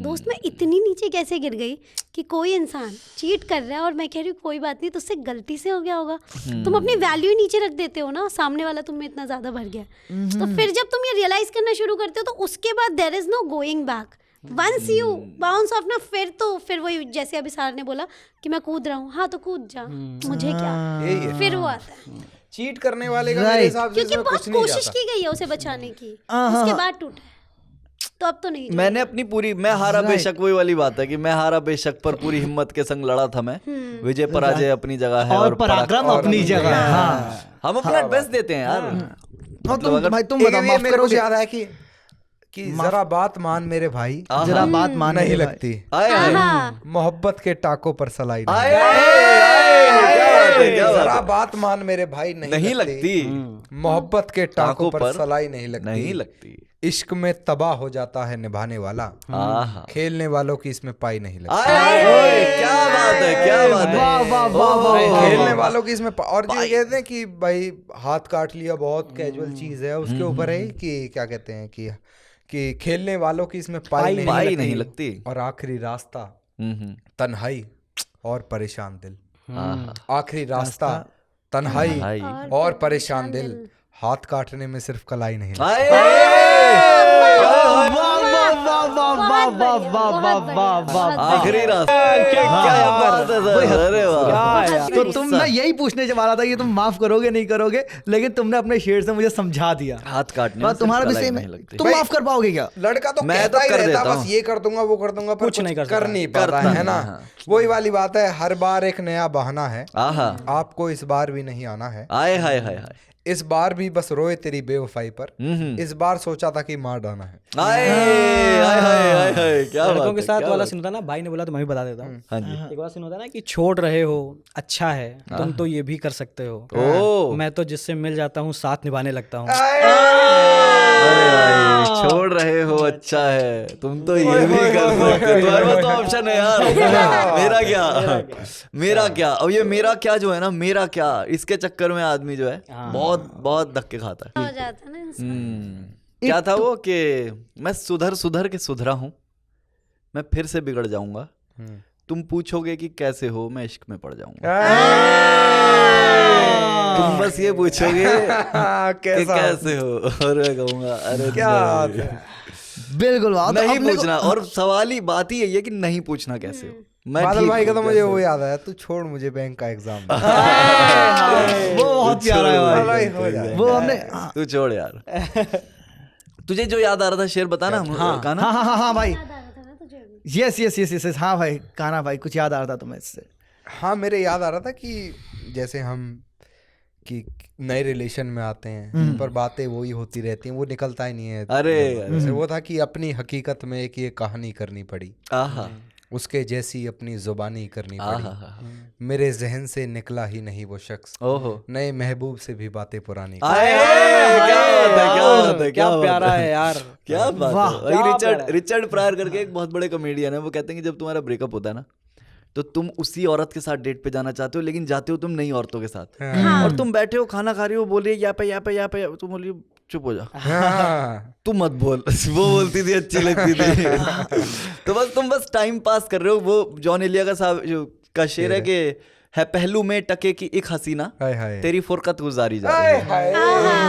दोस्त मैं इतनी नीचे कैसे गिर गई कि कोई इंसान चीट कर रहा है और मैं कह रही हूँ कोई बात नहीं तुझसे गलती से हो गया होगा। तुम अपनी वैल्यू ही नीचे रख देते हो ना, सामने वाला तुम में इतना ज़्यादा भर गया। तो फिर जब तुम ये रियलाइज़ करना शुरू करते हो तो उसके बाद there is no going back. Once you bounce off ना, फिर वही जैसे अभी सार ने बोला कि मैं कूद रहा हूँ, हाँ तो कूद जा, मुझे क्या, फिर वो आता है। चीट करने वाले का मेरे हिसाब से क्योंकि इसमें बहुत कुछ नहीं कोशिश जाता। की गई है उसे बचाने की, उसके बाद टूटा है, तो अब तो नहीं टूटा। मैंने अपनी पूरी, मैं हारा बेशक, वही वाली बात है कि मैं हारा बेशक पर पूरी हिम्मत के संग लड़ा था मैं। विजय पराजय अपनी जगह है और पराक्रम अपनी जगह। हाँ हम अपना बेस्ट देते हैं यार। और तुम भाई तुम एक बताओ ये माफ मेरे को करोगे? याद है कि जरा बात मान मेरे भाई, जरा बात मान नहीं लगती, आए हाय, मोहब्बत के टाकों पर सलाई नहीं आए हाय, क्या बात है, क्या बात जरा है। बात मान मेरे भाई, नहीं लगती, मोहब्बत के टाकों पर सलाई नहीं लगती, नहीं लगती। इश्क में तबाह हो जाता है निभाने वाला, आहा, खेलने वालों की इसमें पाई नहीं लगती। आए हाय, क्या बात है, क्या बात है। वाह वाह वाह वाह। खेलने वालों की इसमें और जो कहते हैं कि भाई हाथ काट लिया बहुत कैजुअल चीज है, उसके ऊपर है कि क्या कहते हैं कि खेलने वालों की इसमें पाई नहीं लगती, और आखिरी रास्ता तन्हाई और परेशान दिल, आखिरी रास्ता तन्हाई और परेशान दिल, हाथ काटने में सिर्फ कलाई नहीं लगती। आए, वाह वाह वाह वाह वाह वाह वाह वाह वाह वाह। आखिरी रास्ता, क्या बात है सर, अरे वाह। तो तुम मैं यही पूछने वाला था कि तुम माफ करोगे नहीं करोगे, लेकिन तुमने अपने शेर से मुझे समझा दिया। हाथ काटने बस तुम्हारा भी सेम है, तुम माफ कर पाओगे क्या? लड़का तो मैं कहता तो ही कर रहता देता बस हूँ। ये कर दूंगा वो कर दूंगा, पर कुछ नहीं कर कर सकता। नहीं पाता करता है ना। नहीं, हाँ। वही वाली बात है, हर बार एक नया बहाना है। आहा, आपको इस बार भी नहीं आना है। आए हाय हाय हाय, इस बार भी बस रोए तेरी बेवफाई पर। इस बार सोचा था कि मार डालना है। आए हाय हाय हाय हाय, क्या बात लड़कों के है, साथ क्या वाला बात सीन होता है ना, भाई ने बोला तो मैं भी बता देता हूँ। हाँ जी। एक वाला सीन होता है ना कि छोड़ रहे हो, अच्छा है, तुम तो ये भी कर सकते हो, ओ मैं तो जिससे मिल जाता हूँ साथ निभाने लगता हूँ। अरे भाई, छोड़ रहे हो, अच्छा है, तुम तो ये भी कर सकते हो। तुम्हारे पास तो ऑप्शन है यार। मेरा क्या अब ये मेरा क्या जो है ना, मेरा क्या, इसके चक्कर में आदमी जो है बहुत बहुत धक्के खाता है। हो जाता है ना इंसान। क्या था वो कि मैं सुधर सुधर के सुधरा हूँ, मैं फिर से बिगड़ जाऊंगा, तुम पूछोगे कि कैसे हो, मैं इश्क में पड़ जाऊंगा। तुम बस ये पूछोगे कि कैसे हो, और मैं कहूंगा अरे क्या बात नहीं। है। बिल्कुल वाह। तो नहीं अपने को- पूछना, और सवाल ही बात ही यही है कि नहीं पूछना कैसे हो। मैं बादल ठीक भाई का हूँ, तो मुझे कैसे वो हो? याद आया, तू छोड़ मुझे बैंक का एग्जाम। वो बहुत प्यारा है भाई। भाई हो जाए। वो हमने तू छोड़ यार। तुझे जो याद आ रहा था शेर बताना, काना। हाँ हाँ हाँ हाँ भाई, याद आ रहा था ना तुझे अभी? यस यस यस यस, हाँ भाई काना भाई, कुछ याद आ रहा था तुम्हें इससे? हाँ, मेरे याद आ रहा था कि जैसे हम कि नए रिलेशन में आते हैं पर बातें वही होती रहती हैं, वो निकलता ही नहीं है। अरे जैसे वो था कि अपनी हकीकत में एक ये कहानी करनी पड़ी, आहा उसके जैसी अपनी जुबानी करनी आहा, पड़ी, मेरे जहन से निकला ही नहीं वो शख्स, ओहो, नए महबूब से भी बातें पुरानी। आए, क्या बात है, क्या बात है, क्या बात प्यारा है यार। क्या बात वाह, है भाई। क्या रिचर्ड प्यारा। रिचर्ड प्रायर करके एक बहुत बड़े कॉमेडियन है, वो कहते हैं कि जब तुम्हारा ब्रेकअप होता है ना, तो तुम उसी औरत के साथ डेट पे जाना चाहते हो, लेकिन जाते हो तुम नई औरतों के साथ, और तुम बैठे हो खाना खा रही हो, बोल रही है या पे, तुम बोल रही हो चुप हो जा, हाँ। तू मत बोल। वो बोलती थी, अच्छी लगती थी। तो बस तुम बस टाइम पास कर रहे हो। वो जॉन एलिया का साहब जो का शेर है कि है पहलू में टके की एक हसीना, हाय हाय। तेरी फुरकत गुजारी जा रही है,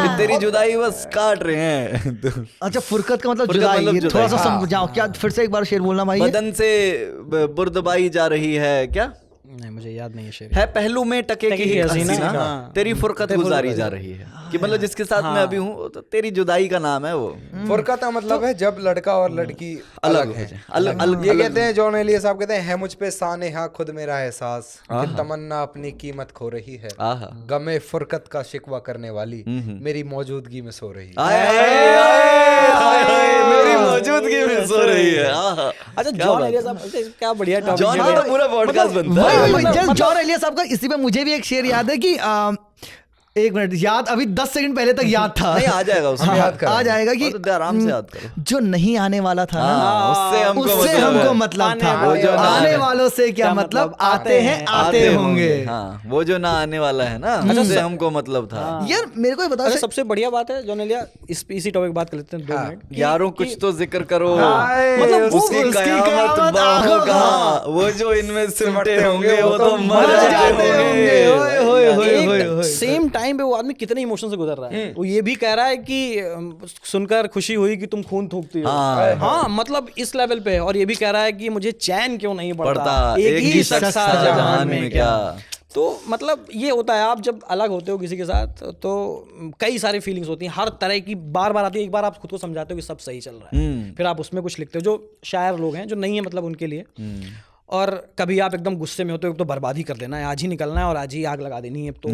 कि तेरी जुदाई बस काट रहे हैं। तो अच्छा, फुरकत का मतलब फुरकत जुदाई, मतलब ये जुदाई, थोड़ा सा हाँ। समझाओ, क्या फिर से एक बार शेर बोलना भाई? बदन से बुर्दबाई जा रही है, क्या नहीं मुझे याद नहीं है शेर। है पहलू में टके की एक हसीना, हाँ। तेरी फुरकत गुजारी जा रही है, कि मतलब जिसके साथ मैं अभी हूँ तो तेरी जुदाई का नाम है वो। फुरकत का मतलब है जब लड़का और लड़की अलग हो है। जाए, अलग ये कहते हैं जॉन एलिया साहब, कहते हैं है मुझ पे सानेहा खुद मेरा एहसास, कि तमन्ना अपनी कीमत खो रही है, आहा, गमे फुरकत का शिकवा करने वाली मेरी मौजूदगी में सो रही है। आए, आए, आए, आए, आए, मेरी मौजूदगी में सो रही है। आहा, अच्छा, जॉन एलिया साहब क्या बढ़िया टॉपिक। जॉन का तो पूरा पॉडकास्ट बनता वही है। वही वही, जॉन एलिया साहब का। इसी पे मुझे भी एक शेर याद है कि एक मिनट याद, अभी 10 सेकंड पहले तक याद था। नहीं, आ जाएगा उसमें, याद कर आ जाएगा कि तो आराम से याद करो। जो नहीं आने वाला था ना, हाँ, उससे उससे हमको मतलब था, वो जो ना आने आने- वालों से क्या मतलब, आते हैं आते होंगे। हाँ, वो जो ना आने वाला है ना, उससे हमको मतलब था। यार मेरे को ये बताओ, अच्छा, सबसे बढ़िया बात है जॉन एलिया, इसी टॉपिक बात कर लेते हैं 2 मिनट। यारों कुछ तो जिक्र करो, मतलब वो उसकी उसकी कयामत कयामत बाहों आंखों का, वो जो इनमें सिमटे होंगे वो तो मर जाते होंगे। ओए होए होए होए होए। सेम टाइम पे वो आदमी कितने इमोशन से गुजर रहा है। वो ये भी कह रहा है कि सुनकर खुशी हुई कि तुम खून थूकती हो। हाँ। हाँ, मतलब इस लेवल पे। और ये भी कह रहा है कि मुझे चैन क्यों नहीं पड़ता, पड़ता, एक ही शख्स था जहान में क्या। क्या। तो मतलब ये होता है, आप जब अलग होते हो किसी के साथ तो कई सारी फीलिंग्स होती हैं, हर तरह की बार बार आती है। एक बार आप खुद को समझाते हो कि सब सही चल रहा है, फिर आप उसमें कुछ लिखते हो, जो शायर लोग हैं जो नहीं है मतलब उनके लिए। और कभी आप एकदम गुस्से में होते हो, तो बर्बादी कर देना है, आज ही निकलना है और आज ही आग लगा देनी है। तो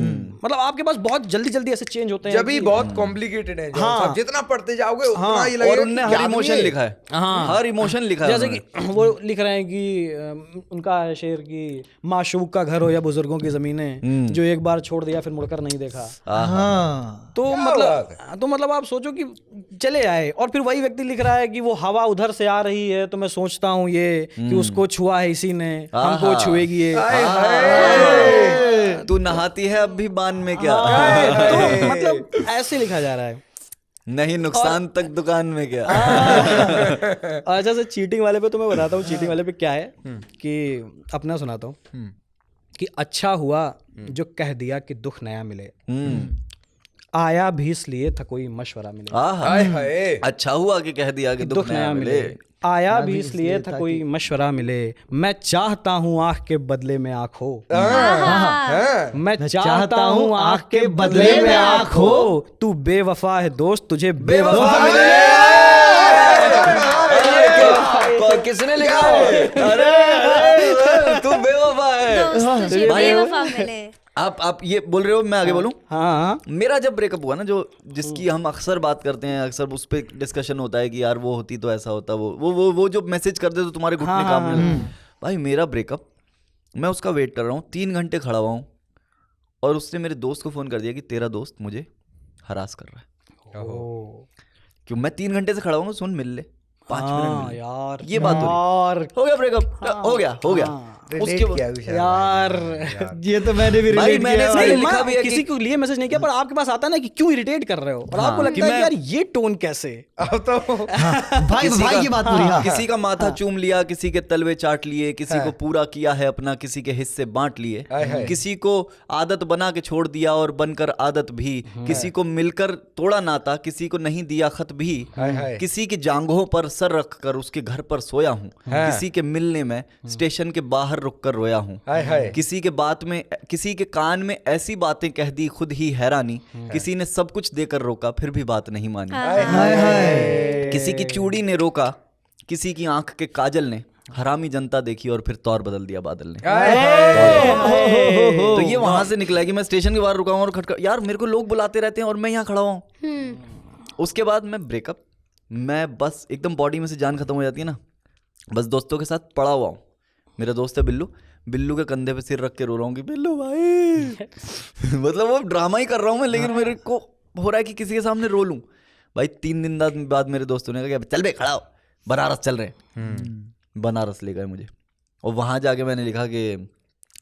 मतलब आपके पास बहुत जल्दी जल्दी ऐसे चेंज होते हैं जब ही बहुत कॉम्प्लिकेटेड है, हाँ। जितना पढ़ते जाओगे उतना ये और लगेगा उनने कि हर क्या इमोशन आदमी लिखा है। हाँ। हर इमोशन लिखा है जैसे उन्होंने। कि वो लिख रहे हैं कि उनका है शेर की माशूक का घर हो या बुजुर्गों की जमीनें, जो एक बार छोड़ दिया फिर मुड़कर नहीं देखा। हाँ तो मतलब आप सोचो कि चले आए, और फिर वही व्यक्ति लिख रहा है कि वो हवा उधर से आ रही है तो मैं सोचता हूँ ये कि उसको छुआ है इसी ने, हमको छुएगी ये। तू नहाती है अब भी बान में क्या, तो मतलब ऐसे लिखा जा रहा है। नहीं नुकसान तक दुकान में क्या। अच्छा से चीटिंग वाले पे तो मैं बताता हूँ, चीटिंग वाले पे क्या है कि अपना सुनाता हूँ कि अच्छा हुआ जो कह दिया कि दुख नया मिले, आया भी इसलिए था कोई मशवरा मिले, आहा, हाय हाय अच्छा हुआ कि कह दिया कि दुख नया मिले। आया भी इसलिए था कोई मशवरा मिले, मैं चाहता हूँ आँख के बदले में आँख हो, हाँ। मैं चाहता हूँ आँख के बदले में आँख हो, तू बेवफा है दोस्त तुझे बेवफा मिले। किसने लिखा है? अरे तू बेवफा है दोस्त तुझे भाई। बेवफा मिले। आप ये बोल रहे हो, मैं आगे बोलूं? हाँ मेरा जब ब्रेकअप हुआ ना, जो जिसकी हम अक्सर बात करते हैं, अक्सर उस पर डिस्कशन होता है कि यार वो होती तो ऐसा होता, वो जो मैसेज करते तो तुम्हारे घुटने काम नहीं लगते। भाई मेरा ब्रेकअप, मैं उसका वेट कर रहा हूँ, 3 घंटे खड़ा हुआ हूँ और उसने मेरे दोस्त को फ़ोन कर दिया कि तेरा दोस्त मुझे हरास कर रहा है। क्यों? मैं 3 घंटे से खड़ा हूँ, सुन मिल ले, 5 मिनट मिल ले। यार ये बात हो गया ब्रेकअप, हो गया। उसके यार ये तो मैंने भी भाई relate मैंने किया है। इसलिए नहीं, लिखा मैं भी है किसी कि को लिए मैसेज नहीं किया, पर आपके पास आता है ना कि क्यों इरिटेट कर रहे हो, और आपको लगता है कि यार ये टोन कैसे। अब तो भाई भाई ये बात पूरी। हाँ। किसी का माथा चूम लिया, किसी के तलवे चाट लिए, किसी को पूरा किया है अपना, किसी के हिस्से बांट लिए, किसी को आदत बना के छोड़ दिया और बनकर आदत भी, किसी को मिलकर तोड़ा नाता, किसी को नहीं दिया खत भी, किसी की जांघों पर सर रखकर उसके घर पर सोया हूँ, किसी के मिलने में स्टेशन के बाहर रुककर रोया हूँ, किसी के कान में ऐसी बातें कह दी खुद ही हैरानी, किसी ने सब कुछ देकर रोका फिर भी बात नहीं मानी, किसी की चूड़ी ने रोका, किसी की आंख के काजल ने, हरामी जनता देखी और फिर तौर बदल दिया बादल ने। तो ये वहां से निकला है कि मैं स्टेशन के बाहर रुका हूँ और खटखट, यार मेरे को लोग बुलाते रहते हैं और मैं यहाँ खड़ा हूँ। उसके बाद मैं ब्रेकअप, मैं बस एकदम बॉडी में से जान खत्म हो जाती है ना, बस दोस्तों के साथ पड़ा हुआ हूँ। मेरा दोस्त है बिल्लू, बिल्लू के कंधे पे सिर रख के रो रहा हूँ कि बिल्लू भाई मतलब वो ड्रामा ही कर रहा हूँ मैं, लेकिन मेरे को हो रहा है कि किसी के सामने रो लूं। भाई 3 दिन बाद मेरे दोस्तों ने कहा चल बे खड़ा हो, बनारस चल रहे हैं। बनारस ले गए मुझे और वहां जाके मैंने लिखा कि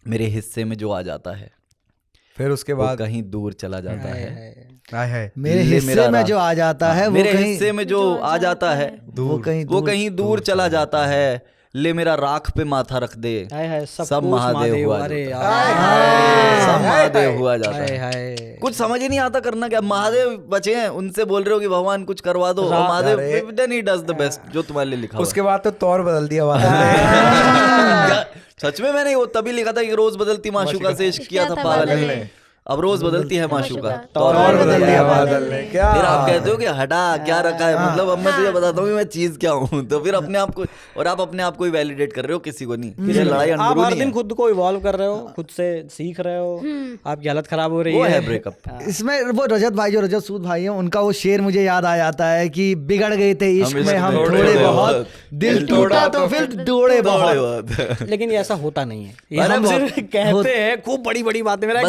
मेरे हिस्से में जो आ जाता है फिर उसके वो बाद कहीं दूर चला जाता है। मेरे हिस्से में जो आ जाता है, वो मेरे कहीं हिस्से में जो आ जाता है वो कहीं दूर चला जाता है। ले मेरा राख पे माथा रख दे, सब महादेव हुआ अरे जाता यार है। सब महादेव हुआ जाता हाय है। हाय कुछ समझ ही नहीं आता करना क्या। महादेव बचे हैं, उनसे बोल रहे हो कि भगवान कुछ करवा दो, और Mahadev then he does the best जो तुम्हारे लिए लिखा हुआ है। उसके बाद तो तौर बदल दिया बादल ने। क्या- सच में मैंने वो तभी लिखा था कि रोज बदलती माशूका से इश्क किया था पागल ने, अब रोज बदलती है माशूका, तौर बदल दिया बादल ने। क्या फिर आप कहते हो कि हटा क्या रखा है, मतलब अब मैं तुझे बताता हूँ कि मैं चीज क्या हूँ, तो फिर अपने आप को, और आप अपने आप को ही वैलिडेट कर रहे हो, किसी को नहीं। ये लड़ाई आप हर अंदरूनी दिन है। खुद को इवॉल्व कर रहे हो, खुद से सीख रहे हो, आपकी हालत खराब हो रही वो है। है ब्रेकअप। इसमें वो रजत भाई, जो रजत सूद भाई हैं, उनका वो शेर मुझे याद आ जाता है कि बिगड़ गए थे इश्क में हम थोड़े बहुत, दिल टूटा तो फिर दौड़े बहुत। लेकिन ये ऐसा होता नहीं है, ये हम सिर्फ कहते हैं खूब बड़ी बड़ी बातें। मेरा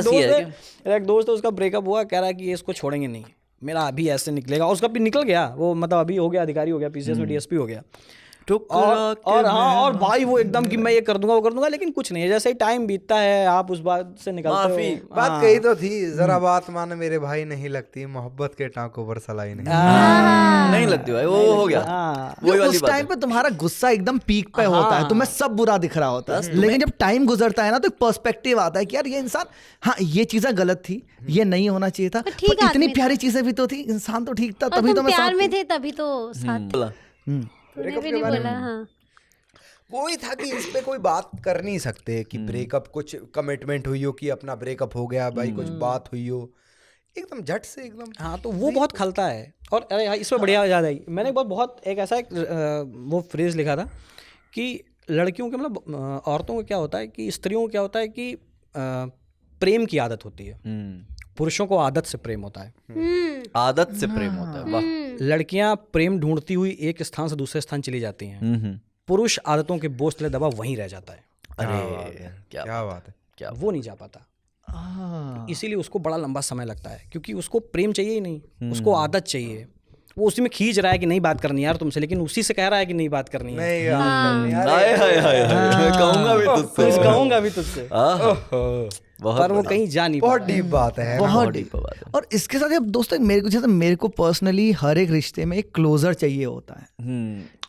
एक दोस्त है, उसका ब्रेकअप हुआ, कह रहा है कि ये इसको छोड़ेंगे नहीं, मेरा अभी ऐसे निकलेगा। और उसका भी निकल गया, वो मतलब अभी हो गया, अधिकारी हो गया, पीसीएस में डीएसपी हो गया। और हाँ, और भाई वो एकदम कि मैं ये कर दूंगा वो कर दूंगा, लेकिन कुछ नहीं है। जैसे ही टाइम बीतता है आप उस बात से निकलते हो। बात कही तो थी, जरा बात मान मेरे भाई, नहीं लगती मोहब्बत के टांकों पर सलाई नहीं। नहीं लगती भाई, वो हो गया वही वाली उस बात टाइम है। पे तुम्हारा गुस्सा एकदम पीक पे होता है, तुम्हें सब बुरा दिख रहा होता है, लेकिन जब टाइम गुजरता है ना, तो एक पर्सपेक्टिव आता है कि यार ये इंसान, हाँ ये चीजें गलत थी, ये नहीं होना चाहिए था, ठीक पर इतनी आदमी प्यारी चीजें भी तो थी, इंसान तो ठीक था, और तभी तो तुम मैं प्यार साथ में थे तभी तो साथ बोला तूने भी नहीं बोला। हाँ वो ही था कि इस पे कोई बात कर नहीं सकते कि ब्रेकअप, कुछ कमिटमेंट हुई हो कि अपना ब्रेकअप हो गया भाई, कुछ बात हुई हो, एकदम झट से एकदम। हाँ, तो वो बहुत खलता है। और अरे यार इसमें बढ़िया याद आई, मैंने बहुत एक ऐसा वो फ्रेज लिखा था कि लड़कियों के मतलब औरतों को क्या होता है कि स्त्रियों को क्या होता है कि प्रेम की आदत होती है, पुरुषों को आदत से प्रेम होता है। आदत से प्रेम होता है। वाह। लड़कियां प्रेम ढूंढती हुई एक स्थान से दूसरे स्थान चली जाती हैं, पुरुष आदतों के बोझ तले दबा वहीं रह जाता है। अरे क्या बात है। क्या वो नहीं जा पाता, इसीलिए उसको बड़ा लंबा समय लगता है, क्योंकि उसको प्रेम चाहिए ही नहीं, उसको आदत चाहिए। वो उसी में खींच रहा है कि नहीं बात करनी यार तुमसे, लेकिन उसी से कह रहा है कि नहीं बात करनी है। नहीं यार, हाय हाय हाय हाय, कहूंगा भी तुझसे, कहूंगा भी तुझसे, बहुत पर वो कहीं जा नहीं बहुत पाता। डीप बात है। बहुत डीप बात है। और इसके साथ दोस्तों, मेरे को पर्सनली हर एक रिश्ते में एक क्लोजर चाहिए होता है,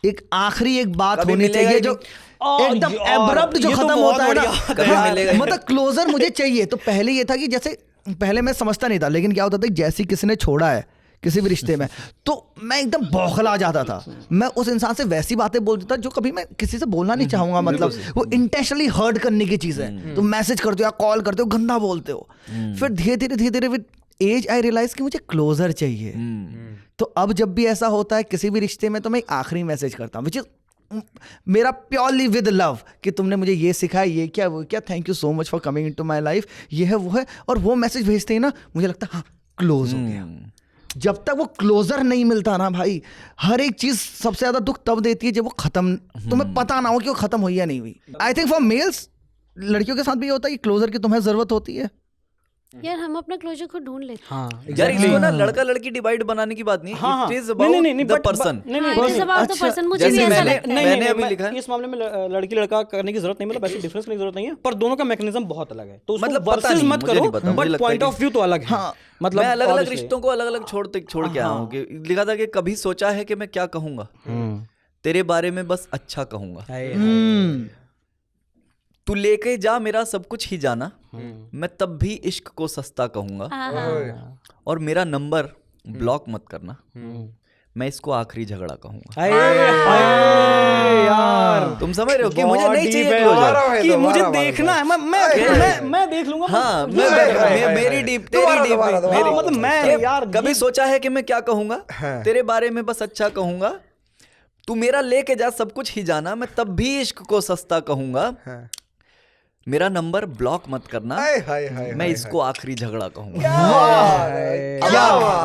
एक आखिरी एक बात होनी चाहिए जो एकदम एब्रप्ट जो खत्म होता है ना, मतलब क्लोजर मुझे चाहिए। तो पहले ये था कि जैसे पहले मैं समझता नहीं था, लेकिन क्या होता था जैसे किसी ने छोड़ा है किसी भी रिश्ते में तो मैं एकदम बौखला जाता था। मैं उस इंसान से वैसी बातें बोल देता जो कभी मैं किसी से बोलना नहीं चाहूंगा, मतलब वो इंटेंशनली हर्ट करने की चीज़ है। तो मैसेज करते हो या कॉल करते हो, गंदा बोलते हो। फिर धीरे धीरे विद एज आई रियलाइज कि मुझे क्लोजर चाहिए। तो अब जब भी ऐसा होता है किसी भी रिश्ते में तो मैं एक आखिरी मैसेज करता हूँ, विच इज मेरा प्योरली विद लव कि तुमने मुझे ये सिखाया, ये क्या वो क्या, thank you so much for coming into my life, ये है वो है। और वो मैसेज भेजते ही ना मुझे लगता है हाँ क्लोज हो गया। जब तक वो क्लोजर नहीं मिलता ना भाई, हर एक चीज सबसे ज्यादा दुख तब देती है जब वो खत्म, तुम्हें पता ना हो कि वो खत्म हुई या नहीं हुई। आई थिंक फॉर मेल्स, लड़कियों के साथ भी ये होता है कि क्लोजर की तुम्हें जरूरत होती है। यार हम अपना क्लोजर को ढूंढ लेते हैं। हाँ यार इसको ना लड़का लड़की डिवाइड बनाने की बात नहीं, it is about the person. मुझे भी ऐसा लगता है। मैंने अभी लिखा है इस मामले में लड़की लड़का करने की जरूरत नहीं, मतलब ऐसे डिफरेंस करने की जरूरत नहीं है, पर दोनों का मैकेनिज्म बहुत अलग है। तो मतलब मतलब पता वर्सेस नहीं, मत मुझे करो, नहीं पता, मुझे बट लगता है पॉइंट ऑफ व्यू तो अलग है। मतलब मैं अलग अलग obviously। रिश्तों को अलग अलग छोड़ के आया हूँ कि लिखा था कि कभी सोचा है कि मैं क्या कहूंगा, तेरे बारे में बस अच्छा कहूंगा, तू लेके जा मेरा सब कुछ ही जाना, मैं तब भी इश्क को सस्ता कहूंगा, और मेरा नंबर ब्लॉक मत करना, मैं इसको आखिरी झगड़ा कहूंगा। यार तुम समझ रहे हो कि मुझे नहीं चाहिए दोबारा क्लोजर, भाई, कि मुझे दोबारा देखना है, मैं देख लूंगा। हाँ मेरी डीप दोबारा, तेरी दोबारा, डीप दोबारा। मेरी, मतलब मैं यार कभी सोचा है कि मैं क्या कहूंगा, तेरे बारे में बस अच्छा कहूंगा, तू मेरा लेके जा सब कुछ ही जाना, मैं तब भी इश्क को सस्ता कहूंगा, मेरा नंबर ब्लॉक मत करना, मैं इसको आखिरी झगड़ा कहूंगा।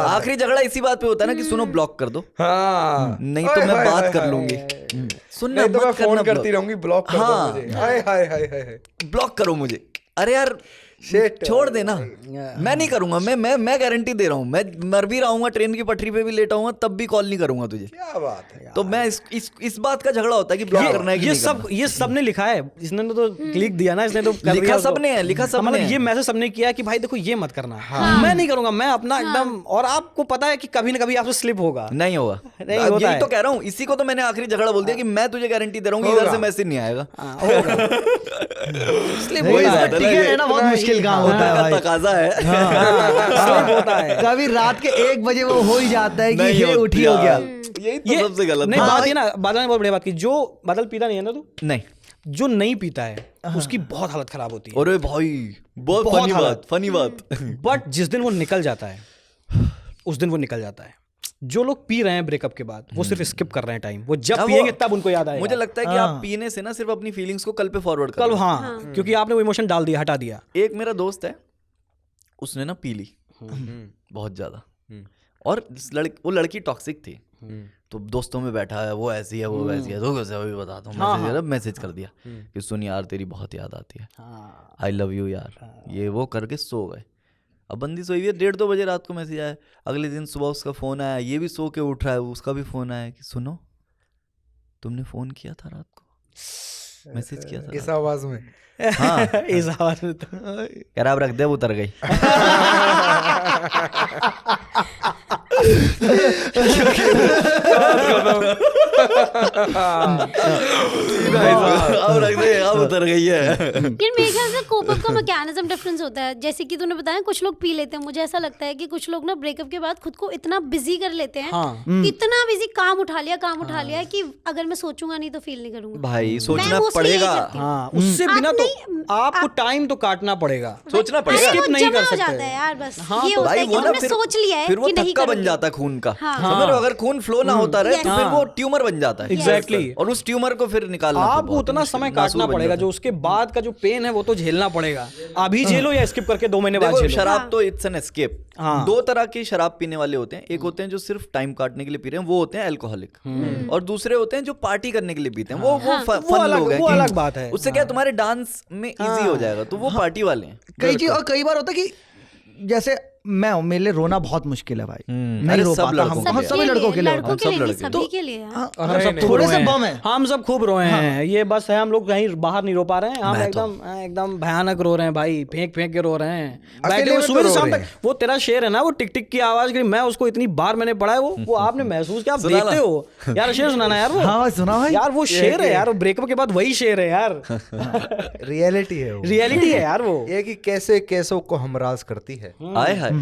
आखिरी झगड़ा इसी बात पे होता है ना कि सुनो ब्लॉक कर दो, हाँ नहीं तो मैं बात कर लूंगी, सुनना नहीं तो मैं मत फोन करना, करती रहूंगी, ब्लॉक कर दो हाँ। मुझे। हाय हाय हाय हाय। ब्लॉक करो मुझे। अरे यार Shit, छोड़ देना, मैं नहीं करूंगा, मैं गारंटी दे रहा हूँ, मैं मर भी रहूंगा, ट्रेन की पटरी पे भी लेटा हूँ, तब भी कॉल नहीं करूंगा तुझे। क्या बात है। तो मैं इस बात का झगड़ा होता है कि ब्लॉक करना है कि ये नहीं सब ये सबने लिखा है, इसने तो लिख दिया ना, इसने तो कर लिखा दिया उसको। सबने है, लिखा सबने मतलब है। ये मैसेज सबने किया कि भाई देखो ये मत करना, मैं नहीं करूंगा, मैं अपना एकदम, और आपको पता है कि कभी ना कभी आपसे स्लिप होगा। नहीं होगा, नहीं होता यही है। तो कह रहा हूँ, इसी को तो मैंने आखिरी झगड़ा बोल दिया कि मैं तुझे गारंटी दे रहा हूँ इधर से मैसेज नहीं आएगा। नहीं, इसका टिकट है ना, बहुत मुश्किल काम होता है भाई। तकाजा है। स्लिप होता है। कभी रात के 1 बजे वो हो ही जाता है कि नहीं ये होती उठी हो गया। यही तो सबसे गलत नहीं, बात। बात ये ना, बादल ने बहुत बढ़िया बात की, जो बादल पीता नहीं है ना तू, नहीं, जो नहीं पीता है उसकी बहुत हालत खराब होती है। अरे भाई बहुत बहुत फनी हालत। बात, फनी बात। बट जिस दिन वो निकल जाता है, उस दिन वो निकल जाता है। जो लोग पी रहे हैं ब्रेकअप के बाद, वो सिर्फ स्किप कर रहे हैं टाइम, वो जब पिएंगे तब उनको याद आएगा। मुझे लगता है कि आप पीने से ना सिर्फ अपनी फीलिंग्स को कल पे फॉरवर्ड कर कल, लो। हाँ, क्योंकि आपने वो इमोशन डाल दिया, हटा दिया। एक मेरा दोस्त है, उसने ना पी ली बहुत ज्यादा, और वो लड़की टॉक्सिक थी, तो दोस्तों में बैठा है, वो ऐसी है वो वैसी है, तो कैसे अभी बताता हूँ, मैसेज कर दिया कि सुन यार तेरी बहुत याद आती है, आई लव यू यार, ये वो करके सो गए। अब बंदी सोई हुई है, 1:30-2 बजे रात को मैसेज आया, अगले दिन सुबह उसका फोन आया, ये भी सो के उठ रहा है, उसका भी फोन आया कि सुनो तुमने फोन किया था रात को, मैसेज किया था किस आवाज में? हाँ इस आवाज में तो कह रहा अब रख दे, वो उतर गई। अब रख दे, अब उतर गई है। यार मेरे ख्याल से कोप अप का मैकेनिज्म डिफरेंस होता है। जैसे कि तूने बताया कुछ लोग पी लेते हैं, मुझे ऐसा लगता है कि कुछ लोग ना ब्रेकअप के बाद खुद को इतना बिजी कर लेते हैं, इतना बिजी काम उठा लिया कि अगर मैं सोचूंगा नहीं तो फील नहीं करूंगा। भाई सोचना मैं mostly यही पड़ेगा, करती हूँ। हाँ, उससे बिना तो आपको टाइम तो काटना पड़ेगा, सोचना अरे पड़ेगा। वो skip नहीं जमा कर हो सकते। जाता है यार, बस हाँ, ये तो होता भाई है कि वो ना हमने सोच लिया है फिर वो कि नहीं थक्का बन करूंगी। जाता है खून का, हाँ। समझ रहे हो? अगर खून फ्लो ना होता रहे तो फिर वो ट्यूमर बन जाता है। Exactly। और उस ट्यूमर को फिर निकालना आपको उतना समय काटना पड़ेगा, जो उसके बाद का जो पेन है वो तो झेलना पड़ेगा। अभी झेलो या स्किप करके 2 महीने बाद देखो झेलो। शराब तो इट्स एन एस्केप। हाँ। 2 तरह की शराब पीने वाले होते हैं, एक होते हैं जो सिर्फ टाइम काटने के लिए पी रहे हैं, वो होते हैं अल्कोहलिक, और दूसरे होते हैं जो पार्टी करने के लिए पीते हैं, वो फन लोग हैं। वो अलग बात है। उससे क्या है, तुम्हारे डांस में इजी हो जाएगा, तो वो पार्टी वाले हैं। कई बार होता है कि जैसे मैं हूं, मेरे लिए रोना बहुत मुश्किल है भाई, नहीं अरे रो सब पाता लड़कों हम, के हम लिए। सभी लड़कों के लिए लड़कों होता के लिए सब नहीं, लड़के। सभी के लिए है। और हम सब खूब थोड़े रोए से हैं। बम है। हम सब खूब रोए हैं, ये बस है हम लोग कहीं बाहर नहीं रो पा रहे हैं, हम एकदम भयानक रो रहे हैं भाई, फेंक फेंक के रो रहे हैं, बैठे हुए में तो सुबह से रो शाम रहे तक। वो तेरा शेर है ना, वो टिक टिक की आवाज की, मैं उसको इतनी बार मैंने पढ़ा है, वो आपने महसूस किया, आप सुनाना। देखते हो यार, शेर सुनाना यार वो। हाँ सुना भाई, यार वो शेर है यार, वो ब्रेकअप के बाद वही शेर है यार, रियलिटी है वो। रियलिटी है यार वो। ये कि कैसे कैसों को हमराज करती है, आए हाय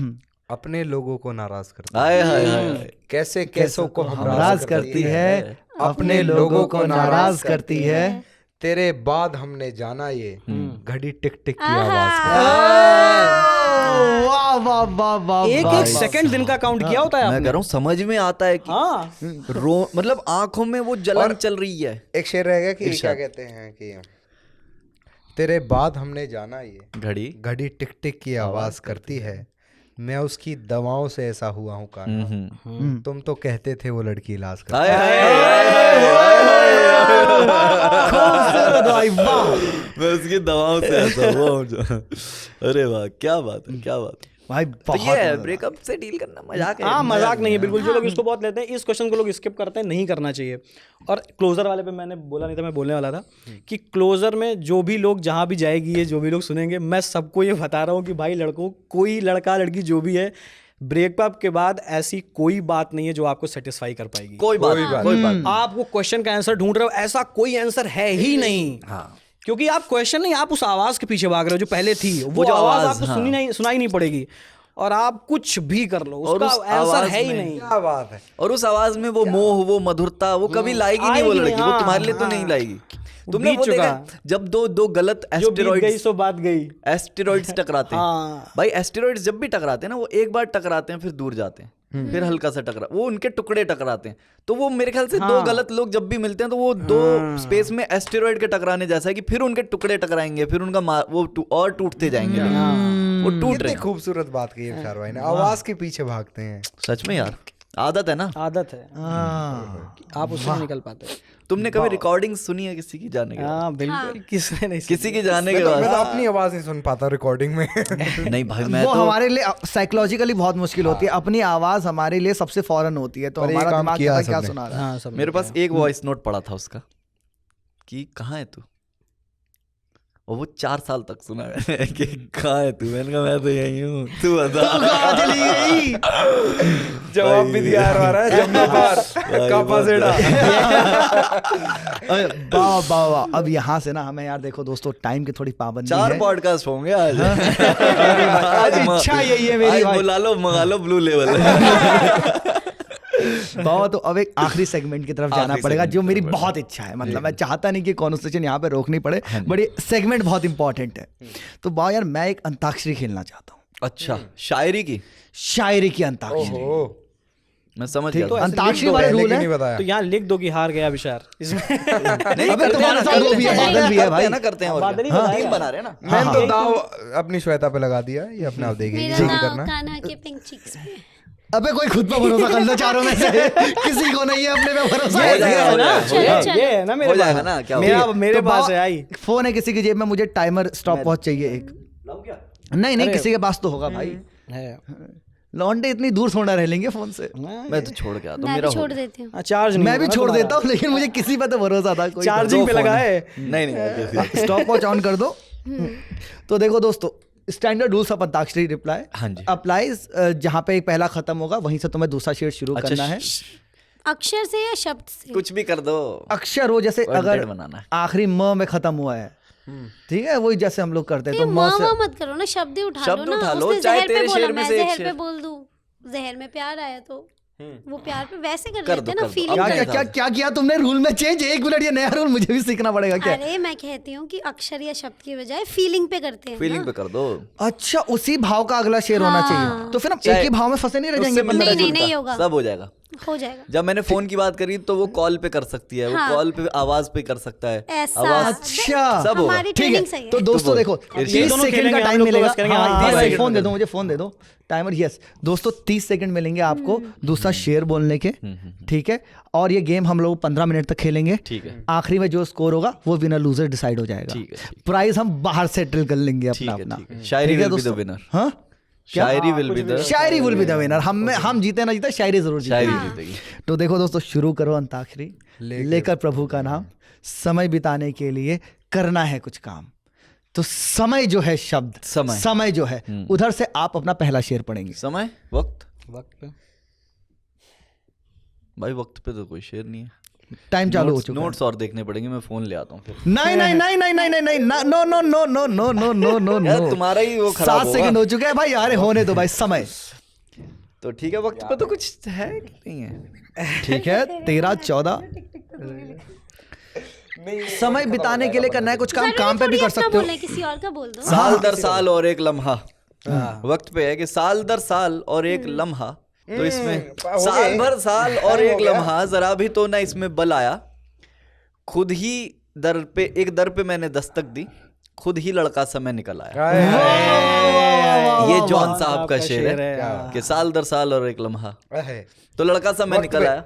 अपने लोगों को नाराज करती है। आए हाय हाय कैसे कैसों को हमराज नाराज करती है, अपने लोगों को नाराज करती है। तेरे बाद हमने जाना ये घड़ी टिक टिक की आवाज वाह वाह वाह वाह एक वाह। एक सेकंड दिन का काउंट किया होता है मैं आपने। कह रहा हूँ समझ में आता है कि हाँ रो मतलब आंखों में वो जलन चल रही है। एक शेर रहेगा कि क्या कहते हैं कि तेरे बाद हमने जाना ये घड़ी घड़ी टिक टिक की आवाज करती है, मैं उसकी दवाओं से ऐसा हुआ हूँ काना, तुम तो कहते थे वो लड़की इलाज कर। आए हाय खूबसूरत भाई, वाह मैं उसकी दवाओं से ऐसा हुआ हूँ अरे वाह क्या बात है, क्या बात है। भाई, तो बहुत ये है ब्रेकअप से डील करना, मजाक है। हाँ मजाक नहीं है बिल्कुल। जो लोग इसको बहुत लेते हैं, इस क्वेश्चन को लोग स्किप करते हैं, नहीं करना चाहिए। और क्लोजर वाले पे मैंने बोला नहीं था, मैं बोलने वाला था कि क्लोजर में जो भी लोग जहाँ भी जाएगी, ये जो भी लोग सुनेंगे, मैं सबको ये बता रहा हूँ कि भाई लड़कों, कोई लड़का लड़की जो भी है, ब्रेकअप के बाद ऐसी कोई बात नहीं है जो आपको सेटिस्फाई कर पाएगी। कोई बात आप वो क्वेश्चन का आंसर ढूंढ रहे हो, ऐसा कोई आंसर है ही नहीं। हाँ क्योंकि आप क्वेश्चन नहीं, आप उस आवाज के पीछे भाग रहे हो जो पहले थी, वो जो आवाज आवाज, आपको हाँ। सुनाई नहीं पड़ेगी, और आप कुछ भी कर लो, और उसका उस आंसर आवाज है ही में- नहीं। क्या बात है। और उस आवाज में वो मोह, वो मधुरता, वो कभी लाएगी नहीं वो आएगी नहीं, लड़की, वो हाँ, तुम्हारे लिए तो हाँ। नहीं लाएगी। वो तुमने बीत वो चुका। देखा जब दो गलत जो बीत गई एस्टेरॉइड्स सो बात गई। एस्टेरॉइड्स टकराते हैं। हाँ। भाई एस्टेरॉइड्स जब भी टकराते हैं ना, वो एक बार टकराते हैं फिर दूर जाते हैं, फिर हल्का सा टकरा, वो उनके टुकड़े टकराते हैं। तो वो मेरे ख्याल से दो गलत लोग जब भी मिलते हैं तो वो दो स्पेस में एस्टेरॉइड के टकराने जैसा है कि फिर उनके टुकड़े टकराएंगे, फिर उनका और टूटते जाएंगे, वो टूट रहे कितनी हैं। खूबसूरत बात की है विशाल भाई ने, आवाज के पीछे भागते हैं। सच में यार, आदत है ना। आदत है, हाँ। आप उससे नहीं निकल पाते। तुमने कभी रिकॉर्डिंग सुनी है किसी की जाने के बाद? हाँ बिल्कुल, किसने नहीं किसी की जाने के मैं बाद? तो अपनी आवाज नहीं सुन पाता रिकॉर्डिंग में। नहीं भाई, मैं वो तो हमारे लिए साइकोलॉजिकली बहुत मुश्किल होती है, अपनी आवाज हमारे लिए सबसे फौरन होती है, तो पर ये हमारा काम दिमाग किया कहता है, क्या सबने। सुना रहा है। हाँ सब मेरे पास एक वॉइस नोट पड़ा था उसका कि कहाँ है तू, और वो 4 साल तक सुना है कि कहाँ है तू। मैंने कहा मैं तो यही हूँ, तू बता। कहाँ चली गई? जवाब भी दिया जा रहा है, जमुना पार कापा सेड़ा। अरे वाह वाह वाह। अब यहाँ से ना हमें यार देखो दोस्तों, टाइम की थोड़ी पाबंदी 4 है। पॉडकास्ट होंगे आज। आज इच्छा यही है मेरी आज भाई। बुला लो, मंगा लो ब्लू लेवल। बहुत। तो अब एक आखिरी सेगमेंट की तरफ जाना आखिरी पड़ेगा, segment जो की मेरी तरफ बहुत इच्छा है। मतलब मैं चाहता नहीं कि कॉन्वर्सेशन यहाँ पे रोकनी पड़े, बट ये सेगमेंट बहुत इंपॉर्टेंट है। तो बाबा यार, मैं एक अंताक्षरी खेलना चाहता हूँ, अच्छा, शायरी की? शायरी की अंताक्षरी। ओहो, मैं समझ ठीक गया तो था। अंताक्षरी तो वाले पहले रूल क्यों है। नहीं बताया? तो यहाँ लिख दो कि हार गया विशाल इसमें। अबे तुम्हारे साथ वो भी है, बादल भी है भाई। करते हैं और बादल ही क्या? बताएगा। टीम बना रहे हैं ना। मैंने तो दाव अपनी श्वेता पे लगा दिया, ये अपने आप देखेगी मेरा जो भी नाम करना। कान्हा के पिंक चिक्स पे। अबे कोई खुद पे भरोसा कर लो चारों में से, किसी को नहीं है अपने पे भरोसा। हो जाएगा, हो जाएगा, चलो, हो चलो। ये है ना मेरे हो जाएगा पास। ना, क्या मेरे तो पास है आई। फोन है किसी की जेब में, मुझे टाइमर स्टॉप वॉच चाहिए एक। नहीं नहीं, किसी के पास तो होगा भाई। है। लौंडे इतनी दूर थोड़ा रह लेंगे फोन से। मैं तो छोड़ के आता हूँ, मैं मेरा भी हो छोड़ गया। देती हूँ। चार्ज नहीं मैं भी होगा छोड़ तुम्हारा। देता हूँ, लेकिन मुझे किसी पे तो भरोसा था। कोई चार्जिंग पे दो लगा फोन है। नहीं नहीं, स्टॉप वॉच ऑन कर दो। तो देखो दोस्तों, standard rules of antakshari reply हाँ जी। अप्लाइज। जहाँ पे एक पहला खत्म होगा वहीं से तुम्हें दूसरा शेर शुरू अच्छा, करना है। अक्षर से या शब्द से? कुछ भी कर दो। अक्षर हो, जैसे Worded अगर बनाना है। आखिरी म में खत्म हुआ है, ठीक है, वही जैसे हम लोग करते हैं, तो तो म से मत करो ना, शब्द ही उठा शब्द लो ना। उठा लो, उसने चाहे जहर पे तेरे बोला, शेर में मैं से एक जहर शेर। पे बोल दूं। जहर में प्यार आया तो वो प्यार पे वैसे कर कर लेते दो, हैं ना, कर दो। फीलिंग क्या अब क्या कर क्या क्या किया तुमने रूल में चेंज? एक मिनट, ये नया रूल मुझे भी सीखना पड़ेगा क्या? अरे मैं कहती हूँ कि अक्षर या शब्द की बजाय फीलिंग पे करते हैं फीलिंग ना। पे कर दो। अच्छा, उसी भाव का अगला शेर होना हाँ। चाहिए, तो फिर हम चाहे- एक ही भाव में फंसे नहीं रह जाएंगे। उससे मिलता नहीं, जुलता, नहीं होगा। सब हो जाएगा। हो जाएगा। जब मैंने फोन की बात करी तो वो कॉल पे कर सकती है, वो हाँ। कॉल पे आवाज पे कर सकता है। ऐसा। आवाज अच्छा, सब होगा। हमारी ठीक है। ट्रेनिंग सही है। तो दोस्तों देखो, ये 30 दोनों सेकंड खेलेंगे, का हम टाइम लोग तो मिलेगा। बस करेंगे, हाँ, हाँ, 30 30 सेकंड फोन दे दो, मुझे फोन दे दो, टाइमर। यस दोस्तों, 30 सेकंड मिलेंगे आपको दूसरा शेर बोलने के, ठीक है। और ये गेम हम लोग 15 मिनट तक खेलेंगे। ठीक है। आखिरी में जो स्कोर होगा वो विनर लूजर डिसाइड हो जाएगा। ठीक है, ठीक प्राइस हम बाहर सेटल कर लेंगे ठीक अपना है, अपना। ठीक है। शायरी ठीक है will be the दोस्तों? winner। हाँ, शायरी विल बी द शायरी विल बी द विनर। हम जीते ना जीते शायरी जरूर शायरी जीते। जीतेगी। तो देखो दोस्तों, शुरू करो अंताक्षरी लेकर प्रभु का नाम, समय बिताने के लिए करना है कुछ काम। तो समय जो है शब्द, समय जो है, उधर से आप अपना पहला शेर पढ़ेंगे। समय, वक्त वक्त भाई, वक्त पे तो कोई शेर नहीं है। टाइम चालू हो चुका है। नोट्स और देखने पड़ेंगे, मैं फोन ले आता हूँ फिर। नहीं नहीं नहीं नहीं नहीं नहीं नहीं no no no no no no no no यार नो, तुम्हारा ही वो खराब 7 होगा। सेकंड हो चुके हैं भाई। अरे होने दो भाई। समय तो ठीक है, वक्त पे तो कुछ है कि नहीं है? ठीक है, 13 14 समय बिताने के लिए करना है कुछ काम, काम पे भी कर सकते हो। किसी और का बोल दो। साल दर साल और एक लम्हा। वक्त पे है कि साल दर साल और एक लम्हा, तो इसमें साल भर साल और एक लम्हा, जरा भी तो ना इसमें बल आया। खुद ही दर पे मैंने दस्तक दी, खुद ही लड़का समय निकल आया। ये जॉन साहब का शेर है कि साल दर साल और एक लम्हा, तो लड़का समय निकल आया।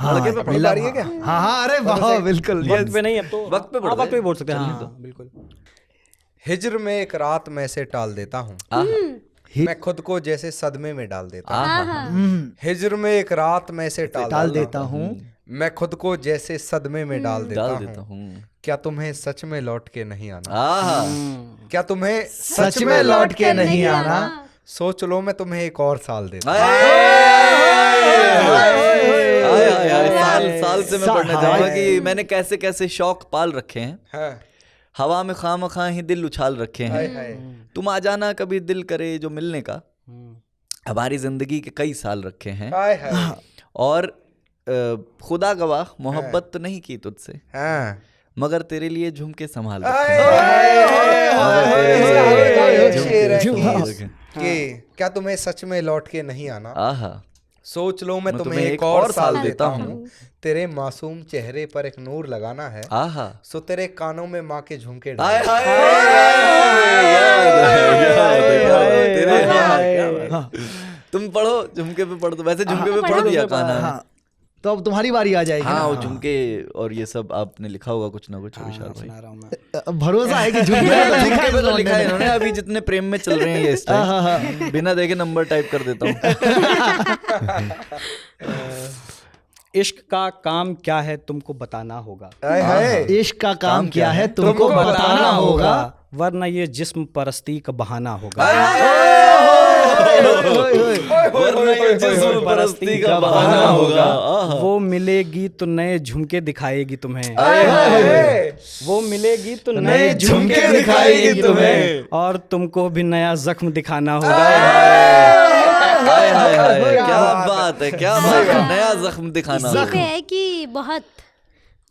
लड़के पे पढ़ रही है क्या? हाँ हाँ, अरे वाह, बिल्कुल। वक्त पे नहीं, अब तो वक्त पे वक्त पे बोल सकते हैं। हाँ, बिल्कुल। हिज्र में एक रात मैं से टाल देता हूँ, मैं खुद को जैसे सदमे में डाल देता हूँ। हिज्र में एक रात मैं से टाल देता हूँ, मैं खुद को जैसे सदमे में डाल देता देता हूँ। हूँ। क्या तुम्हें सच में लौट के नहीं आना? आहा, क्या तुम्हें सच में लौट के नहीं आना। सोच लो मैं तुम्हें एक और साल देता हूँ। साल से मैं पढ़ना चाहूंगा कि मैंने कैसे कैसे शौक पाल रखे हैं, हाँ, हवा में खामखा ही दिल उछाल रखे हाय, हैं। हाय। तुम आ जाना कभी दिल करे जो मिलने का, हमारी जिंदगी के कई साल रखे हैं। हाय, हाय। और खुदा गवाह मोहब्बत तो नहीं की तुझसे, हाँ। मगर तेरे लिए झुमके संभाल कि क्या तुम्हें सच में लौट के नहीं आना? आहा, सोच लो मैं तुम्हें एक और साल देता हूँ। तेरे मासूम चेहरे पर एक नूर लगाना है, आहा, सो तेरे कानों में माँ के झुमके हाय डाल। हाय। तुम पढ़ो, झुमके पे पढ़ दो। वैसे झुमके पे पढ़ दिया कान्हा। हाँ, तो अब तुम्हारी बारी आ जाएगी। हाँ, ना? वो झुमके और ये सब आपने लिखा होगा कुछ ना कुछ, विशाल भाई। सुना रहा हूँ मैं। भरोसा है कि झुमके झुमके पे तो लिखा है इन्होंने। अभी जितने प्रेम में चल रहे हैं ये इस टाइम, बिना देखे नंबर टाइप कर देता हूँ। इश्क का काम क्या है तुमको बताना होगा, हाय, हाय। इश्क का काम क्या है तुमको बताना होगा। वरना ये जिस्म परस्ती का बहाना होगा। परस्ती का बहाना होगा। वो मिलेगी तो नए झुमके दिखाएगी तुम्हें, वो मिलेगी तो नए झुमके दिखाएगी तुम्हें, और तुमको भी नया जख्म दिखाना होगा। हाय हाय हाय, क्या बात है, क्या बात है, नया जख्म दिखाना इसी होगा। पे है कि बहुत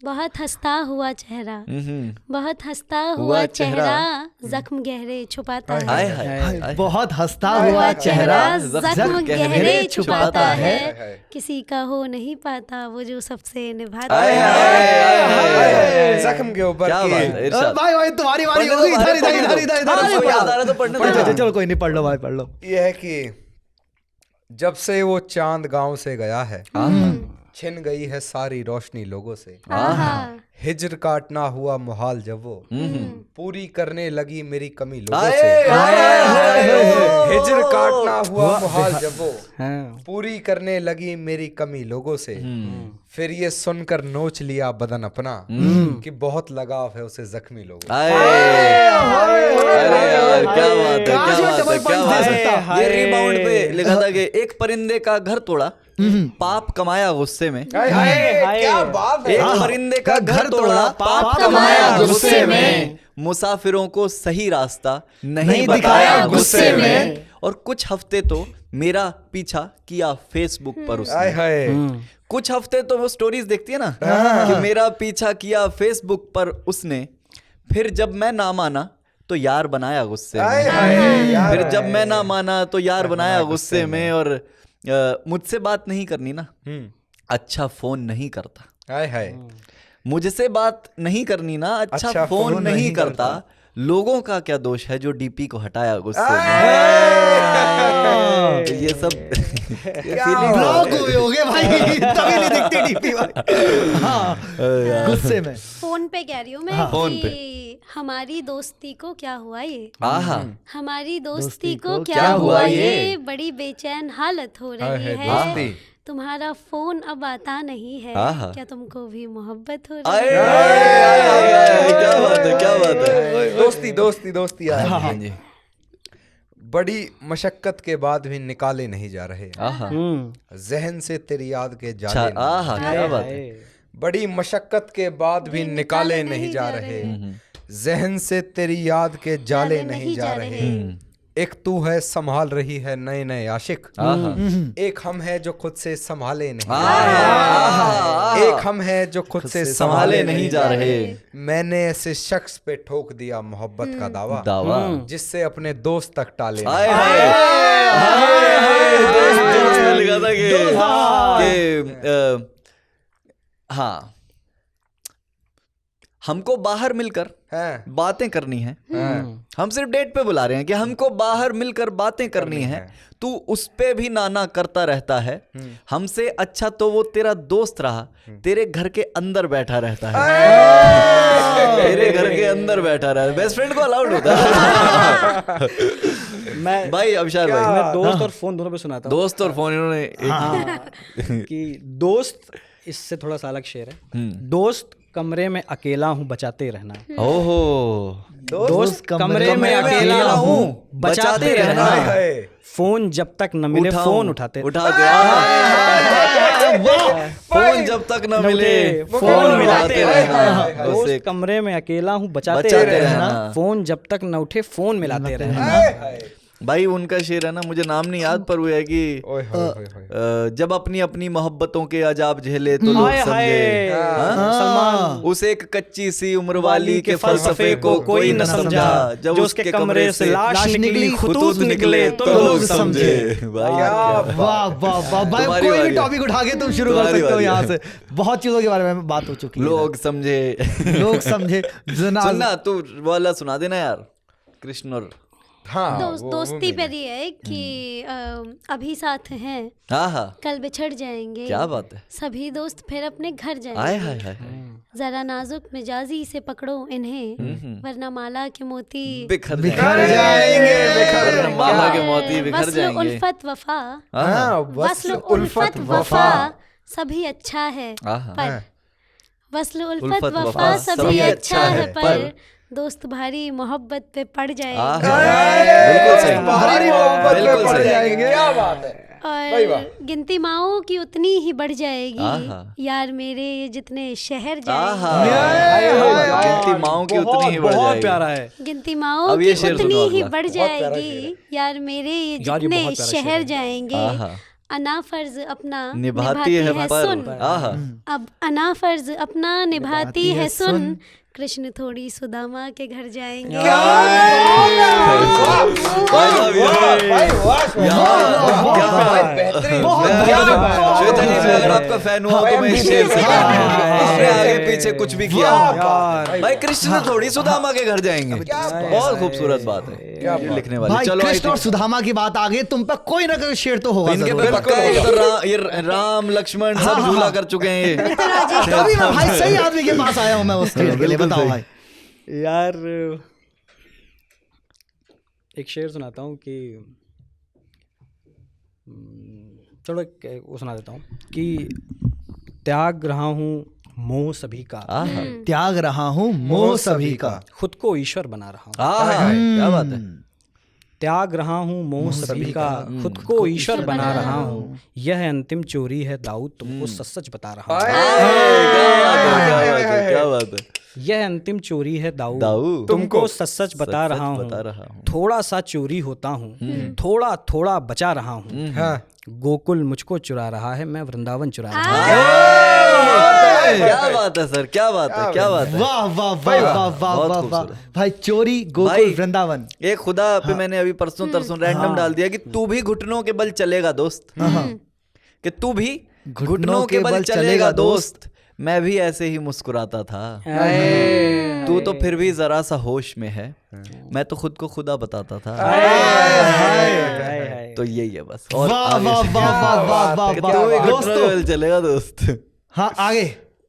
बहुत हंसता हुआ चेहरा, बहुत हंसता हुआ चेहरा जख्म गहरे छुपाता है। हाय हाय हाय, बहुत हंसता हुआ चेहरा जख्म गहरे छुपाता है। हाय। किसी का हो नहीं पाता वो जो सबसे निभाता हाय, है। हाय, हाय। जख्म के ऊपर क्या बात है, इरशाद। भाई भाई तुम्हारी बारी पढ़ने होगी। दो, इधर इधर पढ़ने इधर दो। इधर हाँ, इधर वो याद आ रहा तो पढ़ने दो। चलो कोई नहीं, पढ़ लो भाई, पढ़ लो। ये है कि जब से वो चांद गांव से गया है, छिन गई है सारी रोशनी लोगों से। हिज्र काटना हुआ मुहाल जब वो पूरी करने लगी मेरी कमी लोगों से। हिज्र काटना हुआ मुहाल जब वो पूरी करने लगी मेरी कमी लोगों से। फिर ये सुनकर नोच लिया बदन अपना कि बहुत लगाव है उसे जख्मी लोगों से। अरे यार, क्या बात है, क्या काश मैं बात है, डबल क्या पॉइंट बात दे है। सकता। ये रिबाउंड पे लिखा था कि एक परिंदे का घर तोड़ा, पाप कमाया गुस्से में। क्या बात है। एक परिंदे का घर तोड़ा, पाप कमाया गुस्से में। मुसाफिरों को सही रास्ता नहीं बताया गुस्से में। और कुछ हफ्ते तो मेरा पीछा किया फेसबुक पर हाय उसने। हाय। कुछ हफ्ते तो वो स्टोरीज देखती है ना कि मेरा पीछा किया फेसबुक पर उसने, फिर जब मैं ना माना तो यार बनाया गुस्से हाय में। हाय, यार फिर जब है। मैं ना माना तो यार बनाया गुस्से में। और मुझसे बात नहीं करनी ना, अच्छा फोन नहीं करता। हाय हाय। मुझसे बात नहीं करनी ना, अच्छा फोन नहीं करता। लोगों का क्या दोष है जो डीपी को हटाया गुस्से में? ये सब ब्लॉक हुए होगे भाई, तभी नहीं दिखती डीपी भाई। हाँ, गुस्से में। फोन पे कह रही हूँ मैं फोन कि हमारी दोस्ती को क्या हुआ ये, आहा हमारी दोस्ती को क्या हुआ ये, बड़ी बेचैन हालत हो रही है, दोस्ती। तुम्हारा फोन अब आता नहीं है, आहा। क्या तुमको भी मोहब्बत हो आए, रही आए, है? आए, आए, आए, क्या बात है, क्या बात है। दोस्ती दोस्ती दोस्ती आए। हाँ जी। बड़ी मशक्कत के बाद भी निकाले नहीं जा रहे, आहा जहन से तेरी याद के अच्छा, जाले नहीं। आहा क्या बात है। बड़ी मशक्कत के बाद भी निकाले नहीं जा रहे, जहन से तेरी याद के जाले नहीं जा रहे। एक तू है संभाल रही है नए नए आशिक, एक हम है जो खुद से संभाले नहीं, एक हम है जो खुद से संभाले नहीं जा रहे। मैंने ऐसे शख्स पे ठोक दिया मोहब्बत का दावा, जिससे अपने दोस्त तक टाले नहीं। हाय हाय हाय, दोस्त ने लिखा था कि हाँ, हमको बाहर मिलकर बातें करनी है, हम सिर्फ डेट पे बुला रहे हैं कि हमको बाहर मिलकर बातें करनी है, तू उस पे भी नाना करता रहता है, हमसे अच्छा तो वो तेरा दोस्त रहा, तेरे घर के अंदर बैठा रहता है, तेरे घर के अंदर बैठा रहता है। बेस्ट फ्रेंड को अलाउड होता है? मैं भाई अबशार भाई, मैं दोस्त और फोन दोनों पे सुनाता हूँ दोस्त और फोन इन्होंने कि दोस्त, इससे थोड़ा सा अलग शेर है। दोस्त कमरे में अकेला हूँ बचाते रहना, ओहो, दोस्त कमरे में अकेला हूँ बचाते रहना, फोन जब तक न मिले फोन उठाते फोन जब तक न मिले फोन मिलाते रहना, उसे दोस्त कमरे में अकेला हूँ बचाते बचाते रहना, रहना। फोन जब तक न उठे फोन मिलाते रहना। भाई उनका शेर है ना, मुझे नाम नहीं याद पर वो है कि ओए होए होए होए। जब अपनी अपनी मोहब्बतों के अजाब झेले तो लोग हाय हाय, समझे, सलमान उस एक कच्ची सी उम्र वाली के फलसफे को कोई न समझा, जब जो उसके कमरे से लाश निकली खतूत निकले तो लोग समझे। भाई वाह वाह वाह भाई, तुम्हारी कोई बारी भी है। टॉपिक उठा के तुम शुरू कर तुम्हारी सकते हो बारी यहाँ है। से। बहुत चीजों के बारे में बात हो चुकी है, लोग समझे। लोग समझे। सुनना तू वाला सुना देना यार, कृष्ण और हाँ, वो दोस्ती पर ही है कि अभी साथ हैं, हाँ हाँ, कल बिछड़ जाएंगे, क्या बात है। सभी दोस्त फिर अपने घर आय जाएंगे, हाय हाय, जरा नाजुक मिजाजी से पकड़ो इन्हें, वरना माला के मोती बिखर जाएंगे, बिखर माला के मोती बिखर वस्ल जाएंगे। उल्फत वफा, हाँ, वस्ल उल्फत वफा सभी अच्छा है, आहा। पर वस्ल उल्फत उल्फत वफा वफा सभी अच्छा है, पर दोस्त भारी मोहब्बत पे पड़ जाएंगे। बिल्कुल सही, भारी मोहब्बत में बिल्कुल पड़ सही। जाएंगे। क्या बात है। और गिनती माओ की उतनी ही बढ़ आहा। जाएगी, यार मेरे ये जितने शहर आहा, जाएंगे, गिनती माओ की उतनी ही बढ़ बहुत जाएगी। प्यारा है। गिनती माओ अब ये की शेर सुनो उतनी ही अगला। बढ़ जाएगी, यार मेरे ये यार ये जितने बहुत प्यारा शेर शहर है। जाएंगे, आहा। अना फर्ज अपना निभाती है पर सुन, आहा, अब अना फर्ज अपना निभाती है सुन, कृष्ण थोड़ी सुदामा के घर जाएंगे। श्वेता जी, मैं अगर आपका फैन हुआ तो मैं इस शेर से आपने आगे पीछे कुछ भी किया भाई, कृष्ण थोड़ी सुदामा के घर जाएंगे, बहुत खूबसूरत बात है ये लिखने वाली। भाई चलो कृष्ण और सुदामा की बात आ गई, तुम पे कोई ना कोई शेर तो होगा इनके जरूर। पे पक्का है, ये राम लक्ष्मण सब झूला कर चुके हैं ये। तभी मैं भाई सही आदमी के पास आया हूँ मैं उस शेर के लिए। बिल्कुल बताओ सही। भाई। यार एक शेर सुनाता हूँ कि चलो वो सुना देता हूँ कि त्याग रहा हूँ मोह सभी का, त्याग रहा हूँ मोह सभी का, खुद को ईश्वर बना रहा हूँ। आहा, क्या बात है। त्याग रहा हूँ मोह सभी का, खुद को ईश्वर बना रहा हूँ, यह अंतिम चोरी है दाऊद तुमको सच सच बता रहा हूँ। क्या बात है। यह अंतिम चोरी है दाऊद दाऊद तुमको सच सच बता रहा बता हूँ, रहा हूँ। थोड़ा सा चोरी होता हूँ, थोड़ा थोड़ा बचा रहा हूँ, गोकुल मुझको चुरा रहा है, मैं वृंदावन चुरा रहा हूँ। क्या बात है सर, क्या बात है, क्या बात है। वाह वाह वाह वाह वाह बहुत वाह वाह खूबसूरत। भाई, चोरी गोकुल भाई, वृंदावन। एक खुदा पे मैंने अभी परसों तरसों रैंडम डाल दिया कि तू भी घुटनों के बल चलेगा दोस्त, कि तू भी घुटनों के बल चलेगा दोस्त, मैं भी ऐसे ही मुस्कुराता था, तू तो फिर भी जरा सा होश में है, मैं तो खुद को खुदा बताता था। तो यही है बस। और वाह वाह वाह वाह वाह वाह वाह दोस्तों। चलेगा दोस्त। हाँ आगे।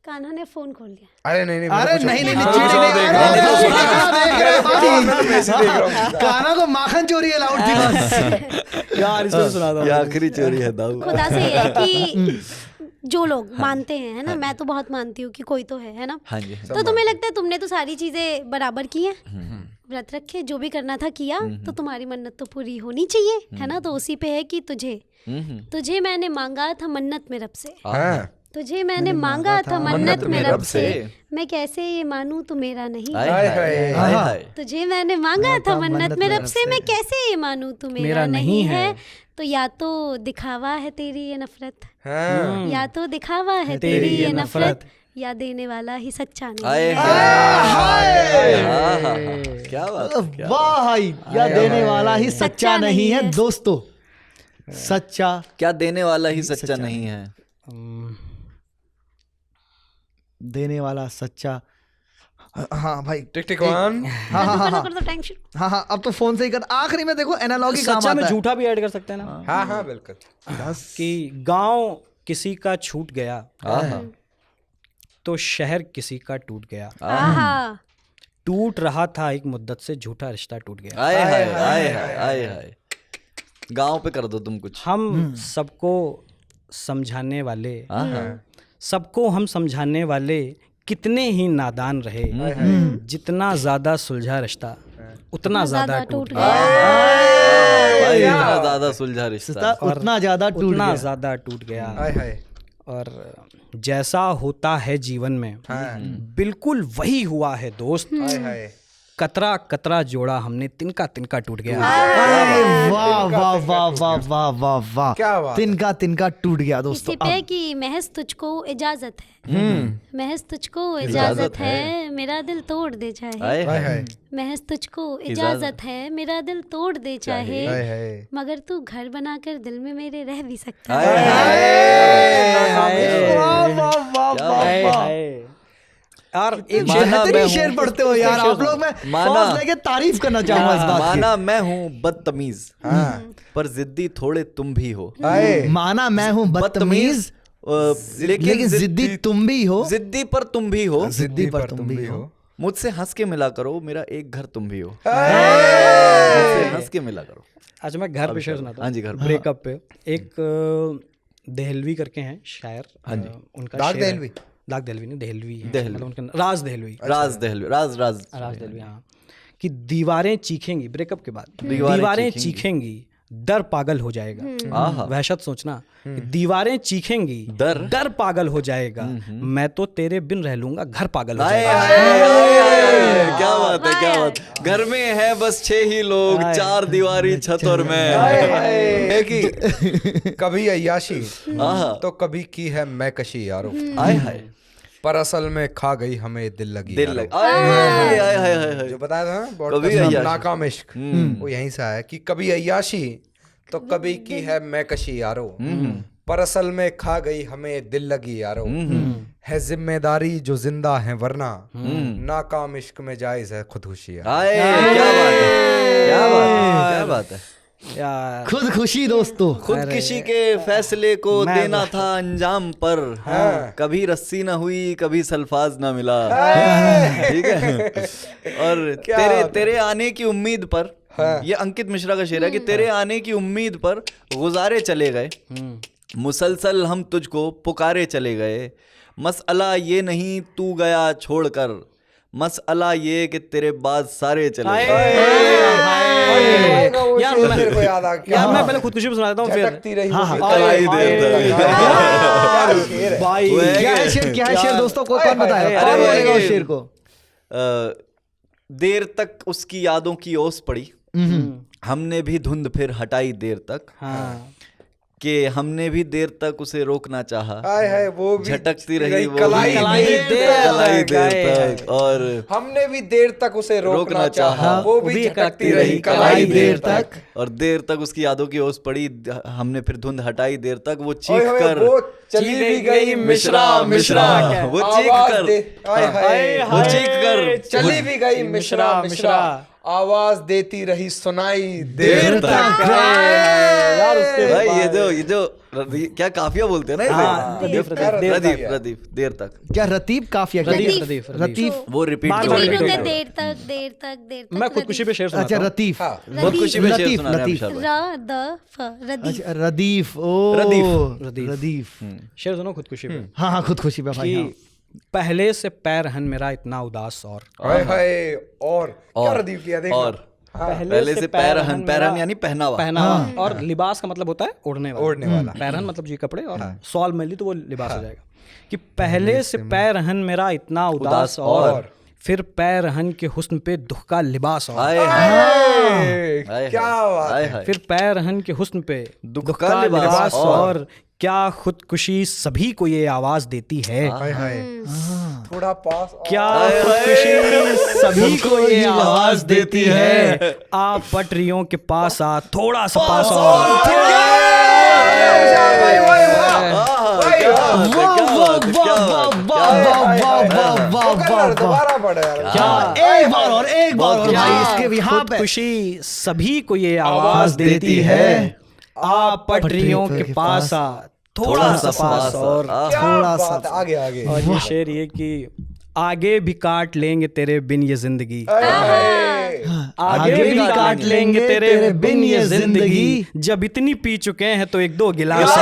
कान्हा ने फोन खोल लिया। अरे नहीं नहीं, अरे नहीं नहीं हाँ, चिड़ी नहीं, देख अरे रहा हूँ। खाना देख रहे हो। खाना को माखन चोरी अलाउड थी बस। यार इसमें सुना ये दो। आखिरी चोरी है दाऊ। खुदा से ये है कि जो लोग मानते हैं, है ना, मैं तो बहुत मानती हूँ कि कोई तो है ना, हाँ जी। तो तुम्हें लगता है तुमने तो सारी चीजें बराबर की हैं, व्रत रखे, जो भी करना था किया, तो तुम्हारी मन्नत तो पूरी होनी चाहिए, है ना। तो उसी पे है कि तुझे मैंने मांगा था मन्नत में रब से, हाँ तुझे मैंने मांगा था मन्नत में रब से, मैं कैसे ये मानूं तू मेरा नहीं। हाय हाय हाय हाय। तुझे मैंने मांगा था मन्नत में रब से, मैं कैसे ये मानूं तू मेरा नहीं है। तो या तो दिखावा है तेरी ये नफरत, हाँ। या तो दिखावा है तेरी ये नफरत, या देने वाला ही सच्चा नहीं हाय है। हाय हाय। क्या बात है, क्या वाह भाई, या देने वाला ही सच्चा नहीं है दोस्तों। सच्चा क्या देने वाला ही सच्चा नहीं है। देने वाला सच्चा। हाँ भाई। टिक टिक वन। हाँ हाँ हाँ कर दो टेंशन। हाँ हाँ अब तो फोन से ही कर। आखिरी में देखो एनालॉगी काम सच्चा में आता है। झूठा भी ऐड कर सकते हैं ना, हाँ हाँ बिल्कुल। कि गांव किसी का छूट गया तो शहर किसी का टूट गया, आहा, टूट रहा था एक मुद्दत से झूठा रिश्ता टूट गया। हाय हाय हाय हाय हाय। गांव पे कर दो तुम कुछ। हम सबको समझाने वाले, हाँ। सबको हम समझाने वाले कितने ही नादान रहे, जितना ज्यादा सुलझा रिश्ता उतना ज्यादा टूट गया, भाई इतना ज्यादा सुलझा रिश्ता। उतना ज्यादा टूट उतना गया। ज्यादा टूट गया। हाय हाय। और जैसा होता है जीवन में बिल्कुल वही हुआ है दोस्त, हाय हाय। कतरा कतरा जोड़ा हमने, तिनका तिनका टूट गया। अरे वाह वाह वाह वाह वाह वाह वाह। क्या बात है। तिनका तिनका टूट गया दोस्तों। इसी पे है कि महज तुझको इजाजत है, महज तुझको इजाजत है, मेरा दिल तोड़ दे चाहे, हाय हाय हाय। हाय। महज तुझको इजाजत है, मेरा दिल तोड़ दे चाहे, हाय हाय। मगर तू घर बनाकर दिल में मेरे रह भी सकता हाय है। हाय। वाह वाह वाह हाय वाह। हाय। और एक माना मैं बेहतरीन हूँ- शेर पढ़ते हो यार आप लोग। मैं माना- पॉज लेके तारीफ करना चाहूंगा इस बात माना मैं हूँ बदतमीज, हाँ। पर जिद्दी थोड़े तुम भी हो। हाय। की। माना मैं हूँ बदतमीज, लेकिन जिद्दी तुम भी हो। जिद्दी पर तुम भी हो। जिद्दी पर तुम भी हो। मुझसे हंस के मिला करो, मेरा एक घर तुम भी हो। मुझसे हंस के मिला करो। अच्छा मैं घर पे शेर सुनाता हूँ। हाँ जी, घर पे। ब्रेकअप पे एक देहलवी करके हैं शायर, हाँ जी। उनका दाग शेर है। देहलवी? दाग देहलवी नहीं, देहलवी है। देहलवी। मतलब उनका राज देहलवी, राज दहलवी, राज राज राज देहलवी, हाँ। कि दीवारें चीखेंगी, ब्रेकअप के बाद दीवारें दीवारें चीखेंगी। चीखेंगी, डर पागल हो जाएगा। आहा। वहशत सोचना, कि दीवारें चीखेंगी, डर पागल हो जाएगा, मैं तो तेरे बिन रह लूंगा, घर पागल हो हाय जाएगा। हाय हाय हाय। क्या बात है, क्या बात। घर में है बस 6 ही लोग, 4 दीवारी छत और मैं। है कि कभी अय्याशी आहा। तो कभी की है मैं कशी यारो, हाय हाय। पर असल में खा गई हमें दिल लगी दिल यारो। लग हाय हाय हाय हाय हाय। जो बताया था ना कभी podcast में, अय्याशी। नाकाम इश्क, वो यहीं से आया कि कभी अय्याशी तो कभी की है मैं कशी यारो, पर असल में खा गई हमें दिल लगी यारो, है जिम्मेदारी जो जिंदा है वरना, नाकाम इश्क में जायज है खुदकुशी यारो। हाय क्या बात है, क्या बात है, क्या बात है। यार खुद खुशी दोस्तों। खुद किसी के फैसले को देना था अंजाम पर, कभी रस्सी ना हुई, कभी सल्फाज ना मिला। ठीक है। और तेरे आने की उम्मीद पर, ये अंकित मिश्रा का शेर है कि तेरे आने की उम्मीद पर गुजारे चले गए, मुसलसल हम तुझको पुकारे चले गए, मसला ये नहीं तू गया छोड़कर, मसला ये कि तेरे बाद सारे चले गए। यार मेरे को याद आ गया। यार मैं पहले खुदकुशी पे सुना देता हूँ फिर। झटकती रही हाँ, वो हाँ। कलाई देर तक। क्या शेर है। भाई वो है क्या है कि- शेर, क्या है शेर दोस्तों को कौन बताएगा, अरे कौन वो है बोलेगा उस कि- शेर को। देर तक उसकी यादों की ओस पड़ी, हमने भी धुंध फिर हटाई देर तक, हाँ कि हमने भी देर तक उसे रोकना चाहा, हाय हाय वो भी झटकती रही वो कलाई कलाई देर तक, और हमने भी देर तक उसे रोकना चाहा, वो भी झटकती रही कलाई देर तक, और देर तक उसकी यादों की ओस पड़ी, हमने फिर धुंध हटाई देर तक, वो ओए चीख होए, कर वो चली भी गई मिश्रा मिश्रा, वो चीख आवाज कर दे, हाय हाय वो चीख कर चली भी गई मिश्रा मिश्रा, आवाज देती रही सुनाई देर तक। यार उसके भाई ये जो क्या काफिया बोलते हैं ना इसे? रदीफ देर तक, क्या रतीब काफिया? रदीफ, रतीफ वो रिपीट बार जो बार नहीं repeat रुके, करो। देर तक देर तक देर तक। मैं खुदकुशी पे शेर अच्छा सुनाता हूँ। रतीफ, बहुत खुशी में शेर लतीफ, सुना रहे हैं लतीफ। अभिषेक भाई। रदीफ अच्छा रदीफ, ओ रदीफ। रदीफ। शेर सुनो खुदकुशी पे हाँ हाँ खुदकुशी पे भाई। हाँ। कि पहले से पैर हन मेरा इतना उदास, और हाय हाय और क्या रदीफ किया देख और पहले से पैरहन, पैरहन यानी पहनावा, पहनावा, और लिबास का मतलब होता है ओढ़ने वाला, ओढ़ने वाला। पैरहन मतलब जी कपड़े, और सॉल मिल ली तो वो लिबास हो जाएगा। कि पहले से पैरहन मेरा इतना उदास, और फिर पैरहन के हुस्न पे दुख का लिबास, और हाय हाय, हाय क्या बात हाय है। हाय। फिर पैरहन के हुस्न पे दुख का लिबास, और क्या खुदकुशी सभी को ये आवाज देती है, हाय हाय थोड़ा पास क्या खुदकुशी सभी को ये आवाज देती है, आप पटरियों के पास आ थोड़ा सा पास और। दोबारा पढ़े यार। एक बार और भाई इसके भी यहाँ पे। खुदकुशी सभी को ये आवाज देती है, आप पटरियों के पास आ थोड़ा सा पास और। क्या थोड़ा बात सा। है, आगे आगे और ये शेर ये कि आगे भी काट लेंगे तेरे बिन ये जिंदगी, आगे भी काट लेंगे तेरे बिन ये जिंदगी, जब इतनी पी चुके हैं तो एक दो गिलास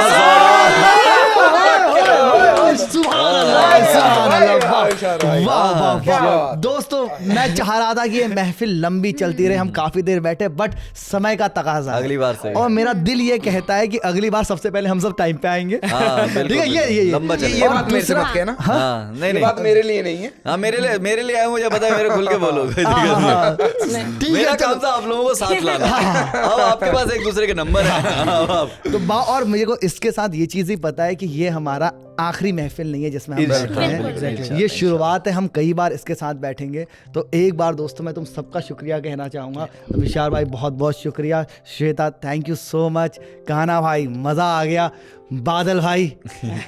दोस्तों मैं चाह रहा था कि ये महफिल लंबी चलती रहे, हम काफी देर बैठे, बट समय का तकाजा है। अगली बार से। और मेरा दिल ये कहता है कि अगली बार सबसे पहले हम सब टाइम पे आएंगे। हाँ, बिल्कुल, ठीक है, ये लंबा ये चलेगा। बात मेरे से मत कहना, हाँ, नहीं ये नहीं, बात मेरे लिए नहीं है। हाँ मेरे लिए आए, मुझे पता है, मेरे खुल के बोलो, कोई दिक्कत नहीं। ठीक मेरा है काम था आप लोगों को साथ लाना। अब आपके पास एक दूसरे के नंबर है। अब आप तो और मुझे को इसके साथ ये चीज ही पता है कि ये हमारा आखिरी महफिल नहीं है जिसमें हम बैठे हैं, ये शुरुआत है। हम कई बार इसके साथ बैठेंगे। तो एक बार दोस्तों मैं तुम सबका शुक्रिया कहना चाहूँगा। तो विशाल भाई बहुत बहुत शुक्रिया, Shweta thank you so much, Kanha भाई मज़ा आ गया, बादल भाई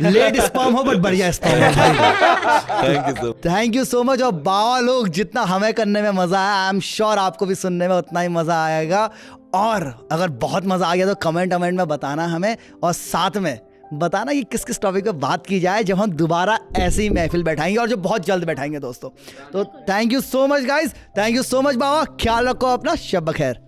लेट स्पॉम हो बट बढ़िया स्पॉम हो भाई, थैंक यू सो मच। और बाबा लोग जितना हमें करने में मज़ा आया, आई एम श्योर आपको भी सुनने में उतना ही मज़ा आएगा। और अगर बहुत मज़ा आ गया तो कमेंट में बताना हमें, और साथ में बताना कि किस किस टॉपिक पे बात की जाए जब हम दोबारा ऐसे ही महफिल बैठाएंगे, और जो बहुत जल्द बैठाएंगे दोस्तों। तो thank you so much guys, thank you so much बाबा, ख्याल रखो अपना, शब बखैर।